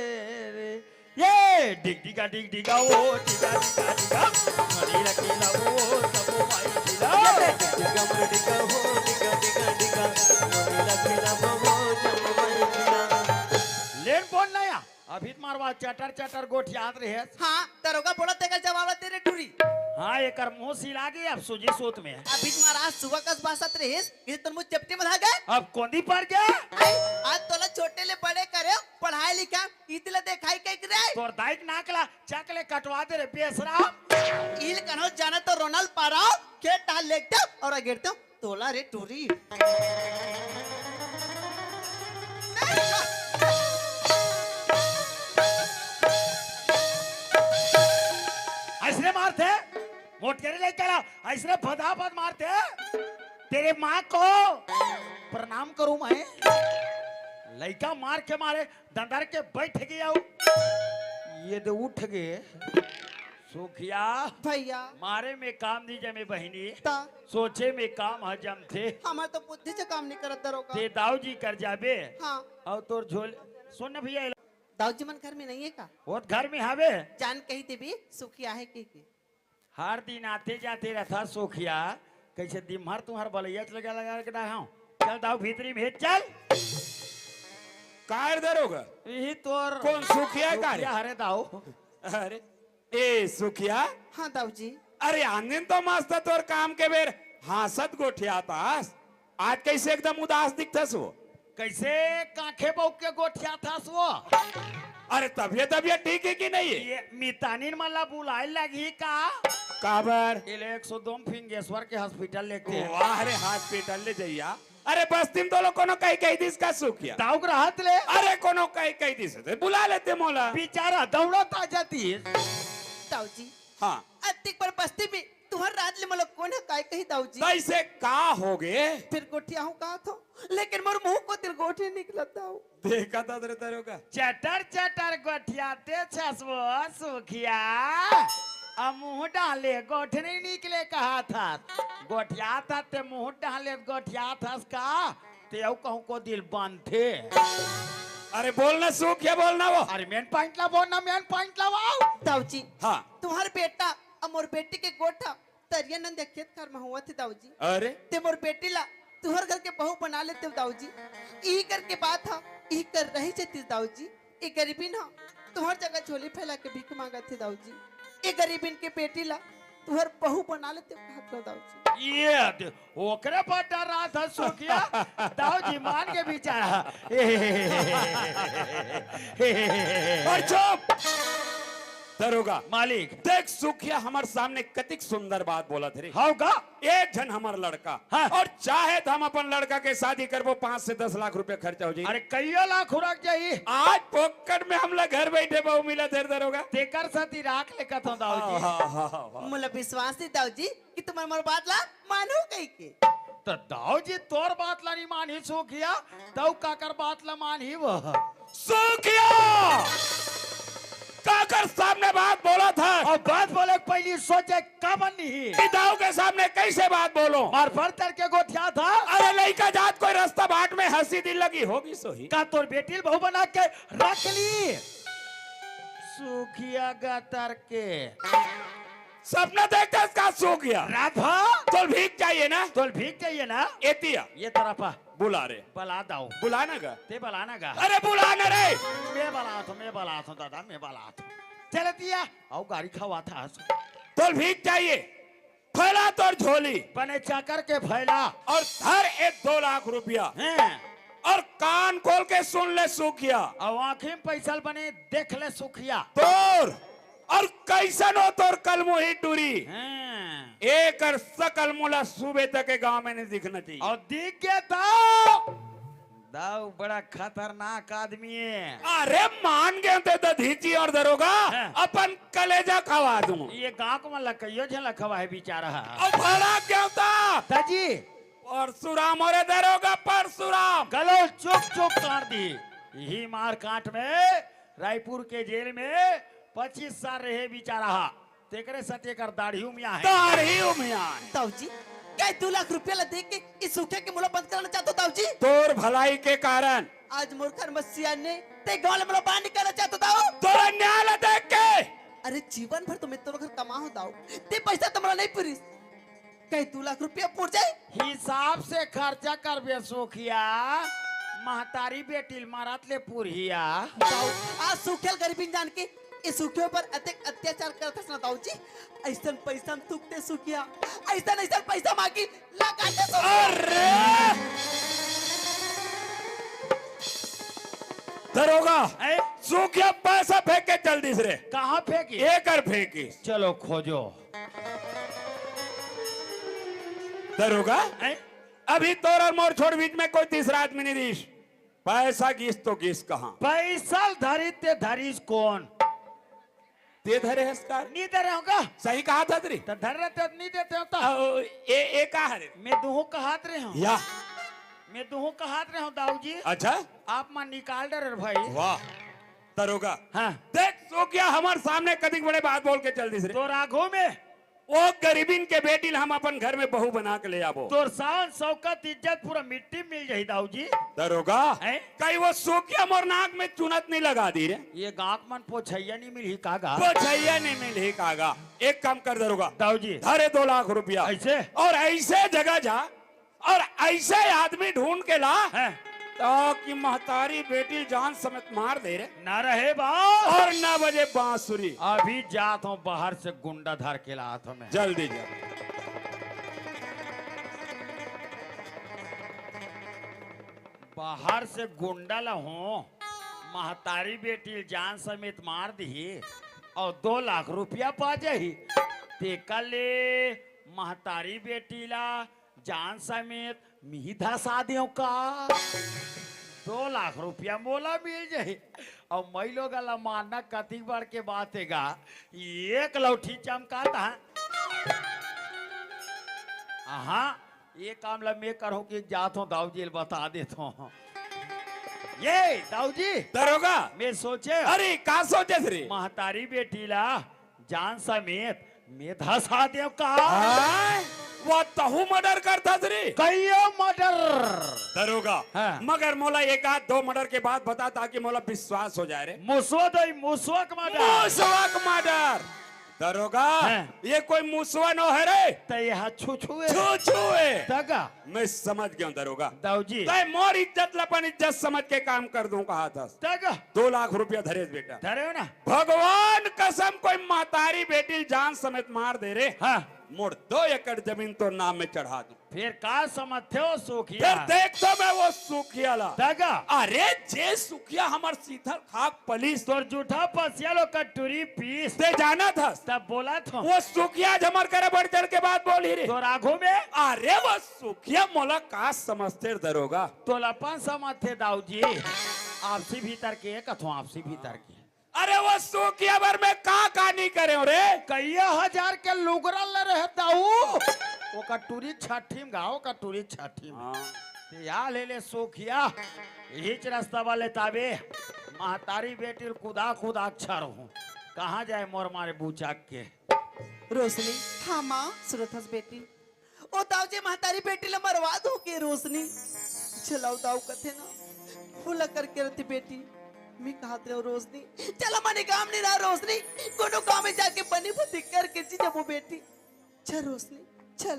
[SPEAKER 3] रे ये डिग डिगा ओ डिगा डिगा डिगा मनी रखीला वो सब माई दिला
[SPEAKER 1] डिगा मोर डिगा हो डिगा डिगा डिगा मोर लखीला बबो जम मर दिला
[SPEAKER 3] लेन फोन नया अभी मारवा चटर चटर गोठ याद रहे
[SPEAKER 4] हाँ दरोगा बोला तेरा जवाब तेरे टूरी
[SPEAKER 3] हाँ एक मुंह सिला गई अब सूजी सूत में
[SPEAKER 4] अभी महाराज सुबह कस बासत रहीस ये तुम मुझ चपटी में भाग गए
[SPEAKER 3] अब कौंदी पड़ गया
[SPEAKER 4] आज तोला छोटे ले बड़े करे पढ़ाई लिखा इतले देखाई कई करे
[SPEAKER 3] तोर दाइक नाकला चकले कटवा दे रे बेसरा
[SPEAKER 4] इल कनो जाना तो रोनाल्ड पाराओ के टाल लेते और अगेरते तोला रे टूरी
[SPEAKER 3] ऐसने मारते मोट करे ले चला ऐसने फदाफद मारते तेरे माँ को प्रणाम करूं मैं? लड़का मार के मारे दंदर के बैठ गया। ये तो उठ गए। सुखिया
[SPEAKER 4] भैया
[SPEAKER 3] मारे में काम नहीं जमे बहनी,
[SPEAKER 4] ता
[SPEAKER 3] सोचे में काम हजम थे।
[SPEAKER 4] हमार तो बुद्धि से काम नहीं करत दरोगा।
[SPEAKER 3] ते दाऊ जी कर जाबे
[SPEAKER 4] हाँ
[SPEAKER 3] और तोर झोल सुन न भैया
[SPEAKER 4] दाऊजी मन घर में नहीं है का?
[SPEAKER 3] वो घर में हवे।
[SPEAKER 4] जान कही देवी सुखिया है की
[SPEAKER 3] हर दिन आते जाते रहता सुखिया, कैसे दिमहर तुम्हार बलैया लगा के डाहा। चल दाऊ भीतरी भेज चल।
[SPEAKER 6] कार दरोगा
[SPEAKER 3] यही तोर
[SPEAKER 6] कौन सुखिया का रे?
[SPEAKER 3] हरे दाऊ।
[SPEAKER 6] अरे ए सुखिया,
[SPEAKER 4] हाँ दाऊजी
[SPEAKER 6] अरे आंदिन तो मस्त तोर काम के बेर हासत गोठिया तास, आज कैसे एकदम उदास दिखतस वो?
[SPEAKER 3] कैसे काखे बौ के गोठिया था वो?
[SPEAKER 6] अरे तबियत तबियत ठीक है कि नहीं है?
[SPEAKER 3] ये मितानिन मला बुलाए लगी का?
[SPEAKER 6] काबर?
[SPEAKER 3] इले 102 फिंगेश्वर के हॉस्पिटल लेके
[SPEAKER 6] वाह रे हॉस्पिटल ले जइया। अरे बस तुम तो लोग कोनो कही दिस का सुखिया।
[SPEAKER 3] दाऊ राहत ले।
[SPEAKER 6] अरे कोनो कही दिस है, बुला लेते मोला।
[SPEAKER 3] बेचारा दौड़ता जाती है।
[SPEAKER 4] दाऊजी
[SPEAKER 6] हाँ
[SPEAKER 4] अतिक पर बस्ती में तुहर रात ले मतलब कौन है काय कही दाऊजी?
[SPEAKER 6] कैसे का हो गए?
[SPEAKER 4] फिर गोठिया हूँ कहा था लेकिन मोर मुंह को तिल गोठे निकला था।
[SPEAKER 6] देखा था तेरे दरोगा
[SPEAKER 3] चटर चटर गोठियाते छसवो सुखिया। अब मुंह डाले गोठ नहीं निकले कहा था। गोठिया था ते मुंह डाले गोठिया था का ते औ कहूं को दिल बंद थे।
[SPEAKER 6] अरे बोलना सुखिया बोलना वो।
[SPEAKER 3] अरे मेन पॉइंट ला बोलना मेन पॉइंट ला वाओ।
[SPEAKER 4] दाऊजी
[SPEAKER 6] हाँ
[SPEAKER 4] तुम्हार बेटा और मोर बेटी के गोठा तरिया नंद खेत कर में हुआ थे दाऊजी।
[SPEAKER 6] अरे
[SPEAKER 4] ते मोर बेटी ला तुहर घर के बहू बना लेते दाऊजी। ई कर के बात हा ई कर रही जती दाऊजी। ई गरीबी ना तुहर जगह झोली फैला के भीख मांगा थे दाऊजी। ई गरीबिन के बेटी ला तुहर बहू बना लेते कहत दाऊजी।
[SPEAKER 3] ये ओकरे पर डर रहा था सुखिया। दाऊजी मान के बेचारा।
[SPEAKER 6] और चुप दरोगा।
[SPEAKER 3] मालिक
[SPEAKER 6] देख सुखिया हमारे सामने कतिक सुंदर बात बोला थे।
[SPEAKER 3] होगा
[SPEAKER 6] एक जन हमार लड़का
[SPEAKER 3] हाँ।
[SPEAKER 6] और चाहे तो हम अपन लड़का के शादी करबो 5 से 10 लाख रुपए खर्चा हो जाए।
[SPEAKER 3] अरे कईयो लाख खुराक जाई।
[SPEAKER 6] आज पोकट में हमला घर बैठे बहु मिला थे दरोगा।
[SPEAKER 3] तेकर साथी राख ले कथो दाऊजी।
[SPEAKER 4] मुला विश्वास नहीं दाऊजी कि तुम्हार मोर बात ला मानो कही के।
[SPEAKER 3] तो दाऊजी तोर बात ला नहीं मानी सुखिया तौ काकर बात ला मानी वो।
[SPEAKER 6] सुखिया काकर सामने बात बोला था
[SPEAKER 3] और बात बोले पहली सोचे का बनी
[SPEAKER 6] पिताओं के सामने कैसे बात बोलो?
[SPEAKER 3] और भरतर के गोठिया था।
[SPEAKER 6] अरे लड़का जात कोई रास्ता बाट में हंसी दिल लगी होगी सोही
[SPEAKER 3] का तोर बेटी बहू बना के रख ली। सुखिया गतर के
[SPEAKER 6] सपना देखता इसका सुखिया।
[SPEAKER 3] राधा
[SPEAKER 6] तो भीख चाहिए ना?
[SPEAKER 3] तोल भीख चाहिए ना?
[SPEAKER 6] एतिया
[SPEAKER 3] ये तरफ
[SPEAKER 6] बुला रे।
[SPEAKER 3] बला दाऊ
[SPEAKER 6] बुलाना का?
[SPEAKER 3] ते बलाना गा।
[SPEAKER 6] अरे बुलाना रे।
[SPEAKER 3] मैं बला था दादा मैं बला था। चल दिया और गाड़ी खवा था।
[SPEAKER 6] तो भीख चाहिए फैला तोर झोली
[SPEAKER 3] बने चाकर के फैला
[SPEAKER 6] और धर एक 2 लाख रुपया
[SPEAKER 3] हैं
[SPEAKER 6] और कान खोल के सुन ले सुखिया।
[SPEAKER 3] और आंखें पैसा बने देख ले सुखिया।
[SPEAKER 6] तोर और कैसन हो तोर कलमुही टूरी
[SPEAKER 3] हैं
[SPEAKER 6] एक और सकल मुला सुबह तक के गांव में नहीं दिखना चाहिए।
[SPEAKER 3] और दिख गया दाऊ। दाऊ बड़ा खतरनाक आदमी है।
[SPEAKER 6] अरे मान गए थे दधीची और दरोगा
[SPEAKER 3] हाँ।
[SPEAKER 6] अपन कलेजा खवा दूं।
[SPEAKER 3] ये गांव को मतलब कईयो झन लखवा है बेचारा।
[SPEAKER 6] अब भला क्यों था?
[SPEAKER 3] दाजी
[SPEAKER 6] परशुराम और दरोगा परशुराम
[SPEAKER 3] गलो चुप चुप काट दी। यही मार काट में रायपुर के जेल में 25 साल रहे बेचारा। तेकरे सत्य कर दाढ़ी उमिया है।
[SPEAKER 6] दाढ़ी उमिया है।
[SPEAKER 4] दाऊजी क्या 2 लाख रुपया ला दे के इस सूखे के मुला बंद करना चाहते हो दाऊजी?
[SPEAKER 6] तोर भलाई के कारण
[SPEAKER 4] आज मूर्खन मसीहा ने ते गांव में बाहर निकालना चाहते दाऊ।
[SPEAKER 6] तोरा न्याय देख के
[SPEAKER 4] अरे जीवन भर तुम्हें तो घर कमा हो दाऊ ते पैसा तुम्हारा नहीं पूरी कहीं 2 लाख रुपया पूर जाए।
[SPEAKER 3] हिसाब से खर्चा कर बे सुखिया। महतारी बेटिल मारत ले पुरहिया।
[SPEAKER 4] दाऊ आज सूखेल गरीबी जान के इस सूखे पर अधिक अत्याचार करता ना दाऊ जी। ऐसा पैसा तुकते सुखिया ऐसा पैसा मांगी लगाते सो।
[SPEAKER 6] अरे दरोगा
[SPEAKER 3] ए?
[SPEAKER 6] सूखिया पैसा फेंक के जल्दी से रे।
[SPEAKER 3] कहाँ फेंकी?
[SPEAKER 6] एक और फेंकी।
[SPEAKER 3] चलो खोजो।
[SPEAKER 6] दरोगा
[SPEAKER 3] ए?
[SPEAKER 6] अभी तोर और मोर छोड़ बीच में कोई तीसरा आदमी नहीं दिश। पैसा गिस तो गिस कहाँ?
[SPEAKER 3] पैसा धरी ते धरीस कौन?
[SPEAKER 6] दे धरे हस्कार
[SPEAKER 3] नहीं दे रहे होगा
[SPEAKER 6] सही कहा था तेरी
[SPEAKER 3] तो धर रहे थे नहीं देते होता
[SPEAKER 6] ए कहा रे
[SPEAKER 3] मैं दूहो कहात रहे हूँ
[SPEAKER 6] या
[SPEAKER 3] मैं दूहो कहात रहे हूँ दाऊ जी
[SPEAKER 6] अच्छा
[SPEAKER 3] आप मां निकाल डर भाई
[SPEAKER 6] वाह दरोगा
[SPEAKER 3] हाँ
[SPEAKER 6] देख सो क्या हमारे सामने कदी बड़े बात बोल के चल दी रे
[SPEAKER 3] तो राघो में
[SPEAKER 6] वो गरीबीन के बेटी हम अपन घर में बहू बना के ले आबो
[SPEAKER 3] तोर शान शौकत इज्जत पूरा मिट्टी में मिल जाही दाऊ जी
[SPEAKER 6] दरोगा
[SPEAKER 3] हैं?
[SPEAKER 6] कहीं वो सोकिया मोर नाक में चुनत नहीं लगा दी रे
[SPEAKER 3] ये गाँक मन पोछैया नहीं मिली कागा
[SPEAKER 6] पोछैया नहीं मिली कागा एक काम कर दरोगा
[SPEAKER 3] दाऊ जी
[SPEAKER 6] धरे 2 लाख रुपया
[SPEAKER 3] ऐसे
[SPEAKER 6] और ऐसे जगह जा और ऐसे आदमी ढूंढ के ला
[SPEAKER 3] हैं
[SPEAKER 6] ताकि महतारी बेटी जान समेत मार दे रे
[SPEAKER 3] ना रहे बा
[SPEAKER 6] और ना बजे बांसुरी
[SPEAKER 3] अभी जात हूँ बाहर से गुंडा धर के लात हूँ मैं
[SPEAKER 6] जल्दी जा
[SPEAKER 3] बाहर से गुंडा ला हूँ महतारी बेटी जान समेत मार दी और 2 लाख रुपया पा जाही तेका ले महतारी बेटी ला जान समेत मी धसा देव का 2 लाख रुपया मोला मिल जाए और मैं लोग मानना कति बार के बात हैगा एक लौठी चमकाता हाँ ये काम ला मैं करो कि जात हूँ दाऊ जी बता देता हूँ ये दाऊ जी
[SPEAKER 6] दरोगा
[SPEAKER 3] मैं सोचे
[SPEAKER 6] अरे का सोचे रे
[SPEAKER 3] महतारी बेटी ला जान समेत मैं धसा देव का
[SPEAKER 6] हाँ? वो तहु मर्डर करता रे
[SPEAKER 3] कईयो मर्डर
[SPEAKER 6] दरोगा
[SPEAKER 3] हाँ।
[SPEAKER 6] मगर मोला एक आध 2 मर्डर के बाद बता ताकि मोला विश्वास हो जाए रे
[SPEAKER 3] मुसवा दई मुसवक मर्डर
[SPEAKER 6] मुसवक मर्डर दरोगा
[SPEAKER 3] हाँ।
[SPEAKER 6] ये कोई मुसवा न है रे
[SPEAKER 3] तय हा छुछुए
[SPEAKER 6] छुए
[SPEAKER 3] तगा
[SPEAKER 6] मैं समझ गया हूं दरोगा
[SPEAKER 3] दाऊ जी
[SPEAKER 6] तय मोर इज्जत लपन इज्जत समझ के काम कर दूं कहा था
[SPEAKER 3] तगा
[SPEAKER 6] 2 लाख रुपया धरे बेटा
[SPEAKER 3] धरे हो ना
[SPEAKER 6] भगवान कसम कोई महतारी बेटी जान समेत मार दे रे
[SPEAKER 3] हाँ
[SPEAKER 6] मोड़ 2 एकड़ जमीन तो नाम में चढ़ा दूं
[SPEAKER 3] फिर का समझते हो सुखिया
[SPEAKER 6] फिर देख तो मैं वो सुखिया ला
[SPEAKER 3] तगा
[SPEAKER 6] अरे जे सुखिया हमार सीधर खाक पलीस
[SPEAKER 3] तोर जूठा पसियालो कटोरी पीस
[SPEAKER 6] ते जाना था
[SPEAKER 3] तब बोला था
[SPEAKER 6] वो सुखिया हमार करे बढ़ चढ़ के बात बोली रे
[SPEAKER 3] तोर आँखों में
[SPEAKER 6] अरे वो सुखिया मोला का समझते दरोगा
[SPEAKER 3] तो लपन समझते दाऊ जी आपसी भीतर के कथो आपसी भीतर के
[SPEAKER 6] अरे वो सुखिया भर में का नहीं करे हो रे
[SPEAKER 3] कईया हजार के लुगरा ले रहे दाऊ वो कटोरी छठीम गाओ कटोरी छठीम या ले ले सोखिया हिच रास्ता वाले ताबे महतारी बेटी खुदा खुदा अक्षर हूँ कहाँ जाए मोर मारे बूचाक के
[SPEAKER 4] रोशनी
[SPEAKER 5] हाँ माँ
[SPEAKER 4] सुनत हस बेटी ओ दाऊ जी महतारी बेटी ला मरवा दो के रोशनी चलाओ दाऊ कथे ना फूला करके रहती बेटी मैं कहते हो रोशनी चला मने काम नहीं रहा रोशनी कोनो काम में जाके बनी बुद्धि करके जी जब वो बेटी चल रोशनी चल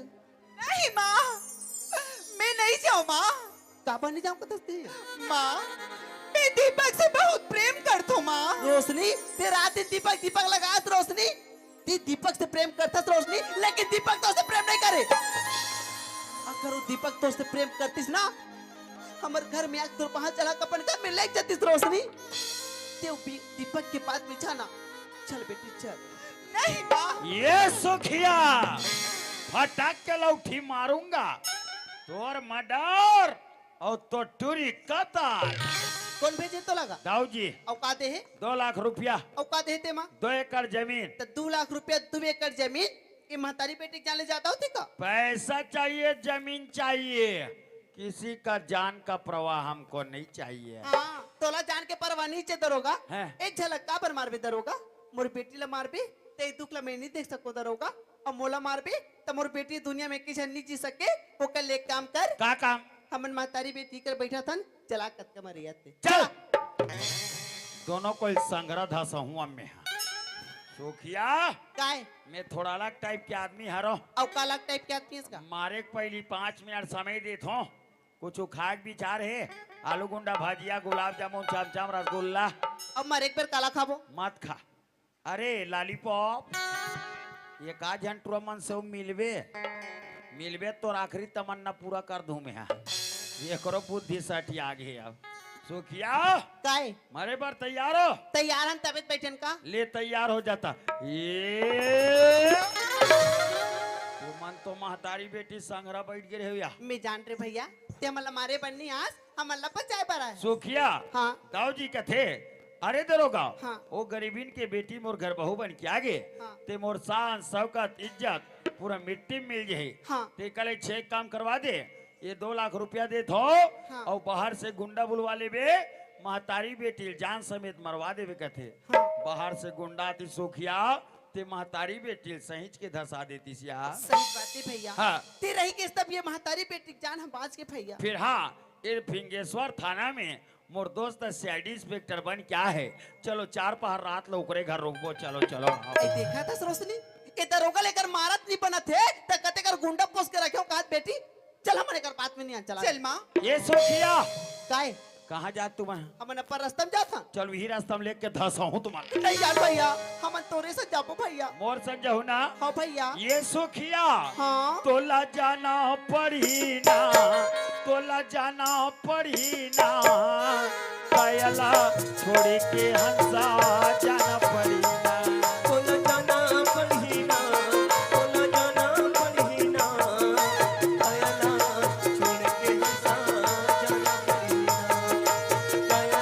[SPEAKER 5] नहीं माँ मैं नहीं जाऊँ माँ
[SPEAKER 4] काबा नहीं जाऊँ कतस्ते
[SPEAKER 5] माँ मैं दीपक से बहुत प्रेम करता हूँ माँ
[SPEAKER 4] रोशनी ते रात दीपक दीपक लगा रोशनी ती दीपक से प्रेम करता रोशनी लेकिन दीपक तो उससे प्रेम नहीं करे अगर वो दीपक तो उससे प्रेम करतीस ना हमारे घर में आग तो वहां चला कपन घर में लेक जातीस रोशनी ते दीपक के पास में जाना चल बेटी चल
[SPEAKER 5] नहीं माँ
[SPEAKER 3] ये सुखिया फटाक के लौठी मारूंगा तोर मर्डर और तो टूरी कतार
[SPEAKER 4] कौन भेजे तो लगा
[SPEAKER 3] दाऊ जी
[SPEAKER 4] औकाते है
[SPEAKER 3] 2 लाख रुपया
[SPEAKER 4] औकाते है ते माँ
[SPEAKER 3] 2 एकड़ जमीन
[SPEAKER 4] तो 2 लाख रुपया 2 एकड़ जमीन ये महतारी बेटी जाने जाता होती का
[SPEAKER 3] पैसा चाहिए जमीन चाहिए किसी का जान का प्रवाह हमको नहीं चाहिए
[SPEAKER 4] हाँ तोला जान के परवाह नीचे दरोगा
[SPEAKER 3] हैं।
[SPEAKER 4] एक झलक का पर मारबे दरोगा मोर बेटी ला मारबे ते दुख ला मैं नहीं देख सको दरोगा और मोला मारबे तो मोर बेटी दुनिया में किसी नहीं जी सके वो कल एक काम कर
[SPEAKER 3] का काम
[SPEAKER 4] हमन महतारी बेटी कर बैठा थन चला कत के मरिया ते
[SPEAKER 3] चल दोनों को संग्रह धसा हुआ मैं सुखिया
[SPEAKER 4] काय
[SPEAKER 3] मैं थोड़ा अलग टाइप के आदमी हरो
[SPEAKER 4] और काला टाइप के आदमी इसका
[SPEAKER 3] मारे के पहली 5 मिनट समय देता हूँ कुछ खाए विचार है आलू गुंडा भाजिया गुलाब जामुन चमचम रसगुल्ला
[SPEAKER 4] अब मारे एक बार काला खाबो
[SPEAKER 3] मत खा अरे लॉलीपॉप ये का झंटुआ मन से मिलबे मिलबे तो आखिरी तमन्ना पूरा कर दूं मैं ये करो बुद्धि सटी आगे अब सुखिया
[SPEAKER 4] काय
[SPEAKER 3] मारे बार तैयार हो
[SPEAKER 4] तैयार हन तबियत बैठन का
[SPEAKER 3] ले तैयार हो जाता ये तू मन तो महतारी बेटी संगरा बैठ गए भैया
[SPEAKER 4] मैं जान रहे भैया ते हमला मारे बननी आज हमला पर जाए पर है
[SPEAKER 3] सुखिया
[SPEAKER 4] हाँ
[SPEAKER 3] दाऊ जी कथे अरे दरोगा
[SPEAKER 4] हाँ।
[SPEAKER 3] वो गरीबीन के बेटी मोर घर बहू बन के आगे
[SPEAKER 4] हाँ।
[SPEAKER 3] ते मोर शान शौकत इज्जत पूरा मिट्टी में मिल जाए
[SPEAKER 4] हाँ।
[SPEAKER 3] ते कल छेक काम करवा दे ये 2 लाख रुपया दे थो
[SPEAKER 4] हाँ।
[SPEAKER 3] और बाहर से गुंडा बुलवा ले बे महतारी बेटी जान समेत मरवा देवे कथे
[SPEAKER 4] हाँ।
[SPEAKER 3] बाहर से गुंडा ती सोखिया ते महतारी बेटी सहिंच के धसा देती सिया
[SPEAKER 4] सही बात है भैया।
[SPEAKER 3] हाँ।
[SPEAKER 4] ते रही के तब ये महतारी बेटी की जान हम बाज के भैया।
[SPEAKER 3] फिर हाँ ये फिंगेश्वर थाना में मोर दोस्त सीआईडी इंस्पेक्टर बन क्या है चलो 4 पहर रात लो ओकरे घर रोकबो चलो चलो
[SPEAKER 4] ए देखा था रोशनी के दरोगा लेकर मारत नहीं बना थे त कते कर गुंडा पोस के रखे कात बेटी चल हमने कर बात में नहीं चला
[SPEAKER 5] चल माँ
[SPEAKER 3] ये सोखिया
[SPEAKER 4] काय
[SPEAKER 3] कहाँ जात तुम
[SPEAKER 4] हमने पर रास्ता में जाता
[SPEAKER 3] चल वही रास्ता में लेके धसा हूँ तुम्हारा
[SPEAKER 4] नहीं यार भैया हम तोरे से जाबो भैया।
[SPEAKER 3] मोर संजय हो ना
[SPEAKER 4] हाँ भैया।
[SPEAKER 3] ये सोखिया
[SPEAKER 4] हाँ।
[SPEAKER 3] तोला जाना पड़ी ना तोला जाना पड़ी ना कायला छोड़ के हंसा जाना पड़ी ना
[SPEAKER 2] तोला जाना पड़ी ना तोला जाना पड़ी ना कायला छोड़ के हंसा जाना पड़ी ना कायला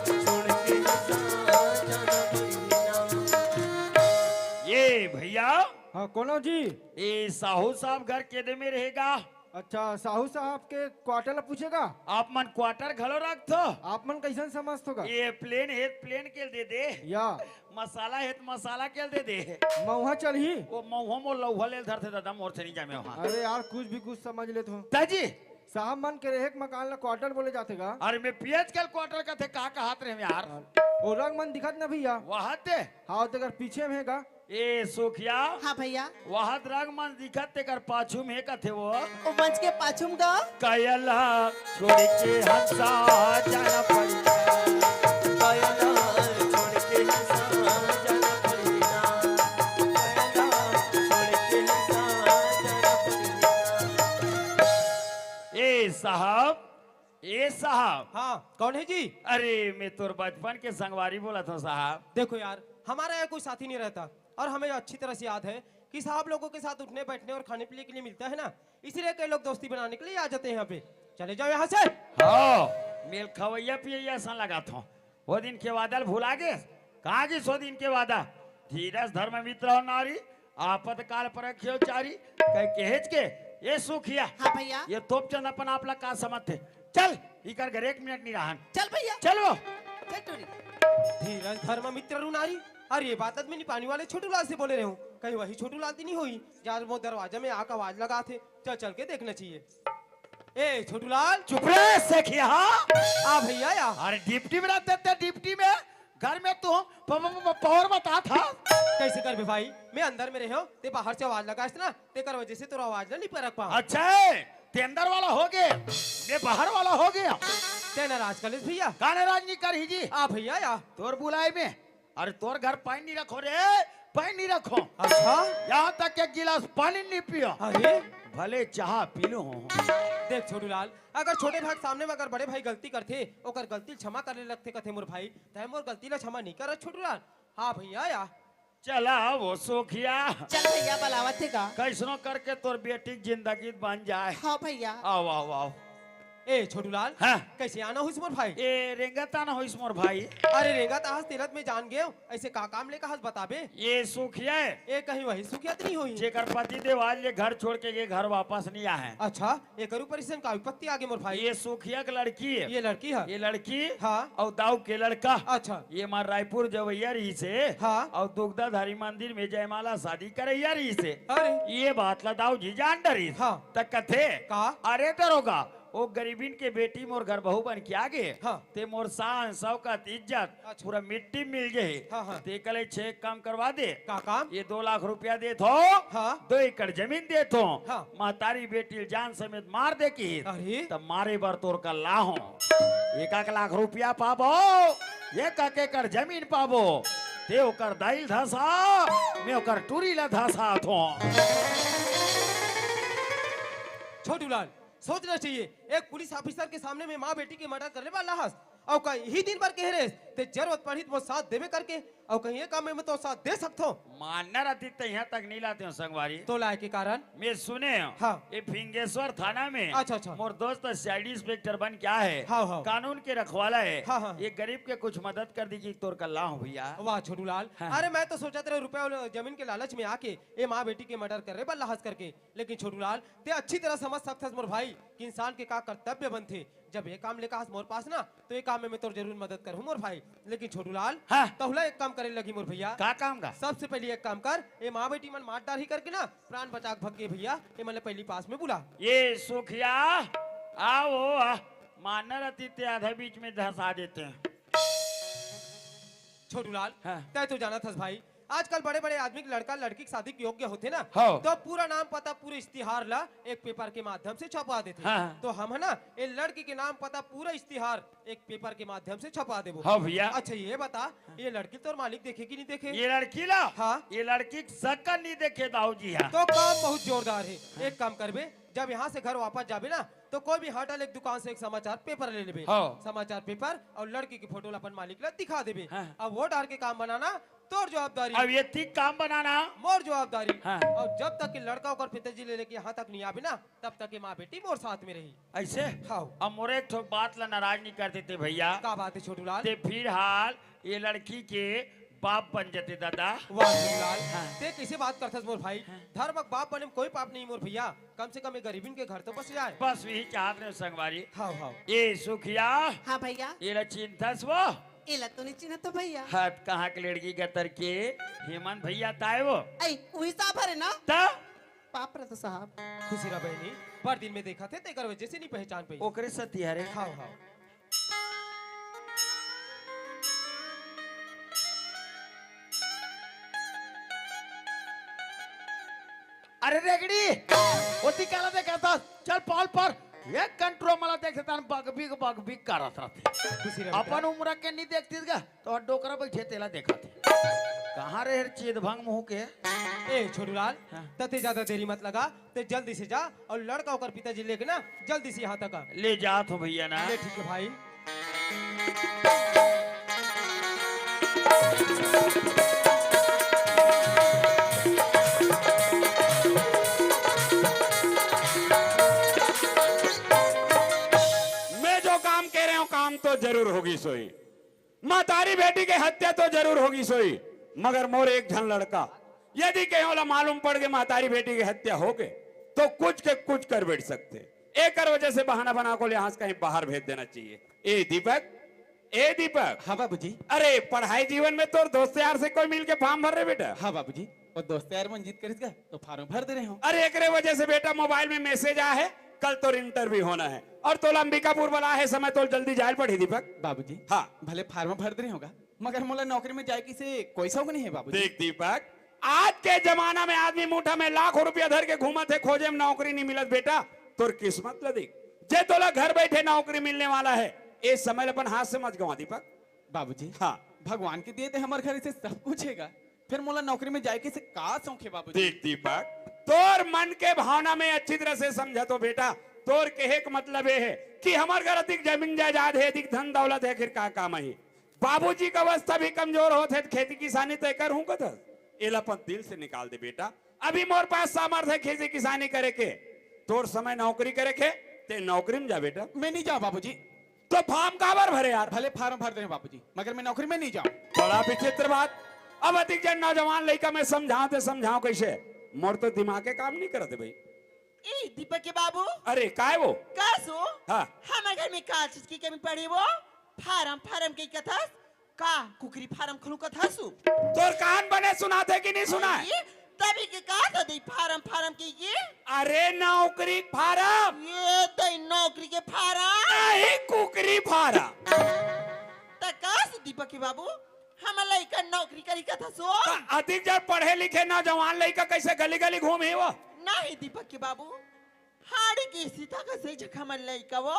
[SPEAKER 2] छोड़ के हंसा जाना पड़ी ना।
[SPEAKER 3] ये भैया
[SPEAKER 1] हाँ कोनो जी।
[SPEAKER 3] ये साहू साहब घर केदे में रहेगा
[SPEAKER 1] अच्छा साहू साहब के क्वार्टर ला पूछेगा।
[SPEAKER 3] आप मन क्वार्टर घलो रख थो
[SPEAKER 1] आप मन कैसन समझ होगा।
[SPEAKER 3] ये प्लेन है प्लेन के दे दे
[SPEAKER 1] या
[SPEAKER 3] मसाला है मसाला के दे दे
[SPEAKER 1] मऊहा चल ही।
[SPEAKER 3] वो मऊहो मो लौहा ले धरते दादा मोर से नहीं जामे वहां
[SPEAKER 1] अरे यार कुछ भी कुछ समझ ले तो।
[SPEAKER 3] ताजी
[SPEAKER 1] साहब मन के एक मकान ला क्वार्टर बोले जाते का।
[SPEAKER 3] अरे मैं पीएच कल क्वार्टर का थे कहा हाथ रहे यार
[SPEAKER 1] ओ रंग मन दिखत ना भैया।
[SPEAKER 3] वहां ते
[SPEAKER 1] हाँ तेकर पीछे में का।
[SPEAKER 3] ए सोखिया
[SPEAKER 4] हाँ भैया।
[SPEAKER 3] वहां रंग मन दिखत ते कर पाछू में का थे वो
[SPEAKER 4] ओ मंच के पाछुम गा
[SPEAKER 3] कायला छोड़ के हंसा जाना पड़ी
[SPEAKER 2] कायला छोड़ के हंसा जाना पड़ी ना कायला छोड़ के हंसा जाना पड़ी ना।
[SPEAKER 3] ए साहब
[SPEAKER 9] हाँ कौन है जी?
[SPEAKER 3] अरे मैं तोर बचपन के संगवारी बोला था साहब
[SPEAKER 9] देखो यार हमारा यहाँ कोई साथी नहीं रहता और हमें अच्छी तरह से याद है कि साहब लोगों के साथ उठने बैठने और खाने पीने के लिए मिलता है ना, इसीलिए कई लोग दोस्ती बनाने के लिए आ जाते हैं यहाँ पे। चले जाओ यहाँ से।
[SPEAKER 3] हाँ मेल खवैया पिया ऐसा लगा था वो दिन के वादल भुला गए कहाँ की 100 दिन के वादा धीरज धर्म मित्र हो नारी आपातकाल पर रखियो चारी कह केहेज के ये सुखिया
[SPEAKER 4] हाँ भैया।
[SPEAKER 3] ये तोप चंद अपन आपला का समझते चल इकर घर 1 मिनट नहीं रहन
[SPEAKER 4] चल भैया
[SPEAKER 3] चलो
[SPEAKER 4] चल टोरी।
[SPEAKER 9] धीरज धर्म मित्र रुनारी, अरे ये बात आदमी पानी वाले छोटू लाल से बोले रहे हूँ, कहीं वही छोटू लाल तो नहीं हुई यार वो दरवाजा में आकर आवाज लगा थे। चल चल के देखना चाहिए। ए छोटू लाल
[SPEAKER 3] चुप रहे सेखिया
[SPEAKER 9] आ भैया या
[SPEAKER 3] अरे डिप्टी में रहते थे डिप्टी में घर में तू पावर बता था
[SPEAKER 9] कैसे कर बे भाई, मैं अंदर में रहे हूँ ते बाहर से आवाज लगा ना ते कर वजह से तो आवाज ना नहीं परख पा।
[SPEAKER 3] अच्छा ते अंदर वाला हो गए ये बाहर वाला हो गया
[SPEAKER 9] ते नाराज कर भैया।
[SPEAKER 3] काने राज नहीं कर ही जी
[SPEAKER 9] आ भैया या
[SPEAKER 3] तोर बुलाए में अरे तोर घर पानी नहीं रखो रे पानी नहीं रखो
[SPEAKER 9] अच्छा
[SPEAKER 3] यहाँ तक एक गिलास पानी नहीं पियो
[SPEAKER 9] अरे
[SPEAKER 3] भले चाह पी लो
[SPEAKER 9] देख छोटू लाल, अगर छोटे भाई सामने में अगर बड़े भाई गलती करते ओकर गलती क्षमा करने लगते कथे मोर भाई तय मोर गलती ला क्षमा नहीं कर छोटू लाल। हाँ भैया या
[SPEAKER 3] चला वो सोखिया
[SPEAKER 4] चल भैया बलावत थे का।
[SPEAKER 3] कैसनो करके तोर बेटी की जिंदगी बन जाए
[SPEAKER 4] हाँ भैया।
[SPEAKER 3] आओ आओ आओ
[SPEAKER 9] ए छोटू लाल
[SPEAKER 3] हाँ
[SPEAKER 9] कैसे आना हुई मोर भाई?
[SPEAKER 3] ए रेंगता ना हो इस मोर भाई
[SPEAKER 9] अरे रेगा ताहस तिलत में जान गए ऐसे का काम लेकर हस बताबे।
[SPEAKER 3] ये सुखिया
[SPEAKER 9] ए कहीं वही सुखियत नहीं हुई।
[SPEAKER 3] जेकर पति देव आज ये घर छोड़ के घर वापस नहीं आए
[SPEAKER 9] अच्छा एक ऊपर इसन का विपत्ति आगे मोर भाई।
[SPEAKER 3] ये सुखिया की लड़की है
[SPEAKER 9] ये लड़की है।
[SPEAKER 3] ये लड़की
[SPEAKER 9] हाँ।
[SPEAKER 3] और दाऊ के लड़का
[SPEAKER 9] अच्छा
[SPEAKER 3] ये मार रायपुर जवैया रही से
[SPEAKER 9] हाँ।
[SPEAKER 3] और दुग्धाधारी मंदिर में जयमाला शादी करैया रही से
[SPEAKER 9] अरे
[SPEAKER 3] ये बात लदाऊ जी जान डरी
[SPEAKER 9] हाँ।
[SPEAKER 3] तक कथे
[SPEAKER 9] का
[SPEAKER 3] अरे दरोगा वो गरीबीन के बेटी मोर घर बहू बन के आगे
[SPEAKER 9] हाँ।
[SPEAKER 3] ते मोर शान शौकत इज्जत
[SPEAKER 9] अच्छा।
[SPEAKER 3] पूरा मिट्टी मिल गए
[SPEAKER 9] हाँ, हाँ।
[SPEAKER 3] ते कले 6 काम करवा दे
[SPEAKER 9] का काम?
[SPEAKER 3] ये 2 लाख रुपया दे थो
[SPEAKER 9] हाँ।
[SPEAKER 3] 2 एकड़ जमीन दे थो
[SPEAKER 9] हाँ।
[SPEAKER 3] महतारी बेटी जान समेत मार दे की
[SPEAKER 9] अरे
[SPEAKER 3] तब मारे बर तोर का लाहो 1 लाख रुपया पाबो 1 एकड़ जमीन पाबो ते ओकर दाइल धसा मैं ओकर टूरी ला धसा थो
[SPEAKER 9] छोटू लाल सोचना चाहिए एक पुलिस ऑफिसर के सामने में माँ बेटी के मर्डर करने वाला हस और का यही दिन भर कह रहे ते जरूरत पड़ी वो साथ देवे करके और कहीं ये काम में तो साथ दे सकते हो
[SPEAKER 3] मानना रहती तो यहाँ तक नहीं लाते हो संगवारी।
[SPEAKER 9] तो लाए के कारण
[SPEAKER 3] मैं सुने हो
[SPEAKER 9] हाँ।
[SPEAKER 3] ये फिंगेश्वर थाना में
[SPEAKER 9] अच्छा, अच्छा।
[SPEAKER 3] मोर दोस्त सीआईडी इंस्पेक्टर बन क्या है,
[SPEAKER 9] हाँ, हाँ।
[SPEAKER 3] कानून के रखवाला है।
[SPEAKER 9] हाँ, हाँ।
[SPEAKER 3] ये गरीब के कुछ मदद कर दीजिए तोर कल्ला हूँ भैया।
[SPEAKER 9] वाह छोटू लाल,
[SPEAKER 3] हाँ।
[SPEAKER 9] अरे मैं तो सोचा तेरे रुपए और जमीन के लालच में आके ये माँ बेटी के मर्डर कर रहे बल्लाहस करके, लेकिन छोटू लाल ते अच्छी तरह समझ सकता है मोर भाई कि इंसान के का कर्तव्य बनते। जब ये काम लेकर मोर पास ना तो ये काम में मैं तोर जरूर मदद करूँ मोर भाई। लेकिन छोटू लाल
[SPEAKER 3] हाँ।
[SPEAKER 9] तहुला एक काम करे लगी मोर भैया।
[SPEAKER 3] का काम का?
[SPEAKER 9] सबसे पहले एक काम कर, ये माँ बेटी मन मार डाल ही करके ना प्राण बचा के भगे भैया, ये मैंने पहली पास में बुला।
[SPEAKER 3] ये सुखिया आओ, मानना रहती ते आधा बीच में धंसा देते हैं।
[SPEAKER 9] छोटू लाल
[SPEAKER 3] हाँ।
[SPEAKER 9] तय तो जाना था भाई, आजकल बड़े बड़े आदमी के लड़का लड़की की शादी के योग्य होते ना,
[SPEAKER 3] हाँ।
[SPEAKER 9] तो पूरा नाम पता पूरे इश्तिहार ला एक पेपर के माध्यम से छपा देते।
[SPEAKER 3] हाँ।
[SPEAKER 9] तो हम है ना ये लड़की के नाम पता पूरा इश्तिहार एक पेपर के माध्यम से छपा देबो।
[SPEAKER 3] हाँ भैया।
[SPEAKER 9] अच्छा ये बता, ये लड़की तो मालिक देखे कि नहीं देखे?
[SPEAKER 3] ये लड़की ला
[SPEAKER 9] हाँ।
[SPEAKER 3] ये लड़की शक्ल नहीं देखे दाऊ जी। हाँ
[SPEAKER 9] तो काम बहुत जोरदार है। एक काम करबे, जब यहाँ से घर वापस जाबे ना तो कोई भी होटल एक दुकान से एक समाचार पेपर ले लेबे।
[SPEAKER 3] हाँ।
[SPEAKER 9] समाचार पेपर और लड़की की फोटो अपन मालिक ला दिखा देबे।
[SPEAKER 3] हाँ।
[SPEAKER 9] अब वो डाल के काम बनाना तोर जवाबदारी,
[SPEAKER 3] अब ये ठीक काम बनाना।
[SPEAKER 9] मोर जवाबदारी।
[SPEAKER 3] हाँ।
[SPEAKER 9] और जब तक कि लड़का और पिताजी ले लेके यहाँ तक नहीं आवे ना तब तक ये माँ बेटी मोर साथ में रही।
[SPEAKER 3] ऐसे
[SPEAKER 9] हाँ।
[SPEAKER 3] अब मोरे एक ठो बात ला नाराज नहीं करते थे भैया।
[SPEAKER 9] का बात है छोटू लाल?
[SPEAKER 3] ते फिर हाल ये लड़की के बाप बन जाते दादा।
[SPEAKER 9] वाह छोटू लाल, ते कैसे बात करथस मोर भाई? धर्म बाप बने में कोई पाप नहीं मोर भैया, कम से कम ये गरीबीन के घर तो बस जाए।
[SPEAKER 3] बस यही चाहत रहे संगवारी।
[SPEAKER 9] हाँ हाँ।
[SPEAKER 3] ये सुखिया
[SPEAKER 4] हाँ भैया,
[SPEAKER 3] ये ला चिंतस वो
[SPEAKER 4] इला तो नहीं चिन्ह तो भैया।
[SPEAKER 3] हाथ कहाँ के लड़की का तरके हेमंत भैया ताए वो
[SPEAKER 4] ऐ वही साहब है ना,
[SPEAKER 3] तब
[SPEAKER 4] पाप रहा तो साहब।
[SPEAKER 9] खुशी रहा बहनी, बड़ दिन में देखा थे तेकर वजह से नहीं पहचान पाई।
[SPEAKER 3] ओकरे सती हरे।
[SPEAKER 9] हाँ हाँ।
[SPEAKER 3] अरे रेगड़ी होती काला देखा था, चल पॉल पर एक कंट्रो मला देखते ता बग बिग करत रहते।
[SPEAKER 9] खुशी रहा
[SPEAKER 3] अपन उम्र के नहीं देखती का तो डोकरा बैठे तेला देखा थे। कहाँ रे चेद भंग मुंह के।
[SPEAKER 9] ए छोटू लाल, तते ज्यादा देरी मत लगा, ते जल्दी से जा और लड़का होकर पिताजी लेके ना जल्दी से यहाँ तक आ।
[SPEAKER 3] ले जात हो भैया ना।
[SPEAKER 9] ले ठीक है भाई।
[SPEAKER 6] मैं जो काम कह रहा हूं काम तो जरूर होगी सोई, मातारी बेटी के हत्या तो जरूर होगी सोई, मगर मोर एक झन लड़का यदि कहीं मालूम पड़ गए मातारी बेटी की हत्या हो गए तो कुछ के कुछ कर बैठ सकते। एक वजह से बहाना बना को यहाँ से कहीं बाहर भेज देना चाहिए। ए दीपक।
[SPEAKER 8] हाँ बाबूजी।
[SPEAKER 6] अरे पढ़ाई जीवन में तो दोस्त यार से कोई मिल के फॉर्म भर रहे बेटा।
[SPEAKER 8] हाँ बाबूजी, और दोस्त यार मन जीत करेगा तो फार्म भर दे रहे हो।
[SPEAKER 6] अरे एक वजह से बेटा मोबाइल में मैसेज आया है कल तो इंटरव्यू होना है और तो अंबिकापुर वाला है समय तो जल्दी जाए पड़ी दीपक।
[SPEAKER 8] बाबूजी
[SPEAKER 6] हाँ
[SPEAKER 8] भले फार्म भर दे रहे होगा मगर मोला नौकरी में जाए किसे कोई शौक नहीं है बाबूजी।
[SPEAKER 6] देख दीपक, आज के जमाना में आदमी मुठा में लाखों रुपया धर के घूमा थे खोजे में नौकरी नहीं मिलत बेटा। तोर किस्मत ल देख जे तोला घर बैठे नौकरी मिलने वाला है इस समय अपन हाथ से मत गवा दीपक।
[SPEAKER 8] बाबूजी
[SPEAKER 6] हाँ
[SPEAKER 8] भगवान के दिए थे हमारे घर से सब कुछ हैगा, फिर मोला नौकरी में जाए किसे का शौक है बाबूजी।
[SPEAKER 6] देख दीपक, तोर मन के भावना में अच्छी तरह से समझा तो बेटा तोर कहे का मतलब ये है कि हमारे घर अधिक जमीन जायदाद है, अधिक धन दौलत है, फिर का काम है। बाबूजी का अवस्था भी कमजोर होते है, खेती किसानी तय कर हूं कद एलापन दिल से निकाल दे बेटा। अभी मोर पास सामर्थ्य है खेती किसानी करे के, तोर समय नौकरी करे के ते नौकरी में जा बेटा।
[SPEAKER 8] मैं नहीं जाऊँ बाबूजी।
[SPEAKER 6] तो फार्म काबर भरे यार।
[SPEAKER 8] भले फार्म भर दे बाबूजी मगर मैं नौकरी में नहीं जाऊँ।
[SPEAKER 6] बड़ा विचित्र बात। अब अधिक जन नौजवान लड़का में समझाओ कैसे, मोर तो दिमाग के काम नहीं करते भाई।
[SPEAKER 7] ए दीपक के बाबू
[SPEAKER 6] अरे काय वो
[SPEAKER 7] का सो
[SPEAKER 6] हाँ
[SPEAKER 7] हमारे घर में का चीज की कमी पड़ी वो फार्म की कथा का कुकरी फार्म खुलू कथा सु
[SPEAKER 6] तोर कान बने सुनाते कि नहीं सुना है?
[SPEAKER 7] ये तभी के का था दी फार्म की ये
[SPEAKER 6] अरे नौकरी फार्म
[SPEAKER 7] ये तो नौकरी के फार्म
[SPEAKER 6] नहीं कुकरी फार्म।
[SPEAKER 7] का सु दीपक के बाबू हम लइका नौकरी करी कथा सो
[SPEAKER 6] अधिक जब पढ़े लिखे नौजवान लड़का कैसे गली गली घूमे वो।
[SPEAKER 7] नहीं दीपक के बाबू हाड़ी की सीता का सही जगह मन लइका वो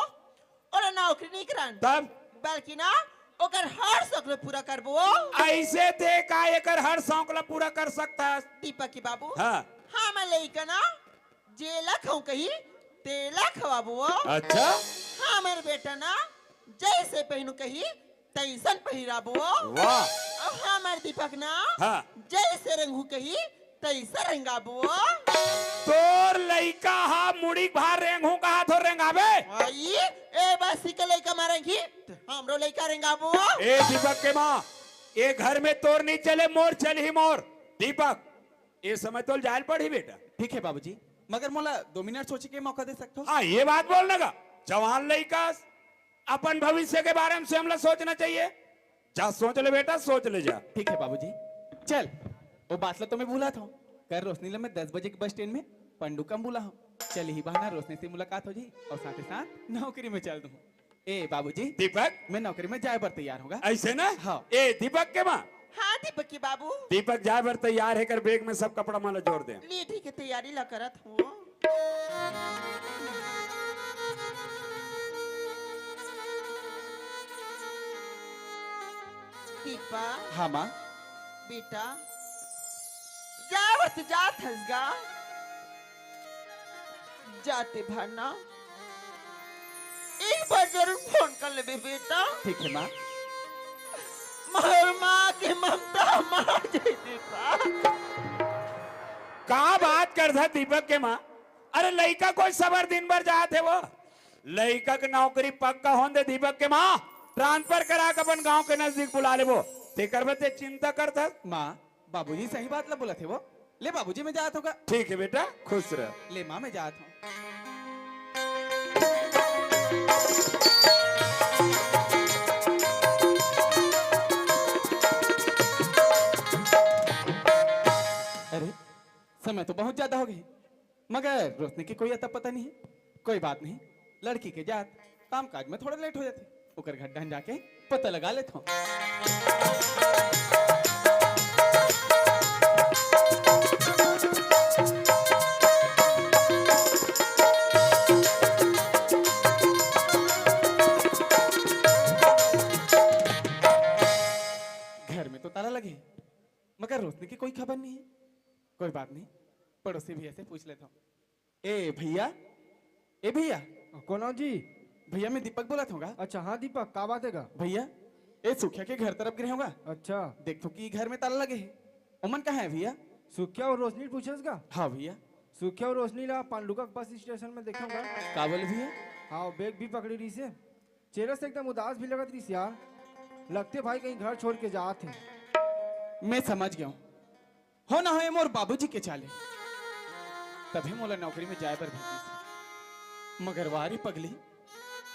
[SPEAKER 7] और नौकरी नहीं करान
[SPEAKER 6] तब
[SPEAKER 7] बल्कि ना ओकर हर शौक पूरा करबो।
[SPEAKER 6] ऐसे थे का एकर हर शौक ला पूरा कर सकता है
[SPEAKER 7] दीपक के बाबू
[SPEAKER 6] हाँ
[SPEAKER 7] हम लइका ना जेला खाऊ कही तेला खवाबो।
[SPEAKER 6] अच्छा
[SPEAKER 7] हमारे बेटा ना जैसे पहनू कही तैसन पहिराबो।
[SPEAKER 6] वाह
[SPEAKER 7] हमार दीपक ना
[SPEAKER 6] हाँ।
[SPEAKER 7] जैसे रंगू कही तैसे रंगाबो।
[SPEAKER 6] तोर लइका हा मुड़ी भार रेंगू का हाथ और रेंगाबे।
[SPEAKER 7] आई ए बस के लइका मारेंगी हमरो लइका रंगाबो।
[SPEAKER 6] ए दीपक के माँ, ये घर में तोर नहीं चले मोर चल ही मोर। दीपक ये समय तो जायल पड़ी बेटा।
[SPEAKER 8] ठीक है बाबूजी, मगर मोला 2 मिनट सोचे के मौका दे सकते हो?
[SPEAKER 6] हाँ ये बात बोलने का, जवान लइका अपन भविष्य के बारे में स्वयं सोचना चाहिए। जा सोच ले बेटा, सोच ले जा।
[SPEAKER 8] ठीक है बाबूजी। चल वो बात ला तो मैं भूला था, कल रोशनी ला मैं 10 बजे के बस स्टैंड में पंडू कम बुला हूँ। चल ही बहाना रोशनी से मुलाकात हो जाए और साथ ही साथ नौकरी में चल दूँ। ए बाबूजी,
[SPEAKER 6] दीपक
[SPEAKER 8] मैं नौकरी में जाए पर तैयार होगा।
[SPEAKER 6] ऐसे ना?
[SPEAKER 8] हाँ।
[SPEAKER 6] ए दीपक के माँ,
[SPEAKER 7] हाँ दीपक की बाबू।
[SPEAKER 6] दीपक जाए पर तैयार है कर बैग में सब कपड़ा माला जोड़ दे।
[SPEAKER 7] ली ठीक है, तैयारी ला करत हूँ। दीपक
[SPEAKER 8] हाँ माँ।
[SPEAKER 7] बेटा जावत जात हसगा जाते भरना एक बार जरूर फोन कर ले बेटा।
[SPEAKER 8] ठीक है माँ।
[SPEAKER 7] मगर माँ की ममता मार जाए दीपक।
[SPEAKER 6] कहा बात कर था दीपक के माँ? अरे लड़का कोई सबर दिन भर जाते वो लड़का की नौकरी पक्का होने दे। दीपक के माँ ट्रांसफर करा के अपन गांव के नजदीक बुला ले वो ते करबे ते चिंता करता।
[SPEAKER 8] माँ बाबूजी सही बात ला बोला थे वो। ले बाबूजी मैं जात होगा।
[SPEAKER 6] ठीक है बेटा, खुश रह।
[SPEAKER 8] ले माँ मैं जात हूँ। अरे समय तो बहुत ज्यादा हो गई, मगर रोशनी की कोई अता पता नहीं है। कोई बात नहीं, लड़की के जात काम काज में थोड़ा लेट हो जाते, ओकर घर ढन जाके पता लगा लेता हूँ। घर में तो ताला लगे, मगर रोशनी की कोई खबर नहीं है। कोई बात नहीं, पड़ोसी भैया से पूछ लेता हूँ। ए भैया, ए भैया।
[SPEAKER 9] कौन जी?
[SPEAKER 8] भैया मैं दीपक बोला था।
[SPEAKER 9] अच्छा हाँ दीपक, का बात है का?
[SPEAKER 8] भैया ए सुखिया के घर तरफ गिरे होगा।
[SPEAKER 9] अच्छा
[SPEAKER 8] देखो कि घर में ताला लगे है। उमन कहाँ है भैया?
[SPEAKER 9] सुखिया और रोशनी पूछस का?
[SPEAKER 8] हाँ भैया।
[SPEAKER 9] सुखिया और रोशनी ला पांडुका बस स्टेशन में देखूंगा।
[SPEAKER 8] का बोले भैया?
[SPEAKER 9] हाँ बैग भी पकड़ी रही से, चेहरे से एकदम उदास भी लगत रही यार। लगते भाई कहीं घर छोड़ के जाते हैं।
[SPEAKER 8] मैं समझ गया हूँ, हो ना हो मोर बाबूजी के चाले, तभी मोला नौकरी में जाए पर भेजी। मगर वारी पगली,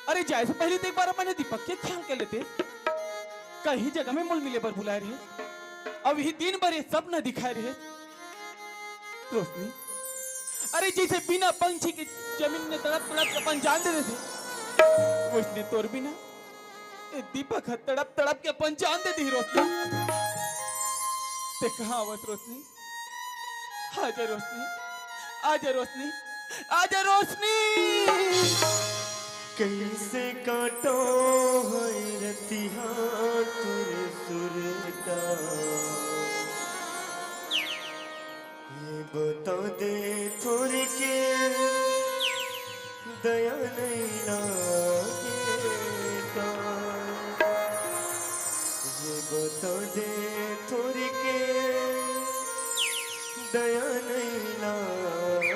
[SPEAKER 8] अरे जाए से पहले तो एक बार मैंने दीपक के ख्याल कर लेते। कहीं जगह में मुल मिले पर बुलाए रहे, अब ही दिन भर ये सब न दिखाए रहे। रोशनी, अरे जैसे बिना पंछी के जमीन में तड़प तड़प के अपन जान दे रहे थे, उसने तोर बिना ये दीपक तड़प तड़प के अपन जान दे दी। रोशनी ते कहाँ आवत? रोशनी आजा, रोशनी आजा, रोशनी आजा, रोशनी।
[SPEAKER 1] कैसे काटो रतिहा तुर सुरता, ये बता दे थोड़ी के दया नहीं लागेगा, ये बता दे थोड़ी के दया नहीं लागेगा।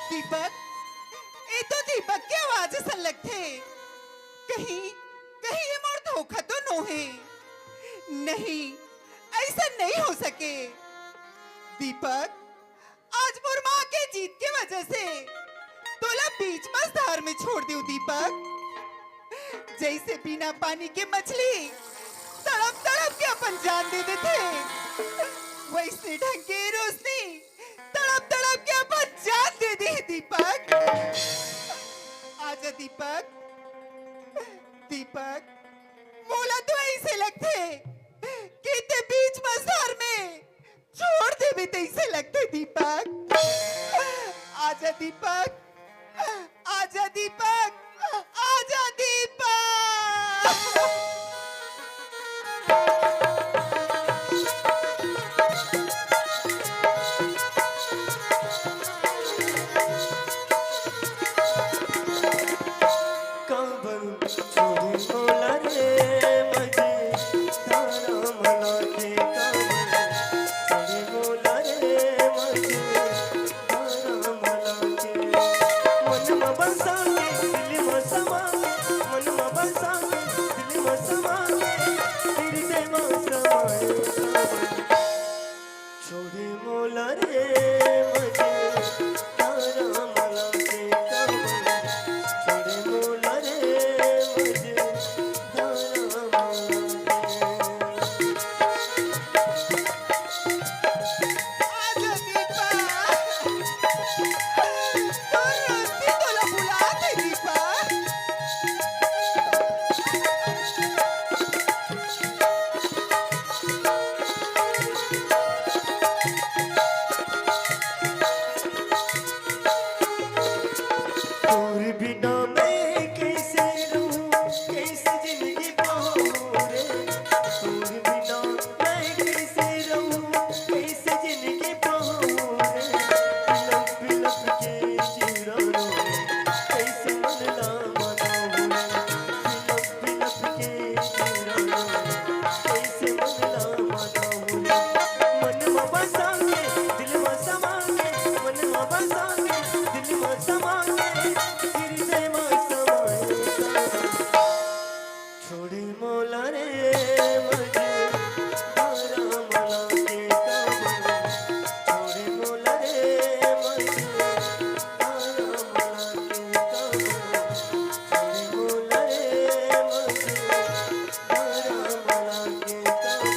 [SPEAKER 5] दीपक, ये तो दीपक की आवाज सन लगते। कहीं कहीं ये मोर धोखा तो नो है? नहीं, ऐसा नहीं हो सके। दीपक, आज मोर माँ के जीत के वजह से तोला बीच मझधार में छोड़ दियो। दीपक, जैसे बिना पानी के मछली तड़प तड़प के अपन जान दे देते, वैसे ढंग के रोशनी तड़प तड़प के अपन जान दे दी। दीपक आजा दीपक। दीपक, मोला तो ऐसे लगते कि ते बीच मझधार में छोड़ दे भी तैसे लगते। दीपक आजा दीपक, आजा दीपक, आजा दीपक।
[SPEAKER 1] काबल छोड़ो तोर बिना मैं कैसे रहूं, कैसे जिंदगी पाऊं रे। तोर बिना मैं कैसे रहूं, कैसे जिंदगी पाऊं रे। लप लप के जीरा रोए, कैसे मन ना मनाऊं रे। लप लप के जीरा रोए, कैसे मन ना मनाऊं रे। मनवा बसांगे, दिलवा समांगे, मनवा बसांगे, दिलवा समांगे, हृदय में समाए सारा। छोड़े मौला रे मुझे, तारा मला के काबू। छोड़े मौला रे मुझे, तारा मला के काबू। छोड़े मौला रे मुझे, तारा मला के काबू।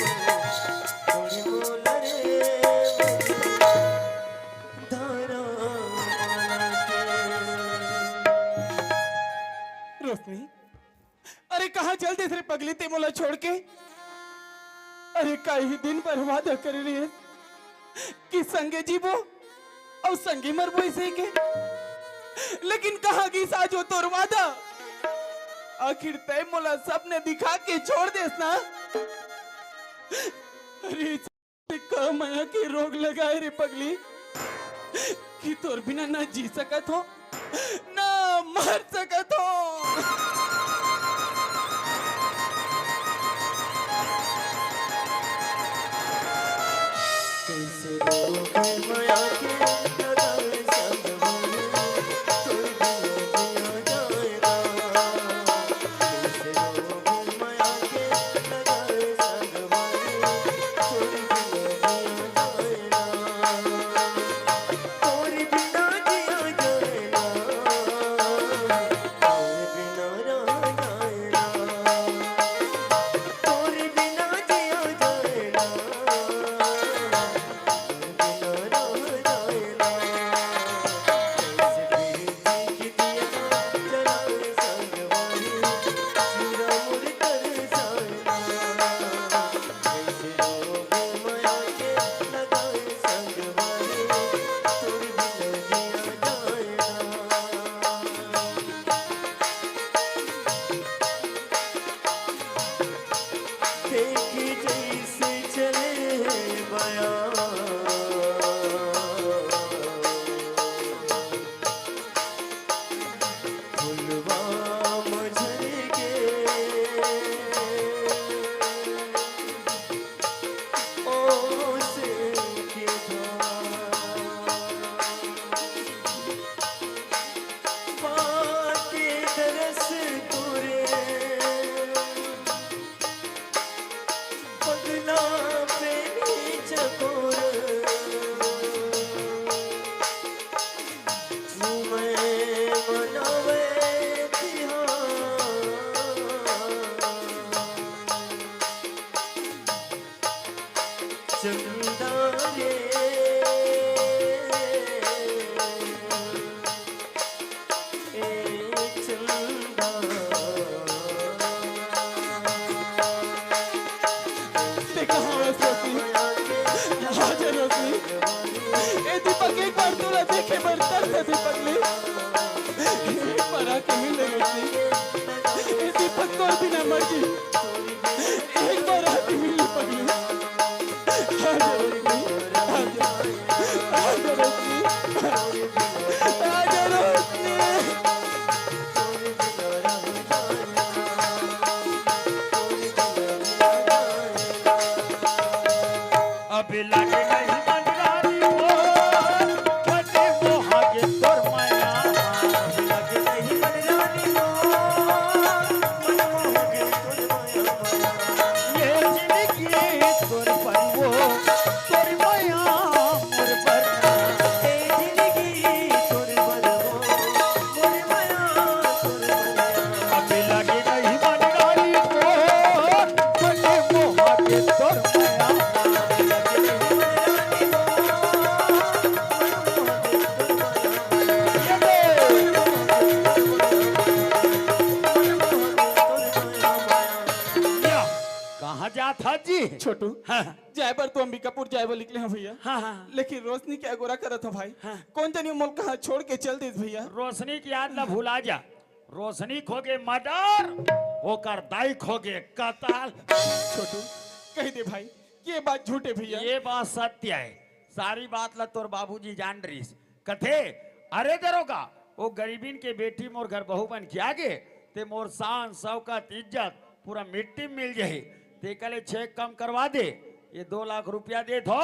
[SPEAKER 1] छोड़े मौला रे मुझे, तारा मला के।
[SPEAKER 8] रोशनी, अरे कहाँ चल दे रे पगली ते मोला छोड़ के। अरे कई दिन पर वादा कर रही है कि संगे जीवो और संगे मरबो इसे के, लेकिन कहाँ की साजो तोर वादा। आखिर तय मोला सपने दिखा के छोड़ देस ना। अरे का माया के रोग लगाए रे पगली कि तोर बिना ना जी सकत हो ना मर सकत हो।
[SPEAKER 1] कैसे रोगे माया के लगाए संग वाले, तोर बिना जिया जाएगा। कैसे रोगे माया के लगाए संग वाले, तोर बिना जिया जाएगा। तोर बिना जिया जाएगा, तोर बिना रह जाएगा। तोर बिना जिया जाएगा, जैसे चले बया फुलवा मझर के ओस के पाके दरस पूरे पगला पे चकोर झूमे मनावे तिहार। चंदा रे ए चंदा,
[SPEAKER 8] दीपक एक बार तोरा देखे बर तरस पगली पर आके मिले दीपक तोर बिना मर जी। एक बार आके मिले पगली। आजा रोशनी, आजा रोशनी, आजा रोशनी।
[SPEAKER 3] अब लगे नहीं मनरानी हो, बने वो आगे तोर माया।
[SPEAKER 1] अब लगे नहीं मनरानी हो, मन मोह के तोर माया माया।
[SPEAKER 3] ये
[SPEAKER 6] प्रमोद जी।
[SPEAKER 8] छोटू
[SPEAKER 6] हाँ
[SPEAKER 8] जायबर तो अंबिकापुर जायबर निकले हैं भैया।
[SPEAKER 6] हाँ हाँ।
[SPEAKER 8] लेकिन रोशनी क्या गोरा करत हो भाई।
[SPEAKER 6] हाँ।
[SPEAKER 8] कौन जानी मुल्क कहाँ छोड़ के चल दी भैया।
[SPEAKER 6] रोशनी की याद ना भुला जा। रोशनी खोगे मर्डर, होकर दाई खोगे कताल।
[SPEAKER 8] छोटू कह दे भाई ये बात झूठे भैया।
[SPEAKER 6] ये बात सत्य है। सारी बात ला तोर बाबूजी जान रहीस कथे। अरे दरोगा वो गरीबीन के बेटी मोर घर बहू बन के आगे ते मोर शान शौकत इज्जत पूरा मिट्टी में मिल जाए। ते कले चेक कम करवा दे। ये 2 लाख रुपया दे थो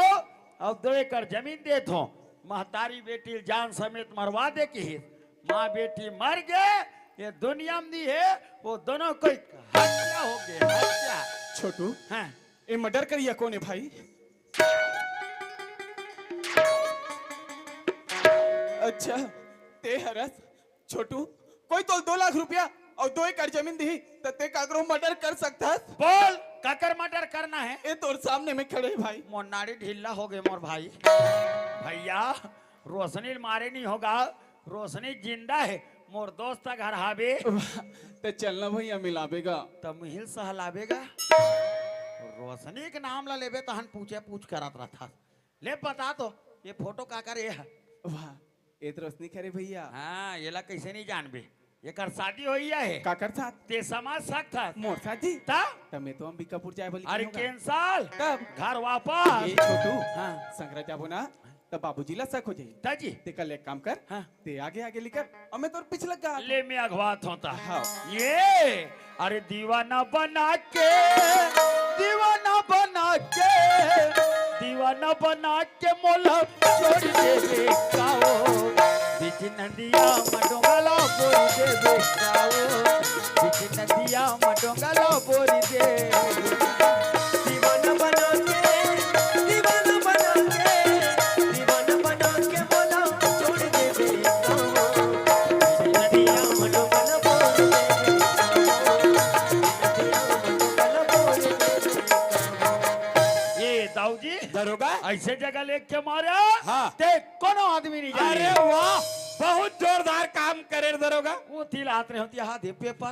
[SPEAKER 6] और 2 एकड़ जमीन दे थो। महतारी बेटी जान समेत मरवा दे की माँ बेटी मर गए। ये दुनिया में दी है वो दोनों कोई हत्या हो गए हत्या।
[SPEAKER 8] छोटू
[SPEAKER 6] हाँ
[SPEAKER 8] ये मर्डर करिया कौन है भाई। अच्छा ते हरस छोटू कोई तो 2 लाख रुपया और 2 एकड़ जमीन दी तो ते काकरो मर्डर कर सकता है।
[SPEAKER 6] बोल काकर मर्डर करना है।
[SPEAKER 8] ये तोर सामने में खड़े हैं भाई।
[SPEAKER 6] मोर नाड़ी ढीला हो गए मोर भाई। भैया रोशनी मारे नहीं होगा। रोशनी जिंदा है। मोर दोस्त का घर हावे
[SPEAKER 8] ते चलना भैया मिलावेगा।
[SPEAKER 6] तब मिहिल सहलावेगा। रोशनी के नाम ला लेबे तहन पूछ करत रहा। ले बता तो ये फोटो काकर ये है।
[SPEAKER 8] वाह ये तो रोशनी खरे भैया।
[SPEAKER 6] हाँ ये ला कैसे नहीं जानबे। ये कर शादी होई है।
[SPEAKER 8] काकर साथ
[SPEAKER 6] ते समाज सकता
[SPEAKER 8] मोर साथ जी
[SPEAKER 6] ता
[SPEAKER 8] तमे तो अंबिकापुर जाए बोली।
[SPEAKER 6] अरे कैंसल
[SPEAKER 8] कब
[SPEAKER 6] घर वापस।
[SPEAKER 8] ये छोटू
[SPEAKER 6] हाँ
[SPEAKER 8] संगरा जाबो ना तो बाबूजी ला शक हो जाई।
[SPEAKER 6] ताजी
[SPEAKER 8] ते कल एक काम कर
[SPEAKER 6] हाँ
[SPEAKER 8] ते आगे आगे लिकर और मैं तोर पीछे लग गा।
[SPEAKER 6] ले में अगवात होता
[SPEAKER 8] हाँ।
[SPEAKER 6] ये अरे दीवाना बना के दीवाना बना के दीवाना बना के मोला छोड़ दे काओ बिच नदिया मडोंगला बोरी दे बेकाओ बिच नदिया मडोंगला बोरी दे
[SPEAKER 1] दीवाना बना के बोला छोड़ दे बेकाओ नदिया मडोंगल बोल दे नदिया मडोंगल बोल दे।
[SPEAKER 6] ये दाऊ जी
[SPEAKER 3] दरोगा
[SPEAKER 6] ऐसे जगह लेके के मारा
[SPEAKER 3] हाँ।
[SPEAKER 6] ते कोनो आदमी नहीं जाने।
[SPEAKER 3] अरे वाह बहुत जोरदार काम करे रे दरोगा।
[SPEAKER 6] वो तिल हाथ रहे होती हाथ पेपर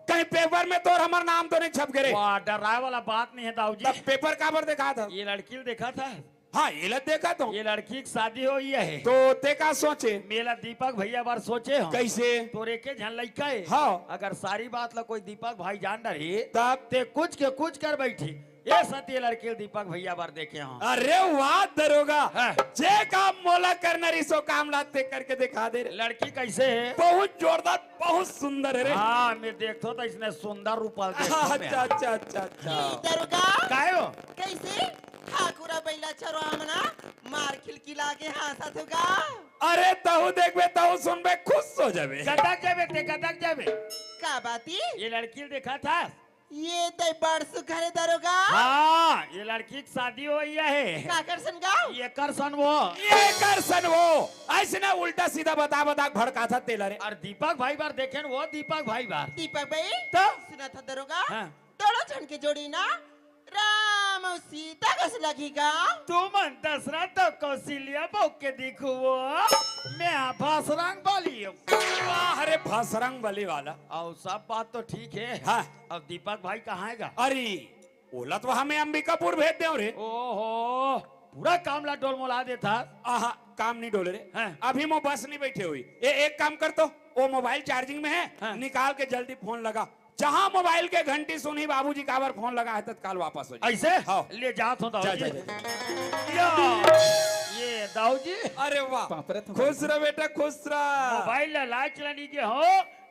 [SPEAKER 3] कहीं पेपर में तो हमारा नाम तो नहीं छप गए।
[SPEAKER 6] वाह डराए वाला बात नहीं है दाऊ जी।
[SPEAKER 3] तब पेपर का पर देखा था।
[SPEAKER 6] ये लड़की ने देखा था।
[SPEAKER 3] हाँ ये लत देखा तो
[SPEAKER 6] ये लड़की की शादी हो है
[SPEAKER 3] तो ते का सोचे
[SPEAKER 6] मेला दीपक भैया बार सोचे हो
[SPEAKER 3] कैसे
[SPEAKER 6] तोरे के झन लइका है।
[SPEAKER 3] हाँ।
[SPEAKER 6] अगर सारी बात ला कोई दीपक भाई जान रही
[SPEAKER 3] तब
[SPEAKER 6] ते कुछ के कुछ कर बैठी। ये सत्य लड़के दीपक भैया बार देखे हो।
[SPEAKER 3] अरे वाह दरोगा
[SPEAKER 6] हाँ।
[SPEAKER 3] जे काम मोला करना रिसो काम लाते करके दिखा दे रे।
[SPEAKER 6] लड़की कैसे है।
[SPEAKER 3] बहुत जोरदार बहुत सुंदर है रे।
[SPEAKER 6] हाँ मैं देखता तो इसने सुंदर रूपा
[SPEAKER 3] अच्छा अच्छा अच्छा अच्छा
[SPEAKER 7] दरोगा
[SPEAKER 6] काय हो
[SPEAKER 7] कैसे ठाकुरा बैला चरवामना मार खिलखिला के हंसत होगा।
[SPEAKER 3] अरे तहु देखबे तहु सुनबे खुश हो जाबे।
[SPEAKER 6] गदक जाबे ते गदक जाबे।
[SPEAKER 7] का बाती
[SPEAKER 6] ये लड़की देखा था।
[SPEAKER 7] ये ते बड़ सुखरे दरोगा।
[SPEAKER 6] हाँ ये लड़की की शादी हो है।
[SPEAKER 7] का कर सन गाँव
[SPEAKER 6] ये कर सन वो
[SPEAKER 3] ये कर सन वो ऐसे ना उल्टा सीधा बता बता भड़का था तेलरे।
[SPEAKER 6] और दीपक भाई बार देखे वो दीपक भाई बार
[SPEAKER 7] दीपक भाई
[SPEAKER 6] तो
[SPEAKER 7] सुना था दरोगा
[SPEAKER 6] हाँ।
[SPEAKER 7] दोनों जन के जोड़ी ना राम और सीता कस लगेगा।
[SPEAKER 6] तू मन दसरा तो कौशल्या बहू के दिखो वो मैं भासरंग वाली हूँ।
[SPEAKER 3] वाह अरे भसरंग बली वाला।
[SPEAKER 6] और सब बात तो ठीक है।
[SPEAKER 3] हाँ।
[SPEAKER 6] अब दीपक भाई कहाँ हैगा।
[SPEAKER 3] अरे ओला तो हमें अंबिकापुर भेज दे रे।
[SPEAKER 6] ओहो पूरा काम ला डोल मोला देता।
[SPEAKER 3] आहा काम नहीं डोले रे।
[SPEAKER 6] हाँ।
[SPEAKER 3] अभी मैं बस नहीं बैठे हुई। एक काम कर तो वो मोबाइल चार्जिंग में है।
[SPEAKER 6] हाँ।
[SPEAKER 3] निकाल के जल्दी फोन लगा। जहां मोबाइल के घंटी सुनी बाबूजी का बार फोन लगा है तत्काल वापस हो जाए।
[SPEAKER 6] ऐसे
[SPEAKER 3] हाँ।
[SPEAKER 6] ले जात हो दाऊ
[SPEAKER 3] जा,
[SPEAKER 6] जी।
[SPEAKER 3] जा,
[SPEAKER 6] या, ये दाऊ जी
[SPEAKER 3] अरे वाह
[SPEAKER 8] पापरत हो
[SPEAKER 3] खुश रह बेटा खुश रह।
[SPEAKER 6] मोबाइल ला लाइट चलानी के हो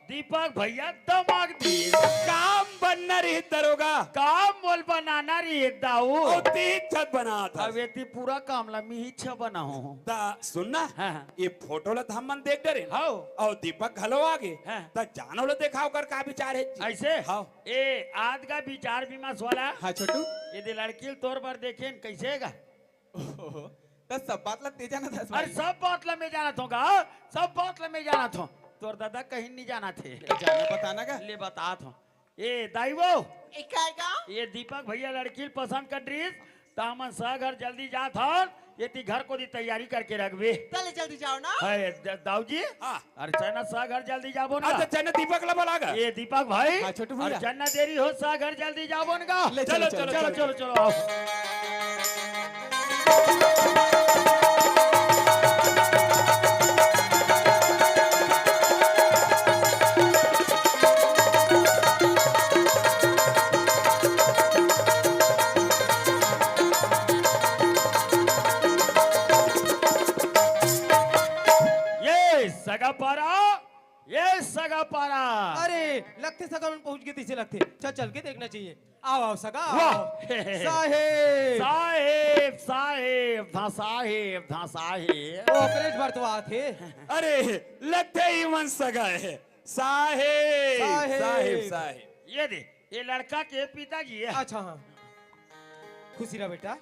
[SPEAKER 6] दीपक भैया दमाग दिए
[SPEAKER 3] काम बनना रही दरोगा।
[SPEAKER 6] काम मोल बनाना रे दाऊ।
[SPEAKER 3] और 3 छत बना था।
[SPEAKER 6] अब ये पूरा काम ला मी ही छ बना हो।
[SPEAKER 3] ता सुनना
[SPEAKER 6] हाँ।
[SPEAKER 3] ये फोटो ला हम मन देख डरे
[SPEAKER 6] हाँ।
[SPEAKER 3] और दीपक घलो आगे
[SPEAKER 6] हाँ।
[SPEAKER 3] ता जानो लो दिखाओ कर का विचार है जी।
[SPEAKER 6] ऐसे
[SPEAKER 3] हाँ।
[SPEAKER 6] ए आज का विचार विमर्श वाला
[SPEAKER 8] हाँ छोटू
[SPEAKER 6] यदि लड़की तौर पर देखे कैसे है
[SPEAKER 8] तो सब बात ला तेजा ना था।
[SPEAKER 6] अरे सब बात ला में जाना था सब बात ला में जाना था। तोर दादा कहीं नहीं जाना थे।
[SPEAKER 8] जाना बताना का
[SPEAKER 6] ले बता था ए दाई वो
[SPEAKER 7] इकाएगा
[SPEAKER 6] ये दीपक भैया लड़की पसंद कर ड्रेस तामन सा घर जल्दी जा था
[SPEAKER 3] ये ती घर को दी तैयारी करके रख बे।
[SPEAKER 7] चले जल्दी जाओ ना।
[SPEAKER 3] है दाऊ जी।
[SPEAKER 6] हाँ।
[SPEAKER 3] अरे चना सा घर जल्दी जाबो ना।
[SPEAKER 6] अच्छा चन्ना दीपक ला बोलागा।
[SPEAKER 3] ये दीपक भाई।
[SPEAKER 8] हाँ, छोटू भैया।
[SPEAKER 3] और चन्ना देरी हो सा घर जल्दी जाबो ना।
[SPEAKER 8] ले,
[SPEAKER 3] चलो
[SPEAKER 8] चलो,
[SPEAKER 3] चलो
[SPEAKER 8] चलो,
[SPEAKER 3] चलो चलो आओ। ये सगा पारा, ये सगा पारा।
[SPEAKER 9] अरे लगते सगा में पहुंच गए तीसरे लगते चल चल के देखना चाहिए आओ आओ सगा
[SPEAKER 3] वाह।
[SPEAKER 9] आओ। साहेब
[SPEAKER 3] साहेब साहेब धा साहेब धा साहेब।
[SPEAKER 9] ओकरेज बरतवा थे
[SPEAKER 6] अरे लगते ही मन सगा है। साहेब
[SPEAKER 9] साहेब।
[SPEAKER 6] साहेब साहेब।
[SPEAKER 3] ये दे, ये लड़का के पिताजी है।
[SPEAKER 9] अच्छा हाँ खुशी रहा बेटा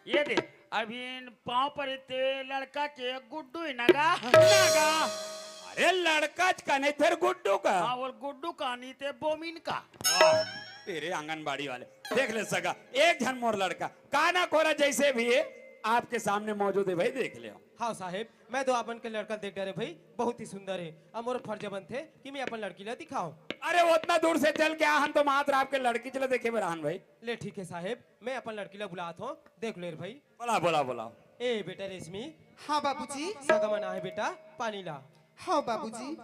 [SPEAKER 3] ये दे, अभी इन पाँव पर इतने लड़का के गुड्डू ही नगा नगा।
[SPEAKER 6] अरे लड़का का नहीं फिर गुड्डू का।
[SPEAKER 3] हाँ वो गुड्डू का नहीं थे बोमिन का।
[SPEAKER 6] वाह, तेरे आंगनबाड़ी वाले देख ले सगा एक जन मोर लड़का काना कोरा जैसे भी है आपके सामने मौजूद है भाई देख ले।
[SPEAKER 9] हाँ साहेब मैं तो अपन के लड़का देख डरे भाई बहुत ही सुंदर है अब मोर फर्ज बन थे कि मैं अपन लड़की ला दिखाऊं।
[SPEAKER 6] अरे वो उतना दूर से चल के आहन तो मात्र आपके लड़की चले देखे बराहन भाई।
[SPEAKER 9] ले ठीक है साहेब मैं अपन लड़की ला बुलाता हूँ देख ले रे भाई।
[SPEAKER 6] बोला बोला बोला।
[SPEAKER 9] ए बेटा रेशमी
[SPEAKER 5] हाँ बाबूजी।
[SPEAKER 9] सगा मना है बेटा पानी ला।
[SPEAKER 5] हाँ बाबूजी।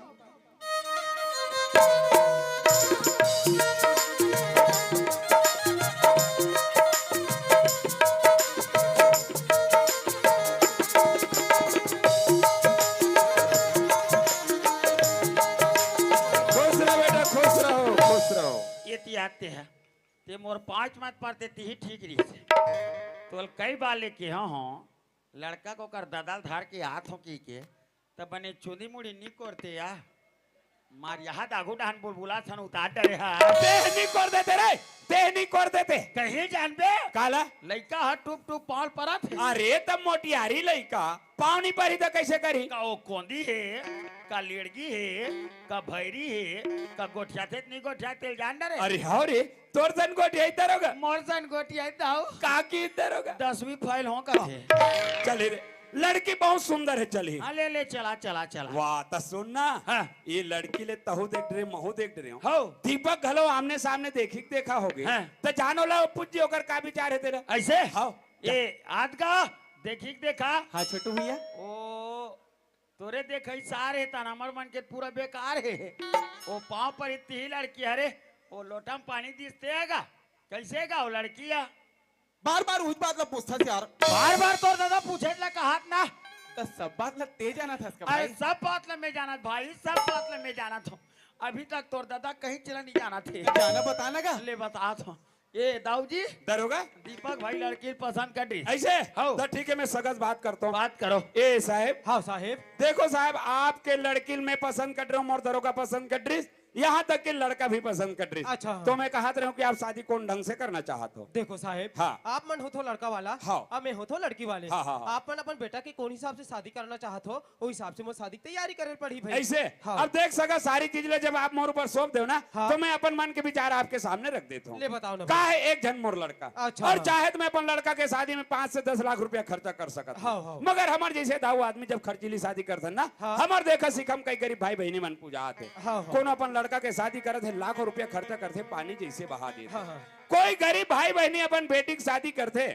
[SPEAKER 6] खुश रहो बेटा खुश रहो खुश रहो।
[SPEAKER 3] ये ती आते हैं ते मोर 5 मत पढ़ते ती ही ठीक रही से तो कई बार लेके हाँ लड़का को कर ददाल धार के हाथों की के तब बने चुनी मुड़ी नी करते या मार यहाँ दागू डाहन बुलबुला सन उतार डरे हा
[SPEAKER 6] तेहनी कर देते रे तेहनी कर देते।
[SPEAKER 3] कहीं जान बे
[SPEAKER 6] काला
[SPEAKER 3] लड़का हा टूप टूप पाल परा थे
[SPEAKER 6] अरे तब मोटियारी लइका पानी पर ही तो कैसे करी।
[SPEAKER 3] का वो कोंदी है का लेड़गी है का भैरी है का गोठिया थे नहीं गोठिया तेल जान डरे
[SPEAKER 6] अरे हाँ रे तोर सन को इधर होगा
[SPEAKER 3] मोरसन गोठिया दाऊ
[SPEAKER 6] काकी इधर होगा
[SPEAKER 3] 10वीं फाइल हो का थे
[SPEAKER 6] चले रे लड़की बहुत सुंदर है चली।
[SPEAKER 3] हाँ ले ले चला चला चला
[SPEAKER 6] वाह तो सुनना
[SPEAKER 3] हाँ।
[SPEAKER 6] ये लड़की ले तहु देख रहे महु देख रहे हो
[SPEAKER 3] हो
[SPEAKER 6] दीपक घलो आमने सामने देखा होगे
[SPEAKER 3] हाँ।
[SPEAKER 6] तो जानो ला पूज्य होकर का विचार है तेरा।
[SPEAKER 3] ऐसे
[SPEAKER 6] हाँ
[SPEAKER 3] ये आज का देखी देखा
[SPEAKER 8] हाँ छोटू भैया
[SPEAKER 3] ओ तोरे देख सारे तना हमर मन के पूरा बेकार है वो पाँव पर इतनी ही लड़की अरे वो लोटा में पानी दिसते हैगा कैसे गा वो लड़किया
[SPEAKER 8] बार बार उस बात ला पूछता से यार
[SPEAKER 3] बार बार तो दादा पूछे ला कहा ना
[SPEAKER 8] तो सब बात ला तेज आना था इसका
[SPEAKER 3] अरे
[SPEAKER 8] भाई।
[SPEAKER 3] सब बात ला मैं जाना भाई सब बात ला मैं जाना था अभी तक तोर दादा कहीं चला नहीं जाना थे
[SPEAKER 8] जाना बताना का
[SPEAKER 3] ले बता था ये दाऊ जी
[SPEAKER 6] दरोगा
[SPEAKER 3] दीपक भाई लड़की पसंद कर दी
[SPEAKER 6] ऐसे
[SPEAKER 3] हाँ।
[SPEAKER 6] तो ठीक है मैं सगस बात करता हूँ।
[SPEAKER 3] बात करो
[SPEAKER 6] ए साहब
[SPEAKER 9] हाँ साहेब
[SPEAKER 6] देखो साहब आपके लड़की में पसंद कर रहा हूँ और दरोगा पसंद कर रही यहाँ तक कि लड़का भी पसंद कर रही।
[SPEAKER 9] अच्छा।
[SPEAKER 6] तो मैं कहा रहा हूँ कि आप शादी कौन ढंग से करना चाहते हो।
[SPEAKER 9] देखो साहेब
[SPEAKER 6] हाँ।
[SPEAKER 9] आप मन हो तो लड़का वाला
[SPEAKER 6] हाँ।
[SPEAKER 9] अब मैं हो तो लड़की वाले
[SPEAKER 6] हाँ, हाँ, हाँ।
[SPEAKER 9] आप मन अपन बेटा के कौन हिसाब से शादी करना चाहत हो वो हिसाब से मुझे शादी की तैयारी करे पड़ी भाई
[SPEAKER 6] ऐसे
[SPEAKER 9] हाँ।
[SPEAKER 6] अब देख सका सारी चीज ले जब आप मोर ऊपर सौंप दो ना
[SPEAKER 9] हाँ।
[SPEAKER 6] तो मैं अपन मन के विचार आपके सामने रख देता हूँ।
[SPEAKER 9] ले बताओ ना
[SPEAKER 6] का
[SPEAKER 9] भाई।
[SPEAKER 6] है एक जन मोर लड़का
[SPEAKER 9] अच्छा।
[SPEAKER 6] और चाहे तो मैं अपन लड़का के शादी में 5 से 10 लाख रुपया खर्चा कर सकता
[SPEAKER 9] हाँ,
[SPEAKER 6] हूँ
[SPEAKER 9] हाँ।
[SPEAKER 6] मगर हमारे जैसे दाऊ आदमी जब खर्चीली शादी करते ना
[SPEAKER 9] हाँ।
[SPEAKER 6] हमार देखा सिखम कई गरीब भाई बहनी मन पूजा आते
[SPEAKER 9] हाँ, हाँ।
[SPEAKER 6] कौन अपन लड़का के शादी करते है लाखों रुपया खर्चा करते पानी जैसे बहा देते
[SPEAKER 9] हाँ, हाँ।
[SPEAKER 6] कोई गरीब भाई बहनी अपन बेटी की शादी करते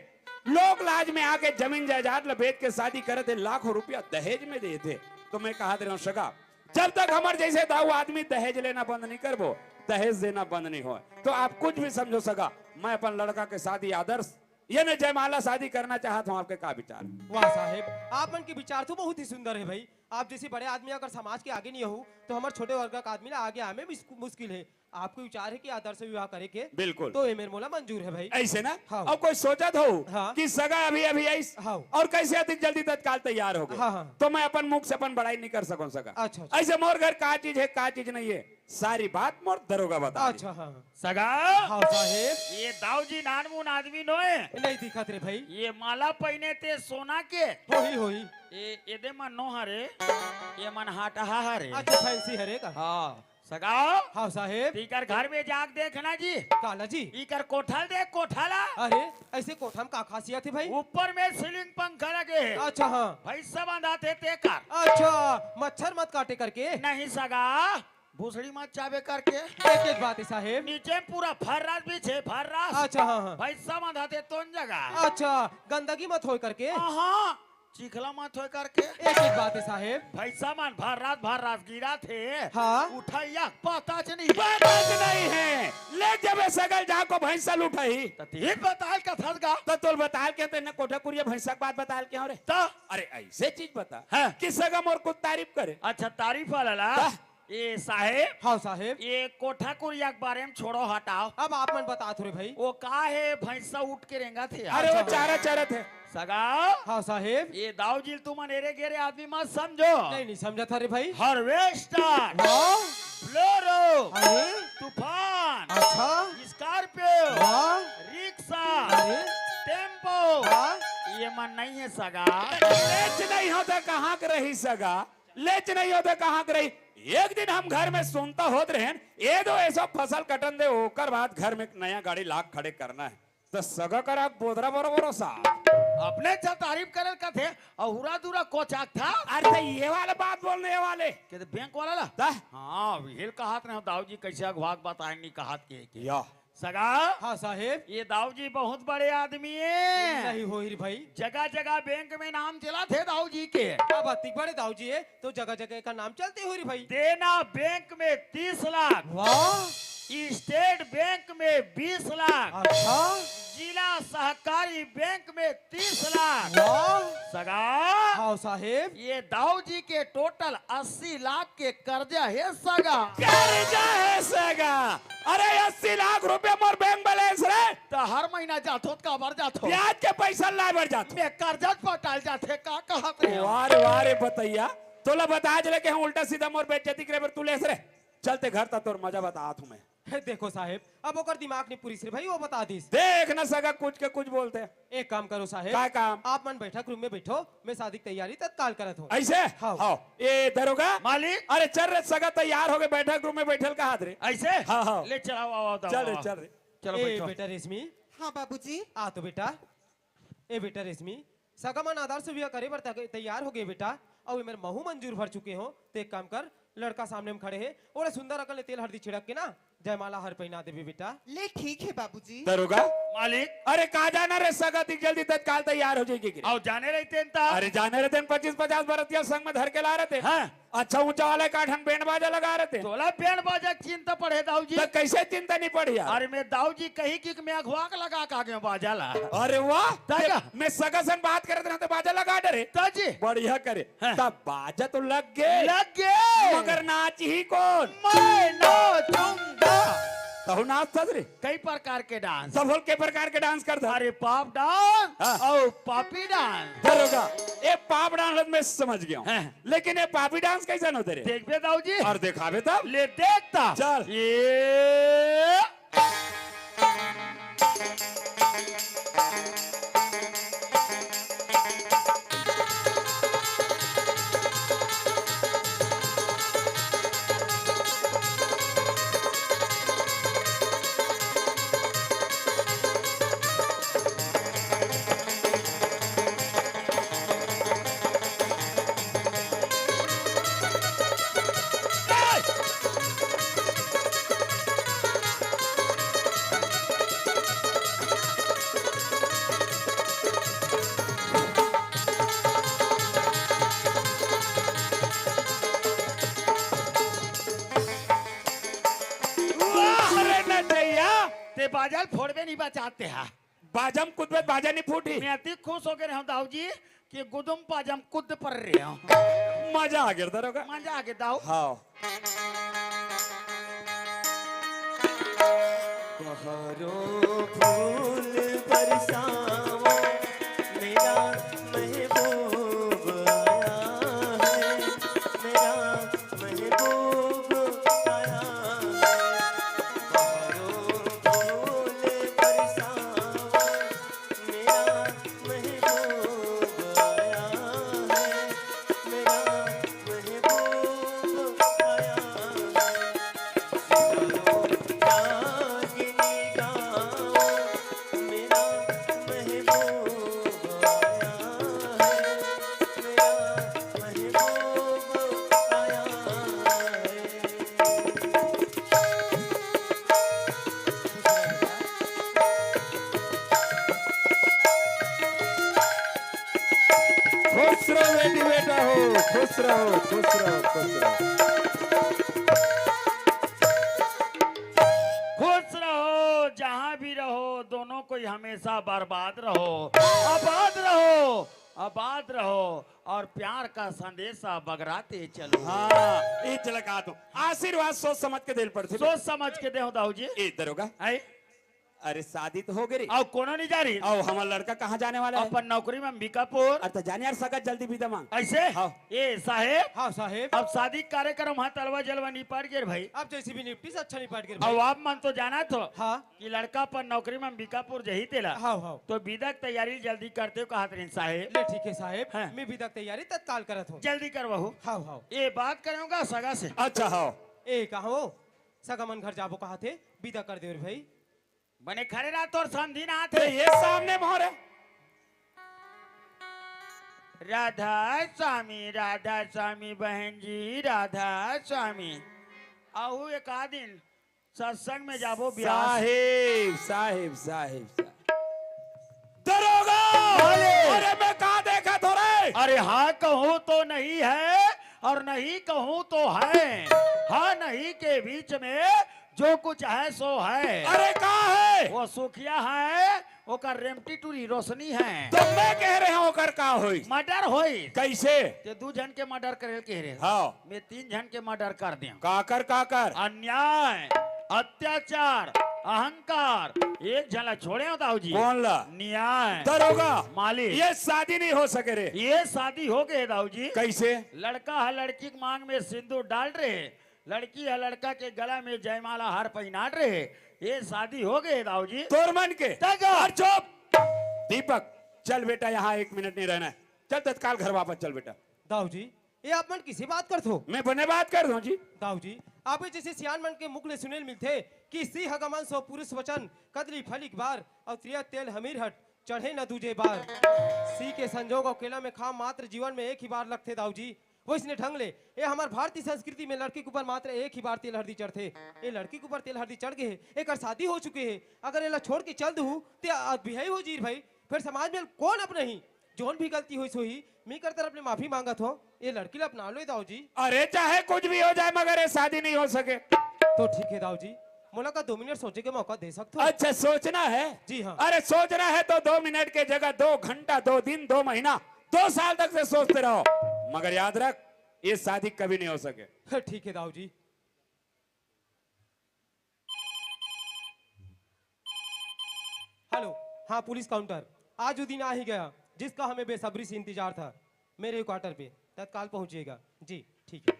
[SPEAKER 6] लोग लाज में आके जमीन जायदाद लपेट के शादी करते लाखों रुपया दहेज में देते। तो मैं कहा दे रहा हूँ सगा जब तक हमारे जैसे दाऊ आदमी दहेज लेना बंद नहीं करबो दहेज देना बंद नहीं हो तो आप कुछ भी समझो सगा मैं अपन लड़का के शादी आदर्श ये न जयमाला शादी करना चाहता हूँ। आपके का विचार।
[SPEAKER 9] वाह साहेब आप मन के विचार तो बहुत ही सुंदर है भाई आप जैसे बड़े आदमी अगर समाज के आगे नहीं हो तो हमारे छोटे वर्ग का आदमी ना आगे आने में मुश्किल है आपको विचार है कि आदर्श विवाह करे के
[SPEAKER 6] बिल्कुल
[SPEAKER 9] तो ये मेरे मोला मंजूर है भाई
[SPEAKER 6] ऐसे ना
[SPEAKER 9] हाँ।
[SPEAKER 6] अब कोई सोचा हो
[SPEAKER 9] हाँ।
[SPEAKER 6] कि सगा अभी अभी ऐस
[SPEAKER 9] हाँ।
[SPEAKER 6] और कैसे अधिक जल्दी तत्काल तैयार हो गए
[SPEAKER 9] हाँ, हाँ।
[SPEAKER 6] तो मैं अपन मुख से अपन बड़ाई नहीं कर सकूं सगा।
[SPEAKER 9] अच्छा, अच्छा।
[SPEAKER 6] ऐसे मोर घर का चीज है का चीज नहीं है सारी बात मोर दरोगा बता दी।
[SPEAKER 9] अच्छा हाँ
[SPEAKER 3] सगा
[SPEAKER 9] हाँ साहेब
[SPEAKER 3] ये दाऊ जी नानमुन आदमी नोए
[SPEAKER 9] नहीं दिखत रे भाई
[SPEAKER 3] ये माला पहने थे सोना के
[SPEAKER 9] होई
[SPEAKER 3] ये दे मन नो हरे ये मन हाटा हा हरे
[SPEAKER 9] अच्छा फैंसी हरे का
[SPEAKER 3] हाँ सगाओ
[SPEAKER 9] हाँ साहेब।
[SPEAKER 3] तीकर घर में जाग देखना जी,
[SPEAKER 9] काला जी।
[SPEAKER 3] इकर कोठल देख कोठाला।
[SPEAKER 9] अरे ऐसे कोठा में का खासियत है भाई?
[SPEAKER 3] ऊपर में सीलिंग पंखा लगे है।
[SPEAKER 9] अच्छा हाँ।
[SPEAKER 3] भाई सब अंधा थे तेकर।
[SPEAKER 9] अच्छा मच्छर मत काटे करके।
[SPEAKER 3] नहीं सगा, भूसड़ी मत चाबे करके।
[SPEAKER 9] एक एक बात है साहेब।
[SPEAKER 3] नीचे पूरा फर्रास पीछे फर्रास।
[SPEAKER 9] अच्छा हाँ हाँ।
[SPEAKER 3] भाई सब अंधा थे तो जगह।
[SPEAKER 9] अच्छा गंदगी मत हो करके।
[SPEAKER 3] हाँ चिखला मत हो करके।
[SPEAKER 9] एक एक बात है साहेब।
[SPEAKER 3] भाई सामान भर रात गिरा थे।
[SPEAKER 9] हाँ।
[SPEAKER 3] उठाइया पता च नहीं।
[SPEAKER 6] बात नहीं है, ले जब सगल जाको भैंसा लुटाई
[SPEAKER 3] ये बताल का थसगा।
[SPEAKER 6] तो तोल बताल के तो न कोठा कुरिया भैंसा के बात बताल के हो रे।
[SPEAKER 3] तो
[SPEAKER 6] अरे ऐसे चीज बता
[SPEAKER 3] हाँ।
[SPEAKER 6] कि सगम और कुछ तारीफ करे।
[SPEAKER 3] अच्छा तारीफ वाला ये साहेब।
[SPEAKER 9] हाँ साहेब।
[SPEAKER 3] ये कोठा कुरिया के बारे में छोड़ो हटाओ।
[SPEAKER 9] अब आप मन बता थोड़े भाई।
[SPEAKER 3] वो का है भैंसा उठ के रेंगा थे।
[SPEAKER 6] अरे वो चारा चारा थे।
[SPEAKER 3] सगा
[SPEAKER 9] हाँ साहेब।
[SPEAKER 3] ये दाऊ जी तुम अनेरे गेरे आदमी मत समझो।
[SPEAKER 9] नहीं समझा था रे भाई।
[SPEAKER 3] हार्वेस्टर,
[SPEAKER 9] हाँ।
[SPEAKER 3] ब्लोरो,
[SPEAKER 9] अरे
[SPEAKER 3] तूफान,
[SPEAKER 9] अच्छा।
[SPEAKER 3] स्कॉर्पियो,
[SPEAKER 9] हाँ।
[SPEAKER 3] रिक्शा,
[SPEAKER 9] अरे
[SPEAKER 3] टेम्पो,
[SPEAKER 9] हाँ।
[SPEAKER 3] ये मन नहीं है सगा।
[SPEAKER 6] लेच नहीं होता कहाँ के रही सगा, लेच नहीं होता कहाँ के रही। एक दिन हम घर में सुनता होत रहे ये दो ऐसा फसल कटन दे होकर बाद घर में एक नया गाड़ी लाख खड़े करना है तो सगा करा बोधरा बरोबर साहब
[SPEAKER 3] अपने अच्छा तारीफ करल का थे और हुरा दूरा कोचाक था।
[SPEAKER 6] अरे तो ये वाला बात बोलने वाले
[SPEAKER 3] के बैंक वाला ला।
[SPEAKER 6] ता?
[SPEAKER 3] हाँ विहिल कहात रहे दाऊ जी कैसे अगवाक बताए नहीं कहात के
[SPEAKER 6] या
[SPEAKER 3] सगा।
[SPEAKER 9] हाँ साहेब।
[SPEAKER 3] ये दाऊ जी बहुत बड़े आदमी है।
[SPEAKER 9] नहीं हो ही रे भाई।
[SPEAKER 3] जगह जगह बैंक में नाम चला थे दाऊ जी के।
[SPEAKER 9] अब अति बड़े दाऊ जी है तो जगह जगह का नाम चलते हो रे भाई।
[SPEAKER 3] देना बैंक में 30 लाख,
[SPEAKER 9] वाह।
[SPEAKER 3] स्टेट बैंक में 20 लाख,
[SPEAKER 9] अच्छा।
[SPEAKER 3] जिला सहकारी बैंक में 30 लाख।
[SPEAKER 9] वाह।
[SPEAKER 3] सगा
[SPEAKER 9] हाँ साहेब।
[SPEAKER 3] ये दाऊ जी के टोटल 80 लाख के कर्जा है सगा।
[SPEAKER 6] कर्जा है सगा। अरे 80 लाख रुपए मोर बैंक बैलेंस रे
[SPEAKER 3] तो हर महीना जात होत का भर जात हो।
[SPEAKER 6] ब्याज के पैसा ला बढ़ जात
[SPEAKER 3] मैं कर्जा पटाल जाते का कहत रे।
[SPEAKER 6] वारे वारे बताइया तोला बता जले के हम उल्टा सीधा मोर बेइज्जती करे पर तू लेस रे चलते घर ता तोर मजा बता तू मैं।
[SPEAKER 9] देखो साहेब अब ओकर दिमाग नहीं पूरी से भाई वो बता दीस।
[SPEAKER 6] देख न सगा कुछ के कुछ बोलते हैं।
[SPEAKER 9] एक काम करो साहेब।
[SPEAKER 6] क्या काम?
[SPEAKER 9] आप मन बैठक रूम में बैठो मैं शादी की तैयारी तत्काल करत हूँ।
[SPEAKER 6] ऐसे
[SPEAKER 9] हाँ।
[SPEAKER 6] हाँ ये दरोगा
[SPEAKER 3] मालिक
[SPEAKER 6] अरे चल रे सगा तैयार हो गए बैठक रूम में बैठल का हाथ रे
[SPEAKER 3] ऐसे
[SPEAKER 6] हाँ, हाँ।
[SPEAKER 3] ले चलाओ आओ
[SPEAKER 6] चल रे चल रे
[SPEAKER 3] चलो
[SPEAKER 9] ए
[SPEAKER 3] बैठो।
[SPEAKER 9] बेटा रेशमी
[SPEAKER 5] हाँ बाबूजी।
[SPEAKER 9] आ तो बेटा। ए बेटा रेशमी सगमन आधार से विवाह करे बर तैयार हो गए बेटा और मेरे महू मंजूर भर चुके हो तो एक काम कर लड़का सामने में खड़े है और सुंदर अकल तेल हल्दी छिड़क के ना जयमाला हर पहना देवी बेटा।
[SPEAKER 5] ले ठीक है बाबूजी।
[SPEAKER 6] दरोगा
[SPEAKER 3] मालिक
[SPEAKER 6] अरे कहा जाना रे सगा दी जल्दी तत्काल तैयार हो जाएगी कि
[SPEAKER 3] आओ जाने रहते हैं ता।
[SPEAKER 6] अरे जाने रहते 25-50 बरतिया संग में धर के ला रहे थे
[SPEAKER 3] हाँ।
[SPEAKER 6] अच्छा ऊंचा वाले काठन बैंड बाजा लगा रहे थे
[SPEAKER 3] तोला बैंड बाजा चिंता पड़े दाऊ जी।
[SPEAKER 6] तो कैसे चिंता नहीं पड़ी यार।
[SPEAKER 3] अरे मैं दाऊ जी कही कि मैं अखवाक लगा के आगे बाजा ला।
[SPEAKER 6] अरे वाह
[SPEAKER 3] ताजा।
[SPEAKER 6] मैं सगा सन बात करते रहते बाजा लगा डरे
[SPEAKER 3] ताजी
[SPEAKER 6] बढ़िया करे
[SPEAKER 3] हाँ।
[SPEAKER 6] तब बाजा तो लग गए
[SPEAKER 3] लग गए
[SPEAKER 6] मगर नाच ही कौन
[SPEAKER 3] मैं नाचूंगा।
[SPEAKER 6] तो नाच था रे
[SPEAKER 3] कई प्रकार के डांस।
[SPEAKER 6] सब के प्रकार के डांस करता
[SPEAKER 3] अरे पॉप डांस
[SPEAKER 6] हाँ।
[SPEAKER 3] और पॉपी डांस।
[SPEAKER 6] दरोगा ये पाप डांस मैं समझ गया हूँ
[SPEAKER 3] हाँ।
[SPEAKER 6] लेकिन ये पापी डांस कैसा होते रे
[SPEAKER 3] देख बे दाऊ जी
[SPEAKER 6] और दिखावे तब
[SPEAKER 3] ले देखता
[SPEAKER 6] चल।
[SPEAKER 3] ये
[SPEAKER 6] अरे नटैया
[SPEAKER 3] ते बाजाल फोड़वे नहीं बचाते हैं।
[SPEAKER 6] बाजम कुदबत बाजा नहीं फूटी
[SPEAKER 3] मैं अति खुश हो गए हूँ दाऊ जी कि गुदम पाजम कुद पर रहे हूँ।
[SPEAKER 6] मजा आ गया दरोगा
[SPEAKER 3] मजा आ गया दाऊ।
[SPEAKER 6] हाँ
[SPEAKER 1] बहारों फूल बरसाओ मेरा महबूब आया है मेरा महबूब आया है बहारों फूल बरसाओ मेरा महबूब आया है मेरा महबूब आया है
[SPEAKER 6] खुश रहो खुश रहो खुश रहो। खुश रहो जहां भी रहो, दोनों को ही हमेशा बर्बाद रहो, आबाद रहो, आबाद रहो और प्यार का संदेशा बगराते चलो।
[SPEAKER 10] हाँ ये झलका दो आशीर्वाद सोच समझ के दिल पड़ते
[SPEAKER 6] सोच समझ के दे दाऊ जी।
[SPEAKER 10] इधर होगा।
[SPEAKER 6] आई
[SPEAKER 10] अरे शादी तो हो गई
[SPEAKER 6] और कोनो नहीं जा रही
[SPEAKER 10] और हमारा लड़का कहाँ जाने वाला है?
[SPEAKER 6] अपन नौकरी में अंबिकापुर।
[SPEAKER 10] अरे तो जाने यार सगा जल्दी विदा मांग।
[SPEAKER 6] ऐसे
[SPEAKER 10] हाँ।
[SPEAKER 6] ये साहेब
[SPEAKER 9] हाँ साहेब,
[SPEAKER 6] अब शादी कार्यक्रम है तलवा जलवा निपट गए भाई।
[SPEAKER 9] आप जैसी भी निपटी से अच्छा निपट गए
[SPEAKER 6] अब आप मन तो जाना तो
[SPEAKER 9] हाँ
[SPEAKER 6] कि लड़का पर नौकरी में अंबिकापुर जही तेला
[SPEAKER 9] हाँ हाँ
[SPEAKER 6] तो विदा की तैयारी जल्दी करते हो कहा तरीन साहेब।
[SPEAKER 9] ले ठीक है साहेब,
[SPEAKER 6] हाँ।
[SPEAKER 9] मैं विदा की तैयारी तत्काल करत हूँ।
[SPEAKER 6] जल्दी करवाओ।
[SPEAKER 9] हाँ हाँ
[SPEAKER 6] ये बात करूंगा सगा से।
[SPEAKER 10] अच्छा हाँ
[SPEAKER 9] ए कहा हो सगमन घर जाबो कहा थे विदा कर दे भाई।
[SPEAKER 6] बने खड़े रात और संधि ना
[SPEAKER 10] तो
[SPEAKER 6] थे।
[SPEAKER 10] ये सामने मोहर है।
[SPEAKER 6] राधा स्वामी बहन जी राधा स्वामी आहू एक दिन सत्संग में जाबो ब्याह।
[SPEAKER 10] साहिब साहिब साहिब दरोगा अरे मैं कहा देखा थोड़े।
[SPEAKER 6] अरे हाँ कहूँ तो नहीं है और नहीं कहूँ तो है, हाँ नहीं के बीच में जो कुछ है सो है।
[SPEAKER 10] अरे कहा है?
[SPEAKER 6] वो सुखिया है, वो का रेमटी टूरी रोशनी है।
[SPEAKER 10] तो मैं कह रहे हूँ कर का होई
[SPEAKER 6] मर्डर होई
[SPEAKER 10] कैसे?
[SPEAKER 6] ते 2 जन के मर्डर करे कह रहे
[SPEAKER 10] हाँ
[SPEAKER 6] मैं 3 जन के मर्डर कर दिया।
[SPEAKER 10] काकर
[SPEAKER 6] अन्याय अत्याचार अहंकार एक झला छोड़े हो दाऊ जी।
[SPEAKER 10] कौन ला?
[SPEAKER 6] न्याय
[SPEAKER 10] दरोगा
[SPEAKER 6] मालिक
[SPEAKER 10] ये शादी नहीं हो सके रे।
[SPEAKER 6] ये शादी हो गए दाऊ जी।
[SPEAKER 10] कैसे?
[SPEAKER 6] लड़का है लड़की की मांग में सिंदूर डाल रहे, लड़की है लड़का के गला में जयमाला हार पहना रहे, ये शादी हो गए दाऊ जी।
[SPEAKER 10] तोर मन के
[SPEAKER 6] तगा।
[SPEAKER 10] और चुप दीपक चल बेटा यहाँ 1 मिनट नहीं रहना है, चल तत्काल घर वापस चल बेटा।
[SPEAKER 9] दाऊ जी ये आप मन किसी बात करते हो?
[SPEAKER 10] मैं बने बात कर दूं जी।
[SPEAKER 9] दाऊ जी आप ही जैसे सियान मन के मुख ले सुनेल मिलते कि सी हगमन सो पुरुष वचन कदली फलिक बार और त्रिया तेल हमीर हट चढ़े न दूजे बार। सी के संजोग और केला में खाम मात्र जीवन में एक ही बार लगते दाऊ जी। वो इसने ढंग ले ये हमारे भारतीय संस्कृति में लड़की के ऊपर मात्र एक ही बार तेल हल्दी चढ़ते। ये लड़की के ऊपर तेल हल्दी चढ़ गए एक शादी हो चुके है, अगर ये छोड़ के चल दूं तो बिहाई हो जीर भाई, फिर समाज में कौन अपना ही जोन भी गलती हुई सोही मैं कर तरफ माफी मांगत हो। ये लड़की अपना लो दाऊ जी।
[SPEAKER 10] अरे चाहे कुछ भी हो जाए मगर ये शादी नहीं हो सके।
[SPEAKER 9] तो ठीक है दाऊ जी, मोला का 2 मिनट सोचे के मौका दे सकते हो?
[SPEAKER 10] अच्छा सोचना है?
[SPEAKER 9] जी हाँ।
[SPEAKER 10] अरे सोचना है तो 2 मिनट के जगह 2 घंटा 2 दिन 2 महीना 2 साल तक से सोचते रहो, मगर याद रख ये शादी कभी नहीं हो सके।
[SPEAKER 9] ठीक है दाऊ जी। हेलो हाँ पुलिस काउंटर, आज वो दिन आ ही गया जिसका हमें बेसब्री से इंतजार था। मेरे क्वार्टर पे तत्काल पहुंचिएगा जी। ठीक है।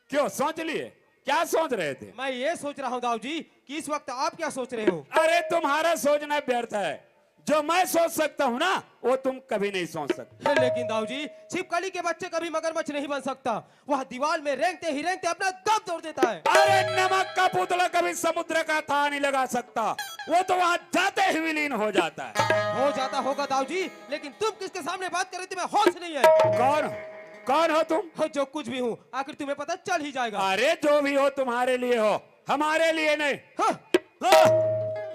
[SPEAKER 10] क्यों सोच लिए? क्या सोच रहे थे?
[SPEAKER 9] मैं ये सोच रहा हूँ दाऊ जी कि इस वक्त आप क्या सोच रहे हो?
[SPEAKER 10] अरे तुम्हारा सोचना व्यर्थ है, जो मैं सोच सकता हूँ ना वो तुम कभी नहीं सोच सकते।
[SPEAKER 9] लेकिन दाऊ जी छिपकली के बच्चे कभी मगरमच्छ नहीं बन सकता, वह दीवार में रेंगते ही रेंगते अपना दम तोड़ देता है।
[SPEAKER 10] अरे नमक का पुतला कभी समुद्र का था नहीं लगा सकता, वो तो वहां जाते ही विलीन हो जाता है।
[SPEAKER 9] हो जाता होगा दाऊ जी, लेकिन तुम किसके सामने बात कर रहे थे? मैं होश नहीं है।
[SPEAKER 10] कौन हो तुम?
[SPEAKER 9] हो जो कुछ भी हूँ आखिर तुम्हें पता चल ही जाएगा।
[SPEAKER 10] अरे जो भी हो तुम्हारे लिए हो, हमारे लिए नहीं।
[SPEAKER 9] हाँ।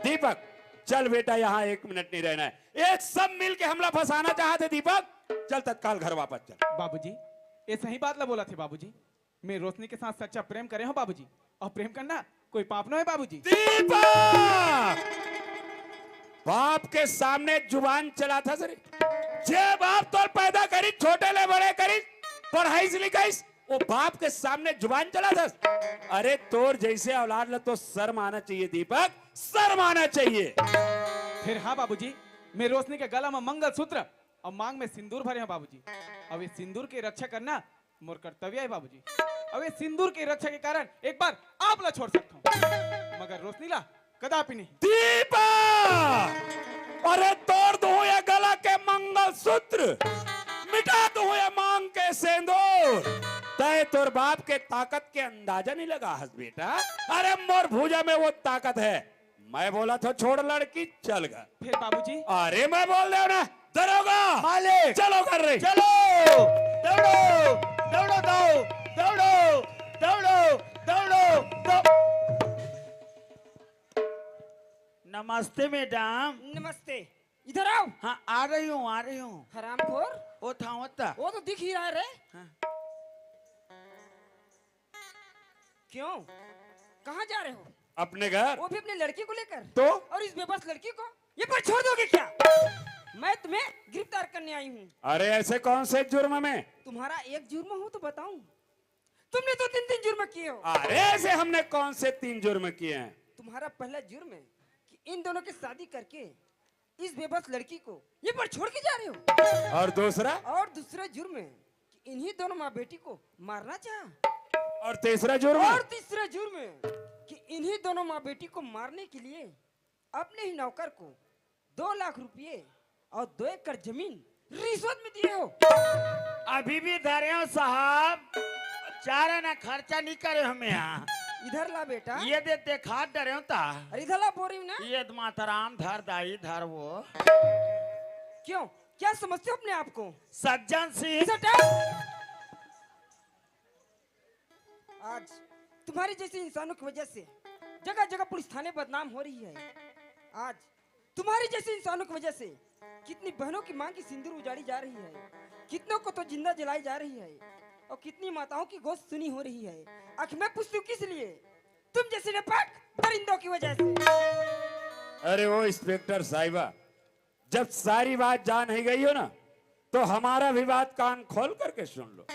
[SPEAKER 10] दीपक चल बेटा यहाँ 1 मिनट नहीं रहना है, एक सब मिल के हमला फंसाना चाहते। दीपक चल तत्काल घर वापस चल।
[SPEAKER 8] बाबूजी ये सही बात ला बोला थे बाबूजी, मैं रोशनी के साथ सच्चा प्रेम करे हो बाबूजी, और प्रेम करना कोई पाप न है बाबूजी।
[SPEAKER 10] दीपक बाप के सामने जुबान चला था सर, जे बाप तो पैदा करी छोटे ले बड़े करी पढ़ाई से लिखाई, वो बाप के सामने जुबान चला था। अरे तोर जैसे औलाद ला तो शर्म आना चाहिए दीपक, शर्म आना चाहिए।
[SPEAKER 8] फिर हाँ बाबूजी, मैं रोशनी के गला में मंगल सूत्र और मांग में सिंदूर भरे हैं बाबूजी। अब इस सिंदूर की रक्षा करना मोर कर्तव्य है बाबूजी। अब इस सिंदूर की रक्षा के कारण एक बार आप ला छोड़ सकता हूँ, मगर रोशनी ला कदापि नहीं।
[SPEAKER 10] दीपक अरे तोड़ दूं ये गला के मंगल सूत्र, मिटा दूं ये मांग के सिंदूर, तय तोर बाप के ताकत के अंदाजा नहीं लगा हस बेटा। अरे मोर भुजा में वो ताकत है, मैं बोला था छोड़ लड़की चल गया।
[SPEAKER 8] फिर बाबूजी
[SPEAKER 10] अरे मैं बोल दे ना दरोगा
[SPEAKER 6] मालिक
[SPEAKER 10] चलो कर रही
[SPEAKER 6] चलो दौड़ो दौड़ो दौड़ो दौड़ो दौड़ो दौड़ो। नमस्ते मैडम।
[SPEAKER 11] नमस्ते। इधर आओ।
[SPEAKER 3] हाँ आ रही हूँ
[SPEAKER 11] हरामखोर,
[SPEAKER 3] ओ था होता
[SPEAKER 11] वो तो दिख ही रहा है रे।
[SPEAKER 3] हाँ।
[SPEAKER 11] क्यों, कहाँ जा रहे हो?
[SPEAKER 10] अपने घर।
[SPEAKER 11] वो भी अपने लड़की को लेकर?
[SPEAKER 10] तो
[SPEAKER 11] और इस बेबस लड़की को ये पर छोड़ दोगे क्या? मैं तुम्हें गिरफ्तार करने आई हूँ।
[SPEAKER 10] अरे ऐसे कौन से जुर्म में?
[SPEAKER 11] तुम्हारा एक जुर्म हो तो बताऊं? तुमने तो 3 जुर्म किए हो।
[SPEAKER 10] अरे ऐसे हमने कौन से 3 जुर्म किए हैं?
[SPEAKER 11] तुम्हारा पहला जुर्म है कि इन दोनों की शादी करके इस बेबस लड़की को ये पर छोड़ के जा रहे हो।
[SPEAKER 10] और दूसरा?
[SPEAKER 11] और दूसरा जुर्म है कि इन्हीं दोनों माँ बेटी को मारना चाहा।
[SPEAKER 10] और तीसरा जुर्म?
[SPEAKER 11] और तीसरा जुर्म है कि इन्हीं दोनों माँ बेटी को मारने के लिए अपने ही नौकर को 2 लाख रुपए और 2 एकड़ जमीन रिश्वत में दिए हो।
[SPEAKER 3] अभी भी धरे हो साहब, चारा ना खर्चा नहीं करे हमें यहाँ।
[SPEAKER 11] इधर ला बेटा।
[SPEAKER 3] ये देते खाद डरे हो ता।
[SPEAKER 11] अरे इधर ला बोल रही हूँ ना।
[SPEAKER 3] ये माताराम धर दाई धर वो।
[SPEAKER 11] क्यों, क्या समझते हो अपने आप को?
[SPEAKER 3] सज्जन सिंह।
[SPEAKER 11] Shut up! आज तुम्हारी जैसे इंसानों की वजह से जगह जगह पुलिस थाने बदनाम हो रही है। आज तुम्हारी जैसे इंसानों की वजह से कितनी बहनों की मां की सिंदूर उजाड़ी जा रही है, कितनों को तो जिंदा जलाई जा रही है, और कितनी माताओं की गोश्त सुनी हो रही है। आखिर मैं पूछती हूँ किस लिए? तुम जैसे नापाक दरिंदों की वजह से।
[SPEAKER 10] अरे वो इंस्पेक्टर साहिबा, जब सारी बात जान ही गई हो ना, तो हमारा भी बात कान खोल करके सुन लो।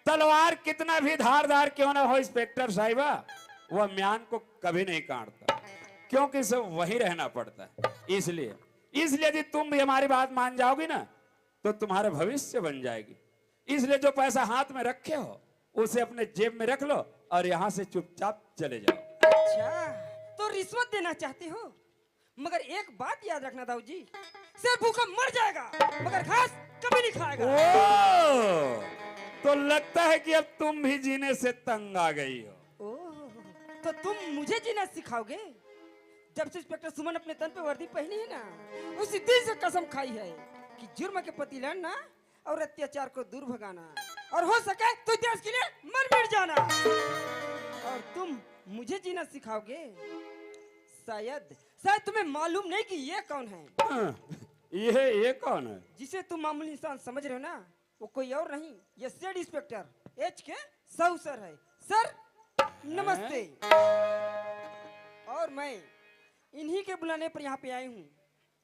[SPEAKER 10] तलवार कितना भी धारदार क्यों ना हो इंस्पेक्टर साहिबा, वह म्यान को कभी नहीं काटता, क्योंकि सब वहीं रहना पड़ता है। इसलिए यदि तुम भी हमारी बात मान जाओगी ना, तो तुम्हारा भविष्य बन जाएगी। इसलिए जो पैसा हाथ में रखे हो उसे अपने जेब में रख लो और यहाँ से चुपचाप चले जाओ।
[SPEAKER 11] अच्छा, तो रिश्वत देना चाहते हो? मगर एक बात याद रखना दाऊ जी, सिर भूखा मर जाएगा मगर घास कभी नहीं खाएगा।
[SPEAKER 10] ओ, तो लगता है कि अब तुम भी जीने से तंग आ गई हो।
[SPEAKER 11] ओह, तो तुम मुझे जीना सिखाओगे? जब से इंस्पेक्टर सुमन अपने तन पे वर्दी पहनी है ना, उसी दिन से कसम खाई है कि जुर्म के प्रति लड़ना और अत्याचार को दूर भगाना, और हो सके तो देश के लिए मर मिट जाना। और तुम मुझे जीना सिखाओगे? शायद तुम्हें मालूम नहीं कि ये कौन है।
[SPEAKER 10] ये कौन है?
[SPEAKER 11] जिसे तुम मामूली इंसान समझ रहे हो ना, वो कोई और नहीं, ये said inspector HK. Sahu sir है। सर नमस्ते। और मैं इन्हीं के बुलाने पर यहाँ पे आई हूँ।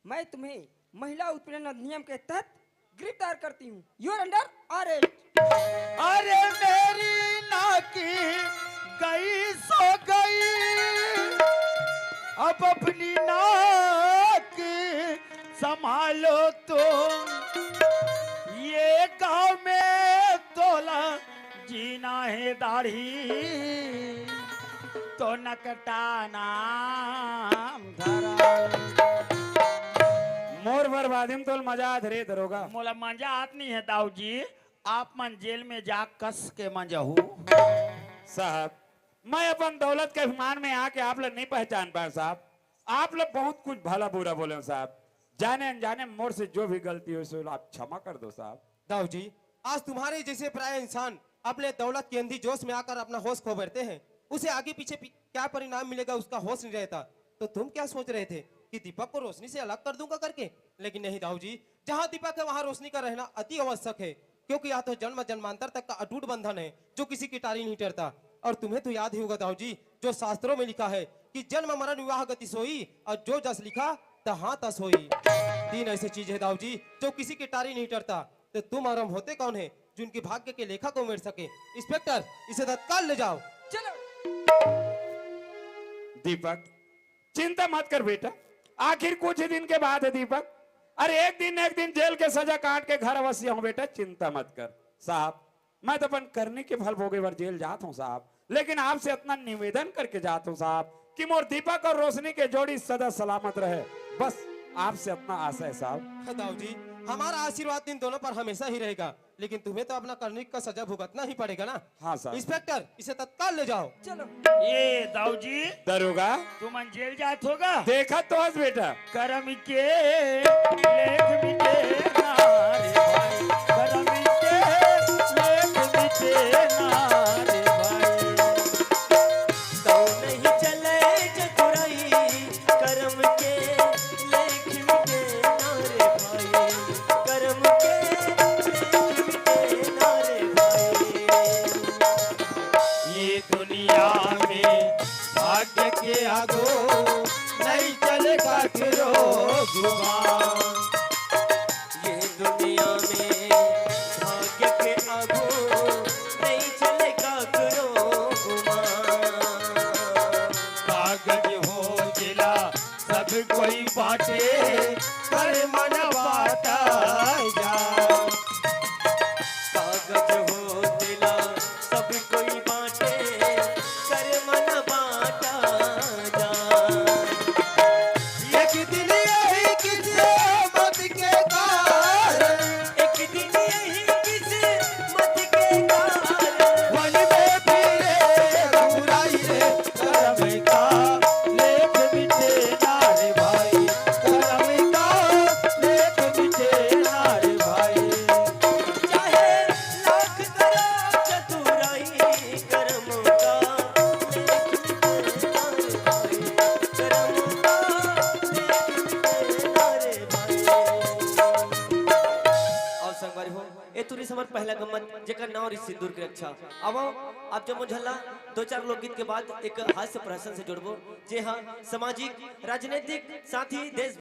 [SPEAKER 11] मैं तुम्हें महिला उत्पीड़न अधिनियम के तहत गिरफ्तार करती हूँ। You're under arrest.
[SPEAKER 3] अरे मेरी नाकी गई सो गई, अब अपनी नाक संभालो तुम। ये गांव में तोला जीना है दाढ़ी, तो नकटा नाम धरा।
[SPEAKER 10] मोर बर्बादी में तो मजा धरे धरोगा।
[SPEAKER 3] मोला मजा आत नहीं है दाऊ जी, आप मन जेल में जा कस के मजहू।
[SPEAKER 10] साहब, मैं अपन दौलत के अभिमान में आके आप लोग नहीं पहचान पाए साहब। आप लोग बहुत कुछ भला बुरा बोले साहब। जाने अनजाने मोर से जो भी गलती हो सो आप क्षमा कर दो साहब।
[SPEAKER 9] दाऊ जी, आज तुम्हारे जैसे प्राय इंसान अपने दौलत के अंधी जोश में आकर अपना होश खो बैठते हैं। उसे आगे पीछे क्या परिणाम मिलेगा उसका होश नहीं रहता। तो तुम क्या सोच रहे थे कि दीपक को रोशनी से अलग कर दूंगा करके? लेकिन नहीं दाऊ जी, जहाँ दीपक है वहाँ रोशनी का रहना अति आवश्यक है, क्योंकि यह तो जन्म जन्मांतर तक का अटूट बंधन है जो किसी की टारी नहीं टरता। और तुम्हें तो याद ही होगा दाऊ जी, जो शास्त्रों में लिखा है कि जन्म मरण विवाह गति सोई, और जो जस लिखा तहाँ तस होई। 3 ऐसी चीज है दाऊ जी जो किसी की टारी नहीं टरता। तो तुम और हम होते कौन है जिनके भाग्य के लेखा को मेट सके? इंस्पेक्टर, इसे तत्काल ले जाओ।
[SPEAKER 11] चलो।
[SPEAKER 10] दीपक, चिंता मत कर बेटा, आखिर कुछ ही दिन के बाद है दीपक। अरे एक दिन जेल के सजा काट के घर अवश्य हूँ बेटा, चिंता मत कर। साहब, मैं तो अपन करने के फल भोगे बार जेल जाता हूँ साहब, लेकिन आपसे इतना निवेदन करके जाता हूँ साहब कि मोर दीपक और रोशनी के जोड़ी सदा सलामत रहे, बस आपसे इतना आशा है साहब।
[SPEAKER 9] दाऊ जी, हमारा आशीर्वाद इन दोनों पर हमेशा ही रहेगा, लेकिन तुम्हें तो अपना करने का सजा भुगतना ही पड़ेगा ना।
[SPEAKER 10] हाँ साहब।
[SPEAKER 9] इंस्पेक्टर, इसे तत्काल ले जाओ।
[SPEAKER 11] चलो।
[SPEAKER 3] ये दाऊ जी,
[SPEAKER 10] दरोगा
[SPEAKER 3] तुम जेल जात होगा।
[SPEAKER 10] देखा तो आज बेटा,
[SPEAKER 3] करम के लेख मिटे ना रे भाई, करम के लेख मिटे ना रे भाई।
[SPEAKER 1] तो नहीं चले चतुराई, करम के लेख मिटे ना जुबान ये दुनिया में भाग्य के आगू नहीं चलेगा करो
[SPEAKER 3] कागज हो जिला सब कोई बाटे कर मन बाटा जा
[SPEAKER 1] कागज हो दिला सब कोई बाटे कर मन बाटा जा
[SPEAKER 3] एक दिन यही किस्मत के कारण
[SPEAKER 1] एक दिन यही किस्मत के कारण
[SPEAKER 3] वन में फिरे बुराई रे करम का लेख मिटे नारे भाई करम का लेख मिटे नारे भाई
[SPEAKER 1] चाहे लाख करो चतुराई कर्म का लेख मिटे नारे भाई कर्म का लेख मिटे नारे भाई। और संगवारी हो ए तुरी समर पहला गम्मत जेकर नाम और सिंदूर की रक्षा अब आप जो मुझल्ला दो चार लोकगीत के बाद एक हास्य प्रहसन से जुड़बो जे हाँ सामाजिक राजनीतिक साथ ही देश